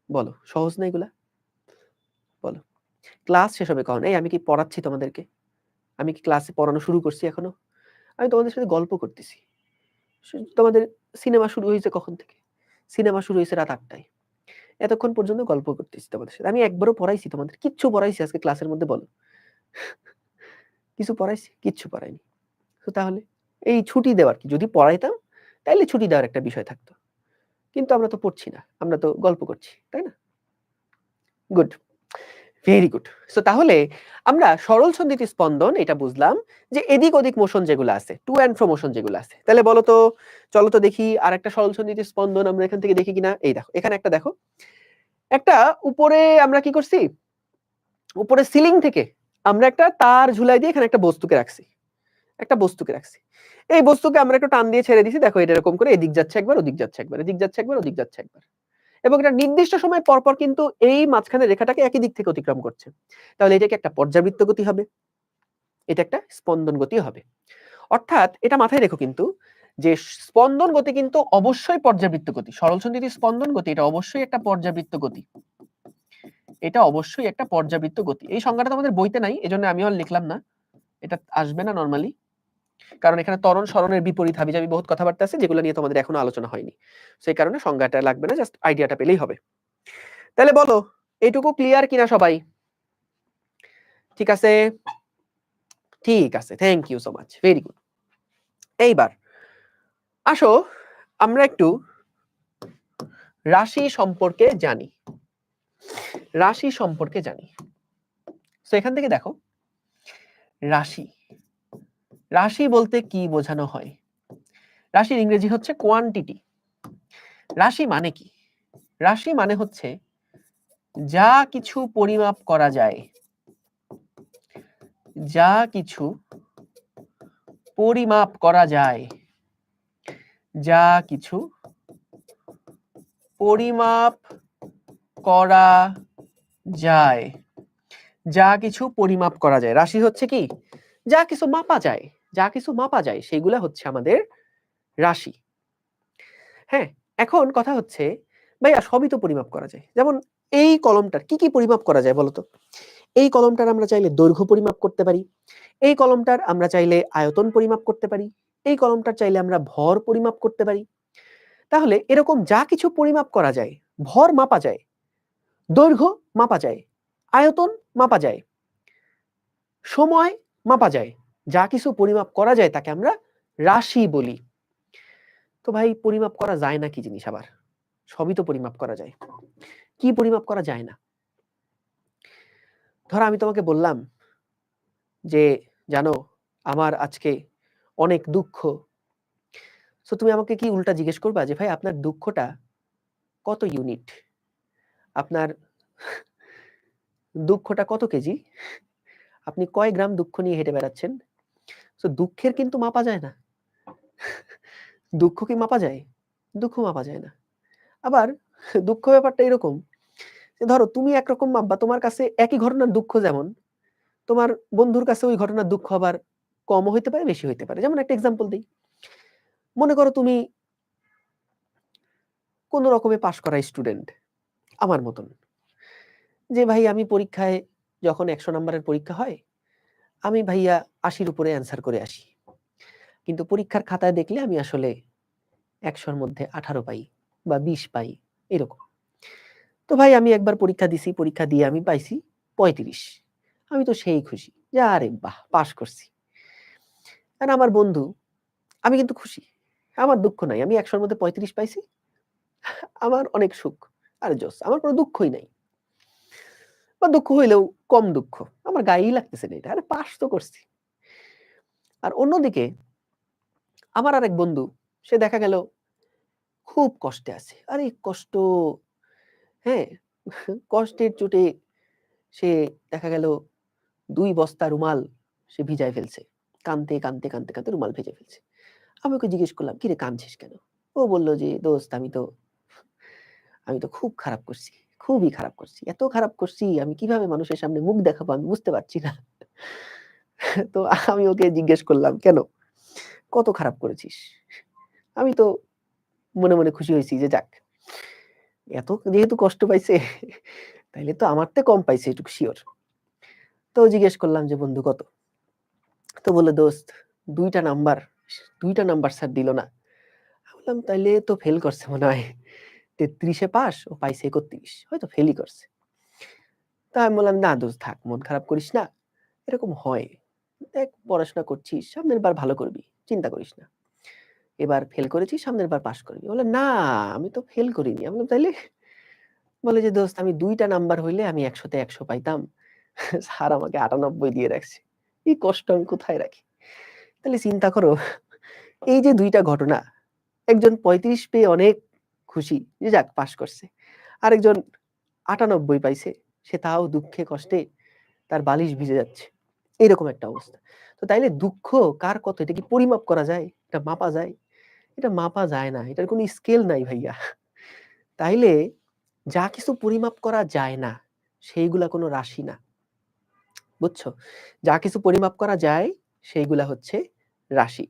বলো সহজ না এগুলা? বলো। ক্লাস শেষ হবে কখন? এই আমি কি পড়াচ্ছি তোমাদেরকে? আমি কি ক্লাসে পড়ানো শুরু করছি এখনো? আমি তোমাদের সাথে গল্প করতেছি। তোমাদের সিনেমা শুরু হয়েছে কখন থেকে? সিনেমা শুরু হয়েছে রাত 8টায়। এতক্ষণ পর্যন্ত গল্প করতেছি তোমাদের সাথে। আমি একবারও পড়াইছি তোমাদের? কিচ্ছু পড়াইছি আজকে ক্লাসের মধ্যে? বলো। কিছু পড়াইছি? কিচ্ছু পড়াইনি। তো তাহলে এই ছুটি দেওয়ার কি? যদি পড়াইতাম তাইলে ছুটি দেওয়ার একটা বিষয় থাকতো। কিন্তু আমরা তো পড়ছি না, আমরা তো গল্প করছি, তাই না? Good, very good. সো তাহলে আমরা সরল ছন্দিত স্পন্দন এটা বুঝলাম, যে এদিক ওদিক মোশন যেগুলো আছে, টু অ্যান্ড ফ্রো মোশন যেগুলো আছে। তাহলে বলো তো, চলো তো দেখি আরেকটা সরল ছন্দিত স্পন্দন আমরা এখান থেকে দেখি কিনা। এই দেখো, এখানে একটা দেখো, একটা উপরে আমরা কি করছি, উপরে সিলিং থেকে আমরা একটা তার ঝুলাই দিয়ে এখানে একটা বস্তুকে রাখছি, একটা বস্তুকে রাখছি। এই বস্তুকে আমরা একটু টান দিয়ে ছেড়ে দিছি, দেখো এটা এরকম করে এদিক যাচ্ছে একবার, ওদিক যাচ্ছে একবার, এদিক যাচ্ছে একবার, ওদিক যাচ্ছে একবার, এবং এটা নির্দিষ্ট সময় পর পর কিন্তু এই মাঝখানে রেখাটাকে একই দিক থেকে অতিক্রম করছে। তাহলে এটা কি একটা পর্যাবৃত্ত গতি হবে? এটা একটা স্পন্দন গতি হবে। অর্থাৎ এটা মাথায় রেখো কিন্তু, যে স্পন্দন গতি কিন্তু অবশ্যই পর্যাবৃত্ত গতি, সরল ছন্দিত স্পন্দন গতি এটা অবশ্যই একটা পর্যাবৃত্ত গতি, এটা অবশ্যই একটা পর্যাবৃত্ত গতি। এই সংজ্ঞাটা তোমাদের বইতে নাই, এজন্য আমিও আর লিখলাম না, এটা আসবে না নরমালি, কারণ এখানে ত্বরণ সরণের বিপরীত হাবিজাবি বহুত কথাবার্তা আছে, যেগুলো নিয়ে তোমাদের এখনো আলোচনা হয়নি। সেই কারণে সংজ্ঞাটা লাগবে না, জাস্ট আইডিয়াটা পেলেই হবে। তাহলে বলো, এইটুকু ক্লিয়ার কিনা সবাই? ঠিক আছে, ঠিক আছে, thank you so much, very good. এইবার আসো আমরা একটু রাশি সম্পর্কে জানি, রাশি সম্পর্কে জানি। তো এখান থেকে দেখো, রাশি, রাশি বলতে কি বোঝানো হয়? রাশির ইংরেজি হচ্ছে কোয়ান্টিটি। রাশি মানে কি? রাশি মানে হচ্ছে যা কিছু পরিমাপ করা যায়, যা কিছু পরিমাপ করা যায়, যা কিছু পরিমাপ করা যায়, যা কিছু পরিমাপ করা যায়। রাশি হচ্ছে কি? যা কিছু মাপা যায়, যা কিছু মাপা যায় সেগুলা হচ্ছে আমাদের রাশি। হ্যাঁ, এখন কথা হচ্ছে ভাইয়া সবই তো পরিমাপ করা যায়, যেমন এই কলমটার কি কি পরিমাপ করা যায় বলতো? এই কলমটার আমরা চাইলে দৈর্ঘ্য পরিমাপ করতে পারি, এই কলমটার আমরা চাইলে আয়তন পরিমাপ করতে পারি, এই কলমটার চাইলে আমরা ভর পরিমাপ করতে পারি। তাহলে এরকম যা কিছু পরিমাপ করা যায়, ভর মাপা যায়, দৈর্ঘ্য মাপা যায়, আয়তন মাপা যায়, সময় মাপা যায়, যা কিছু পরিমাপ করা যায় তাকে আমরা রাশি বলি। তো ভাই পরিমাপ করা যায় না কি জিনিস আবার? সবই তো পরিমাপ করা যায়। কি পরিমাপ করা যায় না? ধরো আমি তোমাকে বললাম যে জানো আমার আজকে অনেক দুঃখ। সো তুমি আমাকে কি উল্টা জিজ্ঞেস করবা যে ভাই আপনার দুঃখটা কত ইউনিট? আপনার দুঃখটা কত কেজি? আপনি কয় গ্রাম দুঃখ নিয়ে হেঁটে বেড়াচ্ছেন? সো দুঃখের কিন্তু মাপা যায় না। দুঃখ কি মাপা যায়? দুঃখ মাপা যায় না। আবার দুঃখ ব্যাপারটা এরকম যে ধরো তুমি একরকম মাপবা, তোমার কাছে একই ঘটনার দুঃখ যেমন, তোমার বন্ধুর কাছে ওই ঘটনার দুঃখ আবার কমও হইতে পারে, বেশি হইতে পারে। যেমন একটা এক্সাম্পল দিই। মনে করো তুমি কোন রকমে পাশ করা স্টুডেন্ট, আমার মতন। যে ভাই আমি পরীক্ষায় যখন 100 নাম্বারের পরীক্ষা হয়, আমি ভাইয়া 80-র উপরে অ্যান্সার করে আসি। কিন্তু পরীক্ষার খাতায় দেখলে আমি আসলে 100-র মধ্যে 18 পাই বা 20 পাই, এরকম। তো ভাই আমি একবার পরীক্ষা দিছি, পরীক্ষা দিয়ে আমি পাইছি 35। আমি তো সেই খুশি যে আরে বাহ পাস করছি। আর আমার বন্ধু, আমি কিন্তু খুশি, আমার দুঃখ নাই, আমি 100-র মধ্যে 35 পাইছি, আমার অনেক সুখ, আরে জোস, আমার কোনো দুঃখই নাই, বা দুঃখ হইলেও কম দুঃখ, আমার গায়েই লাগতেছে না এটা, আরে পাস তো করছি। আর অন্যদিকে আমার আরেক বন্ধু, সে দেখা গেল খুব কষ্টে আছে, আরে কষ্ট, হ্যাঁ, কষ্টের চোটে সে দেখা গেল 2 বস্তা রুমাল সে ভিজায় ফেলছে, কানতে কানতে কানতে কানতে রুমাল ভেজে ফেলছে। আমি ওকে জিজ্ঞেস করলাম কিরে কাঁদছিস কেন? ও বলল যে দোস্ত আমি তো খুব খারাপ করছি, খুবই খারাপ করছি, এত খারাপ করছি আমি কিভাবে মানুষের সামনে মুখ দেখাবো আমি বুঝতে পারছি না। তো আমি ওকে জিজ্ঞেস করলাম কেন, কত খারাপ করেছিস? আমি তো মনে মনে খুশি হয়েছি যে যাক, এত যেহেতু কষ্ট পাইছে তাইলে তো আমার থেকে কম পাইছে এটুকু শিওর। তো জিজ্ঞেস করলাম যে বন্ধু কত? তো বললো দোস্ত 2টা নাম্বার, 2টা নাম্বার স্যার দিল না। আমি বললাম তাইলে তো ফেল করছে মনে হয়, 33-এ পাস, ও পাইছে 31, হয়তো ফেলই করছে। তা আমি বললাম না দোস্ত থাক, মন খারাপ করিস না, এরকম হয়, দেখ পড়াশোনা করছিস, সামনের বার ভালো করবি, চিন্তা করিস না, এবার ফেল করেছিস, সামনের বার পাস করবি। বলে না আমি তো ফেল করিনি। আমি বললাম তাইলে? বলে যে দোস্ত আমি 2টা নাম্বার হইলে আমি 100-তে 100 পাইতাম, স্যার আমাকে 98 দিয়ে রাখছে, এই কষ্ট আমি কোথায় রাখি? তাহলে চিন্তা করো, এই যে 2টা ঘটনা, একজন 35 পেয়ে অনেক খুশি যে যাক পাস করছে, আরেকজন 98 পাইছে, সে তাও দুঃখে কষ্টে তার বালিশ ভিজে যাচ্ছে, এরকম একটা অবস্থা। তো তাইলে দুঃখ কার কত, এটা কি পরিমাপ করা যায়? এটা মাপা যায়? এটা মাপা যায় না, এটার কোনো স্কেল নাই ভাইয়া। তাইলে যা কিছু পরিমাপ করা যায় না সেইগুলা কোনো রাশি না, বুঝছো? যা কিছু পরিমাপ করা যায় সেইগুলা হচ্ছে রাশি।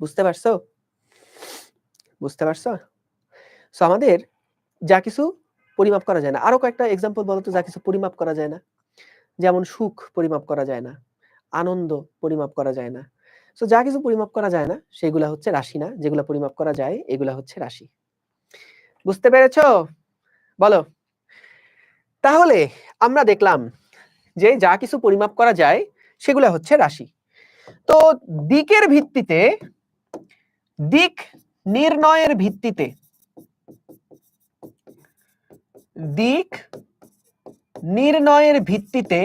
বুঝতে পারছো? বুঝতে পারছো? সো আমাদের যা কিছু পরিমাপ করা যায় না, আরো কয়েকটা এক্সাম্পল বলো তো যা কিছু পরিমাপ করা যায় না। যেমন সুখ পরিমাপ করা যায় না, আনন্দ পরিমাপ করা যায় না। সো যা কিছু পরিমাপ করা যায় না সেগুলা হচ্ছে রাশি না, যেগুলা পরিমাপ করা যায় এগুলা হচ্ছে রাশি। বুঝতে পেরেছো? বলো। তাহলে আমরা দেখলাম যে যা কিছু পরিমাপ করা যায় সেগুলা হচ্ছে রাশি। তো দিকের ভিত্তিতে, দিক নির্ণয়ের ভিত্তিতে, দিক নির্ণয়ের ভিত্তিতে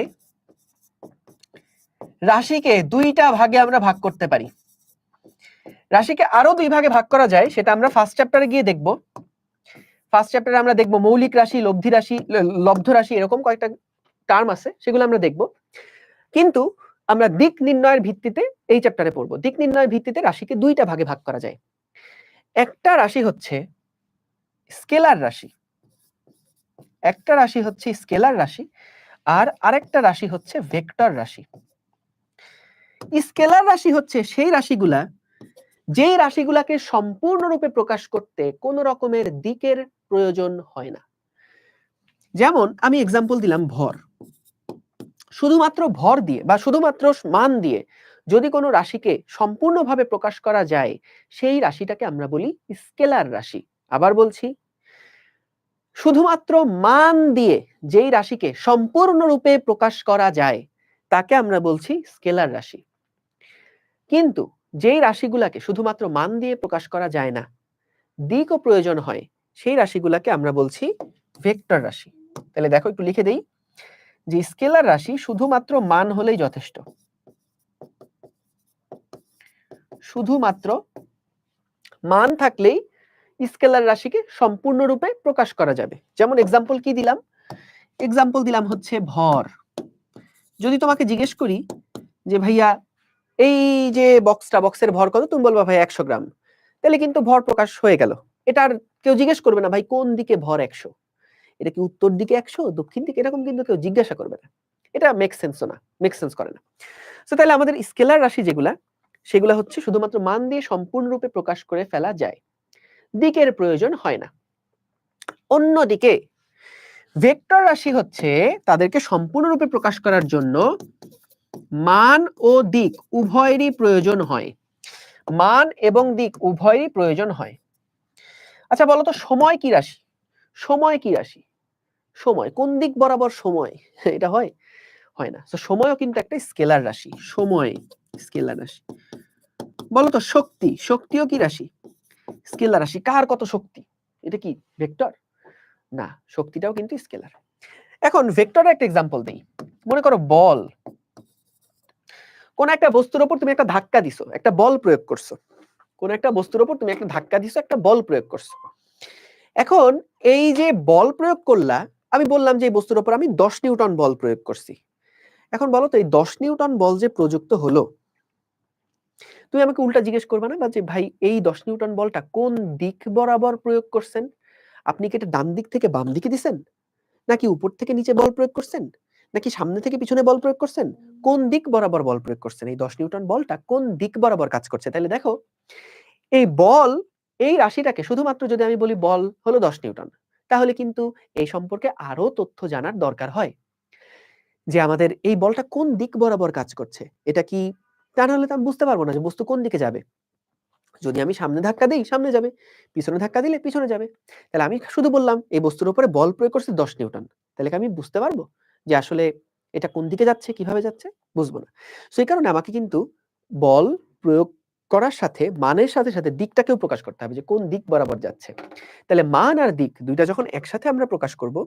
রাশিকে 2টা ভাগে আমরা ভাগ করতে পারি। রাশিকে আরো 2 ভাগে ভাগ করা যায়, সেটা আমরা ফার্স্ট চ্যাপ্টারে গিয়ে দেখব। ফার্স্ট চ্যাপ্টারে আমরা দেখব মৌলিক রাশি, লব্ধি রাশি, লব্ধ রাশি, এরকম কয়েকটা টার্ম আছে, সেগুলো আমরা দেখব। কিন্তু আমরা দিক নির্ণয়ের ভিত্তিতে এই চ্যাপ্টারে পড়ব। দিক নির্ণয়ের ভিত্তিতে রাশিকে 2টা ভাগে ভাগ করা যায়। একটা রাশি হচ্ছে স্কেলার রাশি, একটা রাশি হচ্ছে স্কেলার রাশি, আর আরেকটা রাশি হচ্ছে ভেক্টর রাশি। স্কেলার রাশি হচ্ছে সেই রাশিগুলা যেই রাশিগুলাকে সম্পূর্ণরূপে প্রকাশ করতে কোন রকমের দিকের প্রয়োজন হয় না। যেমন আমি এক্সাম্পল দিলাম ভর, শুধুমাত্র ভর দিয়ে বা শুধুমাত্র মান দিয়ে যদি কোনো রাশিকে সম্পূর্ণভাবে প্রকাশ করা যায় সেই রাশিটাকে আমরা বলি স্কেলার রাশি। আবার বলছি, শুধুমাত্র মান দিয়ে যেই রাশিকে সম্পূর্ণরূপে প্রকাশ করা যায় তাকে আমরা বলছি স্কেলার রাশি। কিন্তু যেই রাশিগুলাকে শুধুমাত্র মান দিয়ে প্রকাশ করা যায় না, দিকও প্রয়োজন হয়, সেই রাশিগুলাকে আমরা বলছি ভেক্টর রাশি। তাহলে দেখো একটু লিখে দেই যে স্কেলার রাশি শুধুমাত্র মান হলেই যথেষ্ট, শুধুমাত্র মান থাকলেই স্কেলার রাশিকে সম্পূর্ণরূপে প্রকাশ করা যাবে। যেমন এক্সাম্পল কি দিলাম? এক্সাম্পল দিলাম হচ্ছে ভর। যদি তোমাকে জিজ্ঞেস করি যে ভাইয়া এই যে বক্সের ভর কত, তুমি বলবা ভাই 100 গ্রাম, তাহলে কিন্তু ভর প্রকাশ হয়ে গেল। এটা আর কেউ জিজ্ঞেস করবে না ভাই কোন দিকে ভর 100, এটা কি উত্তর দিকে 100 দক্ষিণ দিকে, এরকম কিন্তু কেউ জিজ্ঞাসা করবে না। এটা মেক সেন্স করে না। তো তাহলে আমাদের স্কেলার রাশি যেগুলা, সেগুলা হচ্ছে শুধুমাত্র মান দিয়ে সম্পূর্ণরূপে প্রকাশ করে ফেলা যায়, দিকের প্রয়োজন হয় না। অন্যদিকে ভেক্টর রাশি হচ্ছে তাদেরকে সম্পূর্ণরূপে প্রকাশ করার জন্য মান ও দিক উভয়েরই প্রয়োজন হয়, মান এবং দিক উভয়েরই প্রয়োজন হয়। আচ্ছা বলো তো সময় কি রাশি? সময় কি রাশি? সময় কোন দিক বরাবর সময়, এটা হয়? হয় না। তো সময়ও কিন্তু একটা স্কেলার রাশি, সময় স্কেলার রাশি। বলো তো শক্তি, শক্তিও কি রাশি? স্কেলার রাশি। কার কত শক্তি, এটা কি ভেক্টর? না, শক্তিটাও কিন্তু স্কেলার। এখন ভেক্টরের একটা এক্সাম্পল দেই। মনে করো বল, কোন একটা বস্তুর উপর তুমি একটা ধাক্কা দিছো, একটা বল প্রয়োগ করছো। কোন একটা বস্তুর উপর তুমি একটা ধাক্কা দিছো, একটা বল প্রয়োগ করছো। এখন এই যে বল প্রয়োগ করলা, আমি বললাম যে এই বস্তুর উপর আমি 10 নিউটন বল প্রয়োগ করছি। এখন বলো তো এই 10 নিউটন বল যে প্রযুক্ত হলো, তুমি আমাকে উল্টা জিজ্ঞেস করবে না যে ভাই এই 10 নিউটন বলটা কোন দিক বরাবর প্রয়োগ করছেন? আপনি কি এটা ডান দিক থেকে বাম দিকে দিছেন, নাকি উপর থেকে নিচে বল প্রয়োগ করছেন, নাকি সামনে থেকে পিছনে বল প্রয়োগ করছেন? কোন দিক বরাবর বল প্রয়োগ করছেন? এই 10 নিউটন বলটা কোন দিক বরাবর কাজ করছে? তাহলে দেখো এই বল, এই রাশিটাকে শুধুমাত্র যদি আমি বলি বল হলো 10 নিউটন, তাহলে কিন্তু এই সম্পর্কে আরো তথ্য জানার দরকার হয় যে আমাদের এই বলটা কোন দিক বরাবর কাজ করছে। এটা কি, তা নাহলে তো আমি বুঝতে পারবো না যে বস্তু কোন দিকে যাবে। যদি আমি সামনে ধাক্কা দেই সামনে যাবে, পিছনে ধাক্কা দিলে পিছনে যাবে। তাহলে আমি শুধু বললাম এই বস্তুর উপরে বল প্রয়োগ করছে 10 নিউটন, তাহলে কি আমি বুঝতে পারবো যে আসলে এটা কোন দিকে যাচ্ছে, কিভাবে যাচ্ছে? বুঝবো না। সো এই কারণে আমাকে কিন্তু বল প্রয়োগ করার সাথে মানের সাথে সাথে দিকটাকেও প্রকাশ করতে হবে যে কোন দিক বরাবর যাচ্ছে। তাহলে মান আর দিক দুইটা যখন একসাথে আমরা প্রকাশ করব,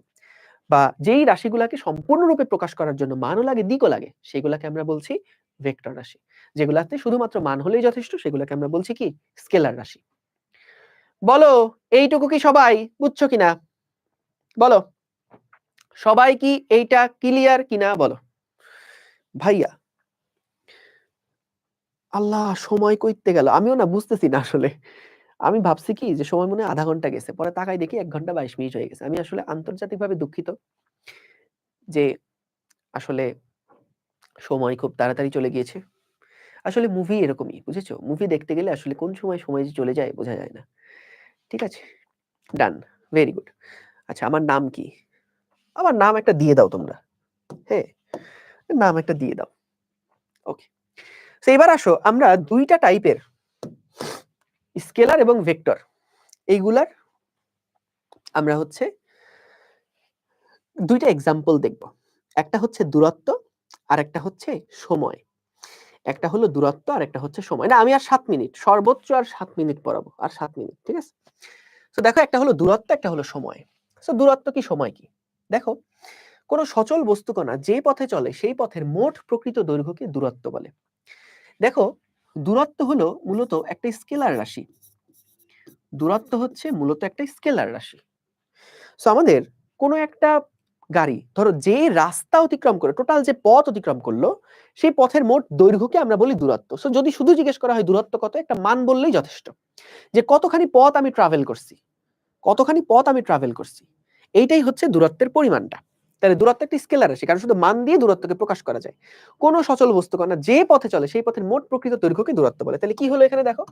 বা যেই রাশিগুলাকে সম্পূর্ণরূপে প্রকাশ করার জন্য মানও লাগে দিকও লাগে, সেগুলাকে আমরা বলছি ভেক্টর রাশি। যেগুলাতে শুধুমাত্র মান হলেই যথেষ্ট, সেগুলোকে আমরা বলছি কি স্কেলার রাশি। বলো এইটুকু কি সবাই বুঝছো কিনা? বলো সবাই কি এইটা ক্লিয়ার কিনা বলো। ভাইয়া আল্লাহ সময় কইতে গেল, আমিও না বুঝতেছি না আসলে। আমি ভাবছি কি যে সময় মনে হয় আধা ঘন্টা গেছে, পরে তাকাই দেখি 1 ঘন্টা 22 মিনিট হয়ে গেছে। আমি আসলে আন্তর্জাতিকভাবে দুঃখিত যে আসলে সময় খুব তাড়াতাড়ি চলে গিয়েছে। আসলে মুভি এরকমই, বুঝেছো? মুভি দেখতে গেলে আসলে কোন সময় যে চলে যায় বোঝা যায় না। ঠিক আছে? ডান। Very good. আচ্ছা আমার নাম কি? আমার নাম একটা দিয়ে দাও তোমরা। হ্যাঁ? নাম একটা দিয়ে দাও। ওকে। সো এবার আসো আমরা ২ টা টাইপের স্কেলার এবং ভেক্টর এইগুলার আমরা হচ্ছে ২ টা এক্সাম্পল দেখব। একটা হচ্ছে দূরত্ব আর একটা হচ্ছে সময়। একটা হলো দূরত্ব আর একটা হচ্ছে সময়। না আমি আর ৭ মিনিট, সর্বোচ্চ আর ৭ মিনিট পড়াবো। আর ৭ মিনিট। ঠিক আছে? সো দেখো একটা হলো দূরত্ব, একটা হলো সময়। সো দূরত্ব কি সময় কি? দেখো কোন সচল বস্তুকণা যে পথে চলে সেই পথের মোট প্রকৃত দৈর্ঘ্যকে দূরত্ব বলে। দেখো দূরত্ব হলো মূলত একটা স্কেলার রাশি। দূরত্ব হচ্ছে মূলত একটা স্কেলার রাশি। সো আমাদের কোন একটা গাড়ি ধরো যে রাস্তা অতিক্রম করে টোটাল যে পথ অতিক্রম করলো সেই পথের মোট দৈর্ঘ্যকে আমরা বলি দূরত্ব। সো যদি শুধু জিজ্ঞেস করা হয় দূরত্ব কত, একটা মান বললেই যথেষ্ট যে কতখানি পথ আমি ট্রাভেল করছি, কতখানি পথ আমি ট্রাভেল করছি, এইটাই হচ্ছে দূরত্বের পরিমাণটা। তাহলে দূরত্ব একটা স্কেলার রাশি, কারণ শুধু মান দিয়ে দূরত্বকে প্রকাশ করা যায়। কোন সচল বস্তুকণা যে পথে চলে সেই পথের মোট প্রকৃত দৈর্ঘ্যকে দূরত্ব বলে। তাহলে কি হলো এখানে দেখো,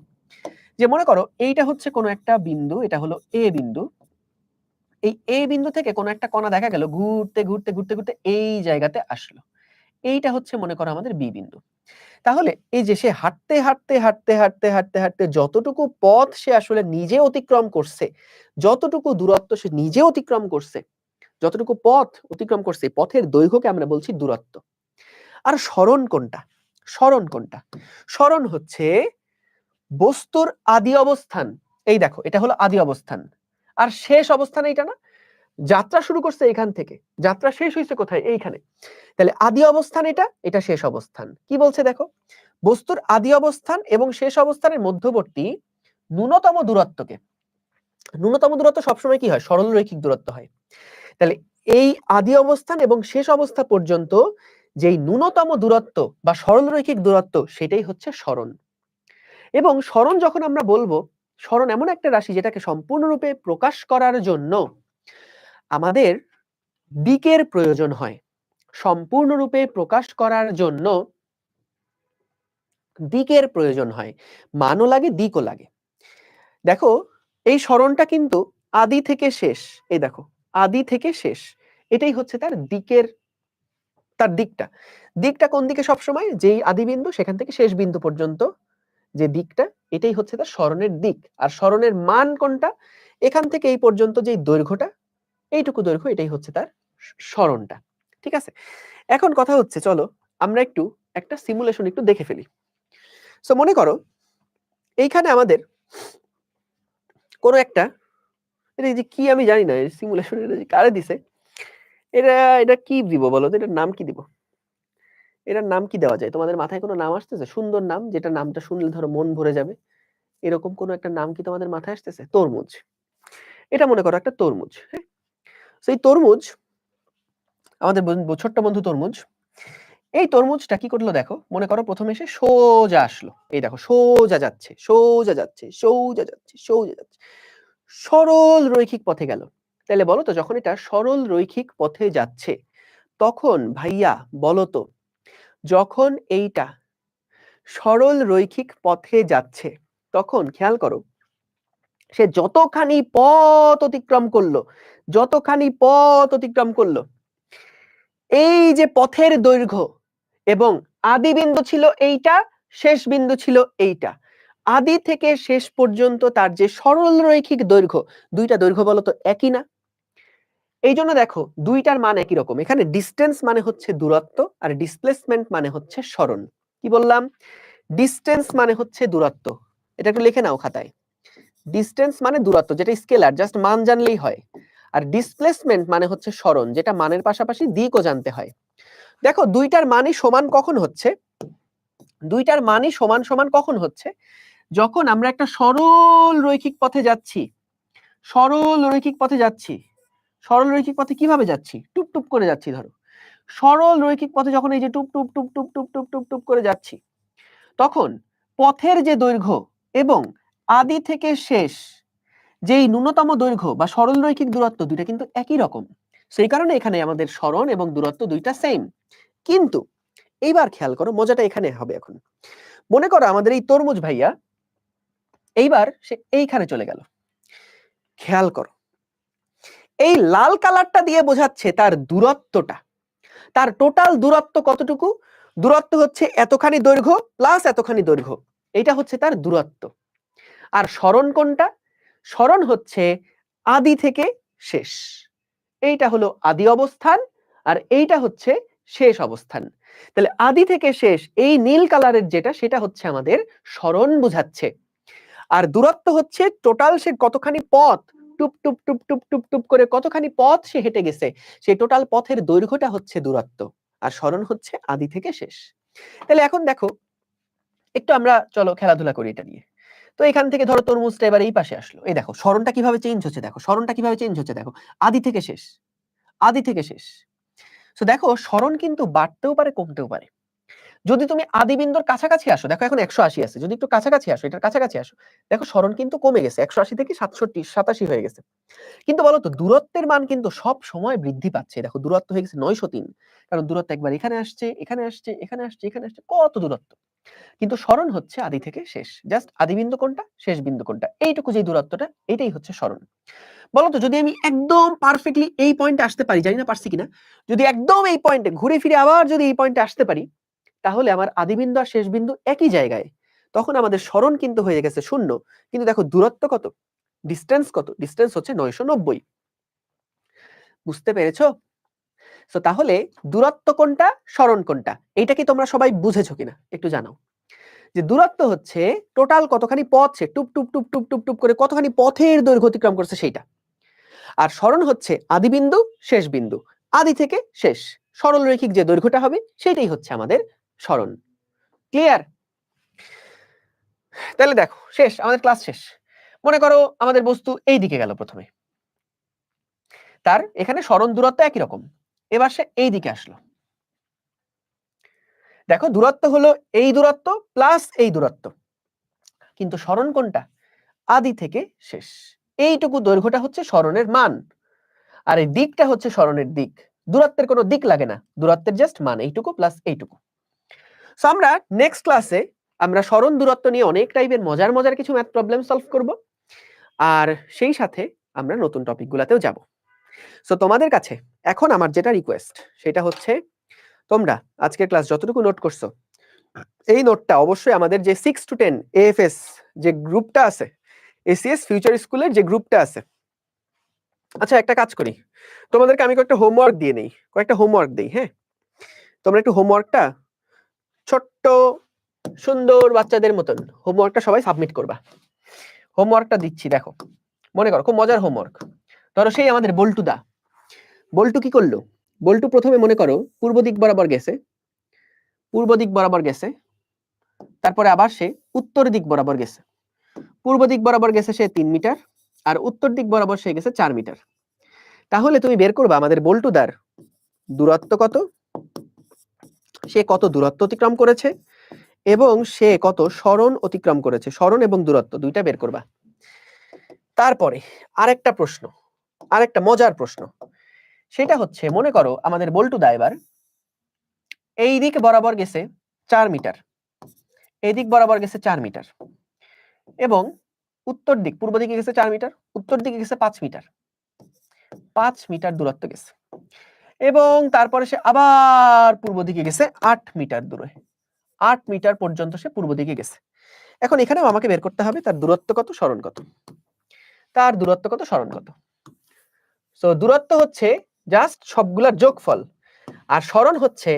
যে মনে করো এইটা হচ্ছে কোন একটা বিন্দু, এটা হলো এ বিন্দু। এই এ বিন্দু থেকে কোন একটা কণা দেখা গেল ঘুরতে ঘুরতে ঘুরতে ঘুরতে এই জায়গাতে আসলো। এইটা হচ্ছে মনে করো আমাদের বি বিন্দু। তাহলে এই যে সে হাঁটতে হাঁটতে হাঁটতে হাঁটতে হাঁটতে হাঁটতে যতটুকু পথ সে আসলে নিজে অতিক্রম করছে, যতটুকু দূরত্ব সে নিজে অতিক্রম করছে, যতটুকু পথ অতিক্রম করছে, পথের দৈর্ঘ্যকে আমরা বলছি দূরত্ব। আর সরণ কোনটা? সরণ কোনটা? সরণ হচ্ছে বস্তুর আদি অবস্থান। এই দেখো, এটা হলো আদি অবস্থান, আর শেষ অবস্থান এইটা না? যাত্রা শুরু করছে এখান থেকে, যাত্রা শেষ হয়েছে কোথায়? এইখানে। তাহলে আদি অবস্থান এটা, এটা শেষ অবস্থান। কি বলছে দেখো, বস্তুর আদি অবস্থান এবং শেষ অবস্থানের মধ্যবর্তী ন্যূনতম দূরত্বকে, ন্যূনতম দূরত্ব সবসময় কি হয়? সরল রৈখিক দূরত্ব হয়। তাহলে এই আদি অবস্থান এবং শেষ অবস্থা পর্যন্ত যেই ন্যূনতম দূরত্ব বা সরল রৈখিক দূরত্ব, সেটাই হচ্ছে সরণ। এবং সরণ যখন আমরা বলবো, সরণ এমন একটা রাশি যেটাকে সম্পূর্ণরূপে প্রকাশ করার জন্য আমাদের দিকের প্রয়োজন হয়। সম্পূর্ণরূপে প্রকাশ করার জন্য দিকের প্রয়োজন হয়, মানও লাগে, দিকও লাগে। দেখো, এই সরণটা কিন্তু আদি থেকে শেষ, এই দেখো আদি থেকে শেষ, এটাই হচ্ছে তার দিকের, তার দিকটা। দিকটা কোন দিকে? সবসময় যেই আদি বিন্দু সেখান থেকে শেষ বিন্দু পর্যন্ত যে দিকটা, এটাই হচ্ছে তার সরণের দিক। আর সরণের মান কোনটা? এখান থেকে এই পর্যন্ত যে দৈর্ঘ্যটা, এইটুকু দৈর্ঘ্য, এটাই হচ্ছে তার সরণটা। ঠিক আছে, এখন কথা হচ্ছে, চলো আমরা একটু একটা সিমুলেশন একটু দেখে ফেলি। সো মনে করো এইখানে আমাদের কোনো একটা, এটা যে কি আমি জানি না, সিমুলেশন এটা যে কারে দিছে, এটা এটা কি দিব বলো তো, এটার নাম কি দিব? এটার নাম কি দেওয়া যায়? তোমাদের মাথায় কোনো নাম আসতেছে? সুন্দর নাম, যেটা নামটা শুনলে ধরো মন ভরে যাবে, এরকম কোনো একটা নাম কি তোমাদের মাথায় আসতেছে? তরমুজ। এটা মনে করো একটা তরমুজ, হ্যাঁ? সেই তরমুজ, আমাদের ছোট্ট বন্ধু তরমুজ, এই তরমুজটা কি করলো দেখো, মনে করো প্রথমে এসে সোজা আসলো, এই দেখো সোজা যাচ্ছে, সোজা যাচ্ছে, সোজা যাচ্ছে, সোজা যাচ্ছে, সরল রৈখিক পথে গেল। তাহলে বলো তো, যখন এটা সরল রৈখিক পথে যাচ্ছে, তখন ভাইয়া বলো তো, যখন এইটা সরল রৈখিক পথে যাচ্ছে, তখন খেয়াল করো, সে যতখানি পথ অতিক্রম করলো, যতখানি পথ অতিক্রম করলো, এই যে পথের দৈর্ঘ্য, এবং আদি বিন্দু ছিল এইটা, শেষ বিন্দু ছিল এইটা, আদি থেকে শেষ পর্যন্ত তার যে সরল রৈখিক দৈর্ঘ্য, দুইটা দৈর্ঘ্য বলো তো একই না? এই জন্য দেখো দুইটার মান একই রকম। এখানে ডিস্টেন্স মানে হচ্ছে দূরত্ব, আর ডিসপ্লেসমেন্ট মানে হচ্ছে সরণ। কি বললাম? ডিস্টেন্স মানে হচ্ছে দূরত্ব, এটা একটু লিখে নাও খাতায়। ডিস্টেন্স মানে দূরত্ব, যেটা স্কেলার, জাস্ট মান জানলেই হয়। আর ডিসপ্লেসমেন্ট মানে হচ্ছে সরণ, যেটা মানের পাশাপাশি দিকও জানতে হয়। দেখো দুইটার মানই সমান কখন হচ্ছে? দুইটার মানই সমান সমান কখন হচ্ছে? যখন আমরা একটা সরল রৈখিক পথে যাচ্ছি, সরল রৈখিক পথে যাচ্ছি, সরল রৈখিক পথে কিভাবে যাচ্ছি? টুপ টুপ করে যাচ্ছি। ধরো সরল রৈখিক পথে যখন এই যে টুপ টুপ টুপ টুপ টুপ টুপ টুপ টুপ করে যাচ্ছি, তখন পথের যে দৈর্ঘ্য এবং আদি থেকে শেষ যেই ন্যূনতম দৈর্ঘ্য বা সরল রৈখিক দূরত্ব, দুইটা কিন্তু একই রকম। সেই কারণে এখানে আমাদের সরণ এবং দূরত্ব দুইটা সেম। কিন্তু এইবার খেয়াল করো, মজাটা এখানে হবে। এখন মনে করো আমাদের এই তরমুজ ভাইয়া এইবার সে এইখানে চলে গেল। খেয়াল করো, এই লাল কালারটা দিয়ে বোঝাচ্ছে তার দূরত্বটা, তার টোটাল দূরত্ব কতটুকু? দূরত্ব হচ্ছে এতখানি দৈর্ঘ্য প্লাস এতখানি দৈর্ঘ্য, এটা হচ্ছে তার দূরত্ব। আর সরণ কোনটা? সরণ হচ্ছে আদি থেকে শেষ, এইটা হলো আদি অবস্থান, আর এইটা হচ্ছে শেষ অবস্থান। তাহলে আদি থেকে শেষ এই নীল কালারের যেটা, সেটা হচ্ছে আমাদের সরণ বোঝাচ্ছে। আর দূরত্ব হচ্ছে টোটাল সে কতখানি পথ টুপ টুপ টুপ টুপ টুপ টুপ করে কতখানি পথ সে হেঁটে গেছে, সেই টোটাল পথের দৈর্ঘ্যটা হচ্ছে দূরত্ব। আর সরণ হচ্ছে আদি থেকে শেষ। তাহলে এখন দেখো, একটু আমরা চলো খেলাধুলা করি এটা নিয়ে। তো এখান থেকে ধরো তরমুজটা এবার এই পাশে আসলো, এই দেখো সরণটা কিভাবে চেঞ্জ হচ্ছে, দেখো সরণটা কিভাবে চেঞ্জ হচ্ছে, দেখো আদি থেকে শেষ, আদি থেকে শেষ। তো দেখো সরণ কিন্তু বাড়তেও পারে, কমতেও পারে। যদি তুমি আদি বিন্দুর কাছাকাছি আসো, দেখো এখন 180 আছে, যদি একটু কাছাকাছি আসো, এটার কাছাকাছি আসো, দেখো সরণ কিন্তু কমে গেছে, 180 থেকে 67 হয়ে গেছে। কিন্তু বলো তো, দূরত্বের মান কিন্তু সব সময় বৃদ্ধি পাচ্ছে। দেখো দূরত্ব হয়ে গেছে 903, কারণ দূরত্ব একবার এখানে আসছে, এখানে আসছে, এখানে আসছে, এখানে আসছে, কত দূরত্ব। কিন্তু সরণ হচ্ছে আদি থেকে শেষ। জাস্ট আদি বিন্দু কোনটা, শেষ বিন্দু কোনটা, এইটুকু যে দূরত্বটা, এটাই হচ্ছে সরণ। বলতো যদি আমি একদম পারফেক্টলি এই পয়েন্টে আসতে পারি, জানি না পারছি কিনা, যদি একদম এই পয়েন্টে ঘুরে ফিরে আবার যদি এই পয়েন্টে আসতে পারি, তাহলে আমার আদি বিন্দু আর শেষ বিন্দু একই জায়গায়, তখন আমাদের সরণ কিন্তু হয়ে গেছে 0। কিন্তু দেখো দূরত্ব কত, ডিসটেন্স কত, ডিসটেন্স হচ্ছে 990। বুঝতে পেরেছো? তো তাহলে দূরত্ব কোনটা, সরণ কোনটা, এইটা কি তোমরা সবাই বুঝেছো কিনা একটু জানাও। যে দূরত্ব হচ্ছে টোটাল কতখানি পথ সে টুপ টুপ টুপ টুপ টুপ টুপ করে কতখানি পথের দৈর্ঘ্য অতিক্রম করছে সেইটা। আর সরণ হচ্ছে আদি বিন্দু শেষ বিন্দু, আদি থেকে শেষ সরল রৈখিক যে দৈর্ঘ্যটা হবে সেটাই হচ্ছে আমাদের সরণ। ক্লিয়ার? তাহলে দেখো শেষ, আমাদের ক্লাস শেষ। মনে করো আমাদের বস্তু এই দিকে গেল প্রথমে, তার এখানে সরণ দূরত্ব একই রকম, এবার সে এই দিকে আসলো। দেখো দূরত্ব হলো এই দূরত্ব প্লাস এই দূরত্ব, কিন্তু সরণ কোনটা, আদি থেকে শেষ। এইটুকু দৈর্ঘ্যটা হচ্ছে সরণের মান, আর এই দিকটা হচ্ছে সরণের দিক। দূরত্বের কোনো দিক লাগে না, দূরত্বের জাস্ট মান এইটুকু প্লাস এইটুকু। সো আমরা নেক্সট ক্লাসে আমরা সরণ দূরত্ব নিয়ে অনেক টাইপের মজার মজার কিছু ম্যাথ প্রবলেম সলভ করব, আর সেই সাথে আমরা নতুন টপিকগুলোতেও যাব। সো তোমাদের কাছে এখন আমার যেটা রিকোয়েস্ট সেটা হচ্ছে, তোমরা আজকের ক্লাস যতটুকু নোট করছো, এই নোটটা অবশ্যই আমাদের যে 6 to 10 AFS যে গ্রুপটা আছে, ACS ফিউচার স্কুলের যে গ্রুপটা আছে। আচ্ছা একটা কাজ করি, তোমাদেরকে আমি কয়েকটা হোমওয়ার্ক দিয়ে নেই, কয়েকটা হোমওয়ার্ক দেই। হ্যাঁ, তোমরা একটু হোমওয়ার্কটা ছোট্ট সুন্দর বাচ্চাদের মতন হোমওয়ার্কটা সবাই সাবমিট করবা। হোমওয়ার্কটা দিচ্ছি, দেখো মনে করো খুব মজার হোমওয়ার্ক। ধরো সেই আমাদের বল্টু দা, বল্টু কি করলো, বল্টু প্রথমে মনে করো পূর্ব দিক বরাবর গেছে, পূর্ব দিক বরাবর গেছে, তারপরে আবার সে উত্তর দিক বরাবর গেছে। পূর্ব দিক বরাবর গেছে সে 3 মিটার, আর উত্তর দিক বরাবর সে গেছে 4 মিটার। তাহলে তুমি বের করবা আমাদের বল্টুদার দূরত্ব কত, সে কত দূরত্ব অতিক্রম করেছে, এবং সে কত সরণ অতিক্রম করেছে। সরণ এবং দূরত্ব দুইটা বের করবা। তারপরে আরেকটা প্রশ্ন, আরেকটা মজার প্রশ্ন, সেটা হচ্ছে মনে করো আমাদের বল্টুদা এবার এই দিক বরাবর গেছে 4 মিটার, এই দিক বরাবর গেছে 4 মিটার, এবং উত্তর দিক পূর্ব দিকে গেছে 4 মিটার, উত্তর দিকে গেছে 5 মিটার, 5 মিটার দূরত্ব গেছে, এবং তারপরে সে আবার পূর্ব দিকে গেছে 8 মিটার দূরে, 8 মিটার পর্যন্ত সে পূর্ব দিকে গেছে। এখন এখানেও আমাকে বের করতে হবে তার দূরত্ব কত, সরণ কত, তার দূরত্ব কত, সরণ কত। সো দূরত্ব হচ্ছে জাস্ট সবগুলার যোগফল, আর সরণ হচ্ছে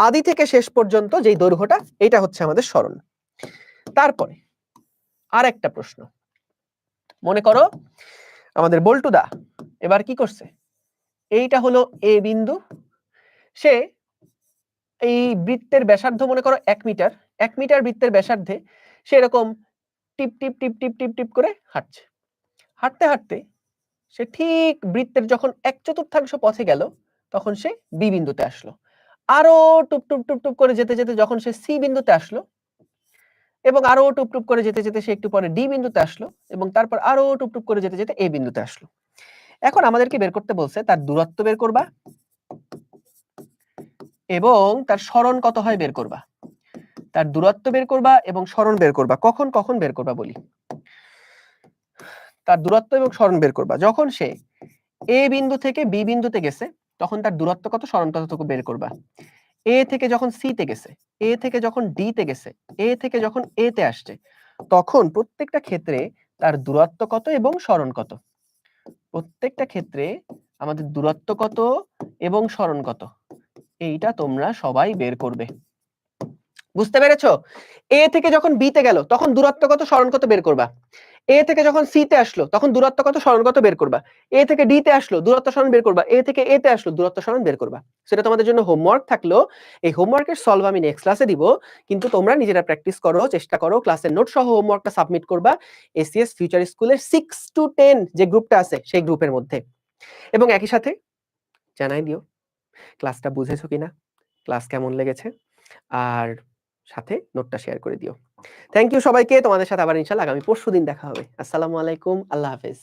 আদি থেকে শেষ পর্যন্ত যেই দৈর্ঘ্যটা, এটা হচ্ছে আমাদের সরণ। তারপরে আরেকটা প্রশ্ন, মনে করো আমাদের বল্টুদা এবার কি করছে, এইটা হলো এ বিন্দু, সে এই বৃত্তের ব্যাসার্ধ মনে করো 1 মিটার, 1 মিটার বৃত্তের ব্যাসার্ধে সে এরকম টিপ টিপ টিপ টিপ টিপ টিপ করে হাঁটছে। হাঁটতে হাঁটতে সে ঠিক বৃত্তের যখন 1/4 পথে গেল, তখন সে বি বিন্দুতে আসলো। আরো টুপ টুপ টুপ টুপ করে যেতে যেতে যখন সে সি বিন্দুতে আসলো, এবং আরো টুপ টুপ করে যেতে যেতে সে একটু পরে ডি বিন্দুতে আসলো, এবং তারপর আরো টুপ টুপ করে যেতে যেতে এ বিন্দুতে আসলো। এখন আমাদেরকে বের করতে বলছে তার দূরত্ব বের করবা, এবং তার সরণ কত হয় বের করবা। তার দূরত্ব বের করবা এবং সরণ বের করবা। কখন কখন বের করবা বলি। তার দূরত্ব এবং সরণ বের করবা যখন সে এ বিন্দু থেকে বি বিন্দুতে গেছে, তখন তার দূরত্ব কত, সরণ কতটুকু বের করবা। এ থেকে যখন সি তে গেছে, এ থেকে যখন ডি তে গেছে, এ থেকে যখন এ তে আসছে, তখন প্রত্যেকটা ক্ষেত্রে তার দূরত্ব কত এবং সরণ কত। প্রত্যেকটা ক্ষেত্রে আমাদের দূরত্ব কত এবং সরণ কত, এইটা তোমরা সবাই বের করবে। বুঝতে পেরেছো? এ থেকে যখন বি তে গেল তখন দূরত্ব কত, সরণ কত বের করবা। এ থেকে যখন সি তে আসলো তখন দূরত্ব কত, সরণ কত বের করবা। এ থেকে ডি তে আসলো দূরত্ব সরণ বের করবা। এ থেকে এ তে আসলো দূরত্ব সরণ বের করবা। সেটা তোমাদের জন্য হোমওয়ার্ক থাকলো। এই হোমওয়ার্কের সলভ আমি নেক্সট ক্লাসে দিব, কিন্তু তোমরা নিজেরা প্র্যাকটিস করো, চেষ্টা করো, ক্লাসের নোট সহ হোমওয়ার্কটা সাবমিট করবা এসিএস ফিউচার স্কুলের 6 to 10 যে গ্রুপটা আছে সেই গ্রুপের মধ্যে। এবং একই সাথে জানাই দিও ক্লাসটা বুঝেছো কিনা, ক্লাস কেমন লেগেছে, আর সাথে নোটটা শেয়ার করে দিও। থ্যাংক ইউ সবাইকে। তোমাদের সাথে আবার ইনশাআল্লাহ আগামী পরশুদিন দেখা হবে। আসসালামু আলাইকুম, আল্লাহ হাফেজ।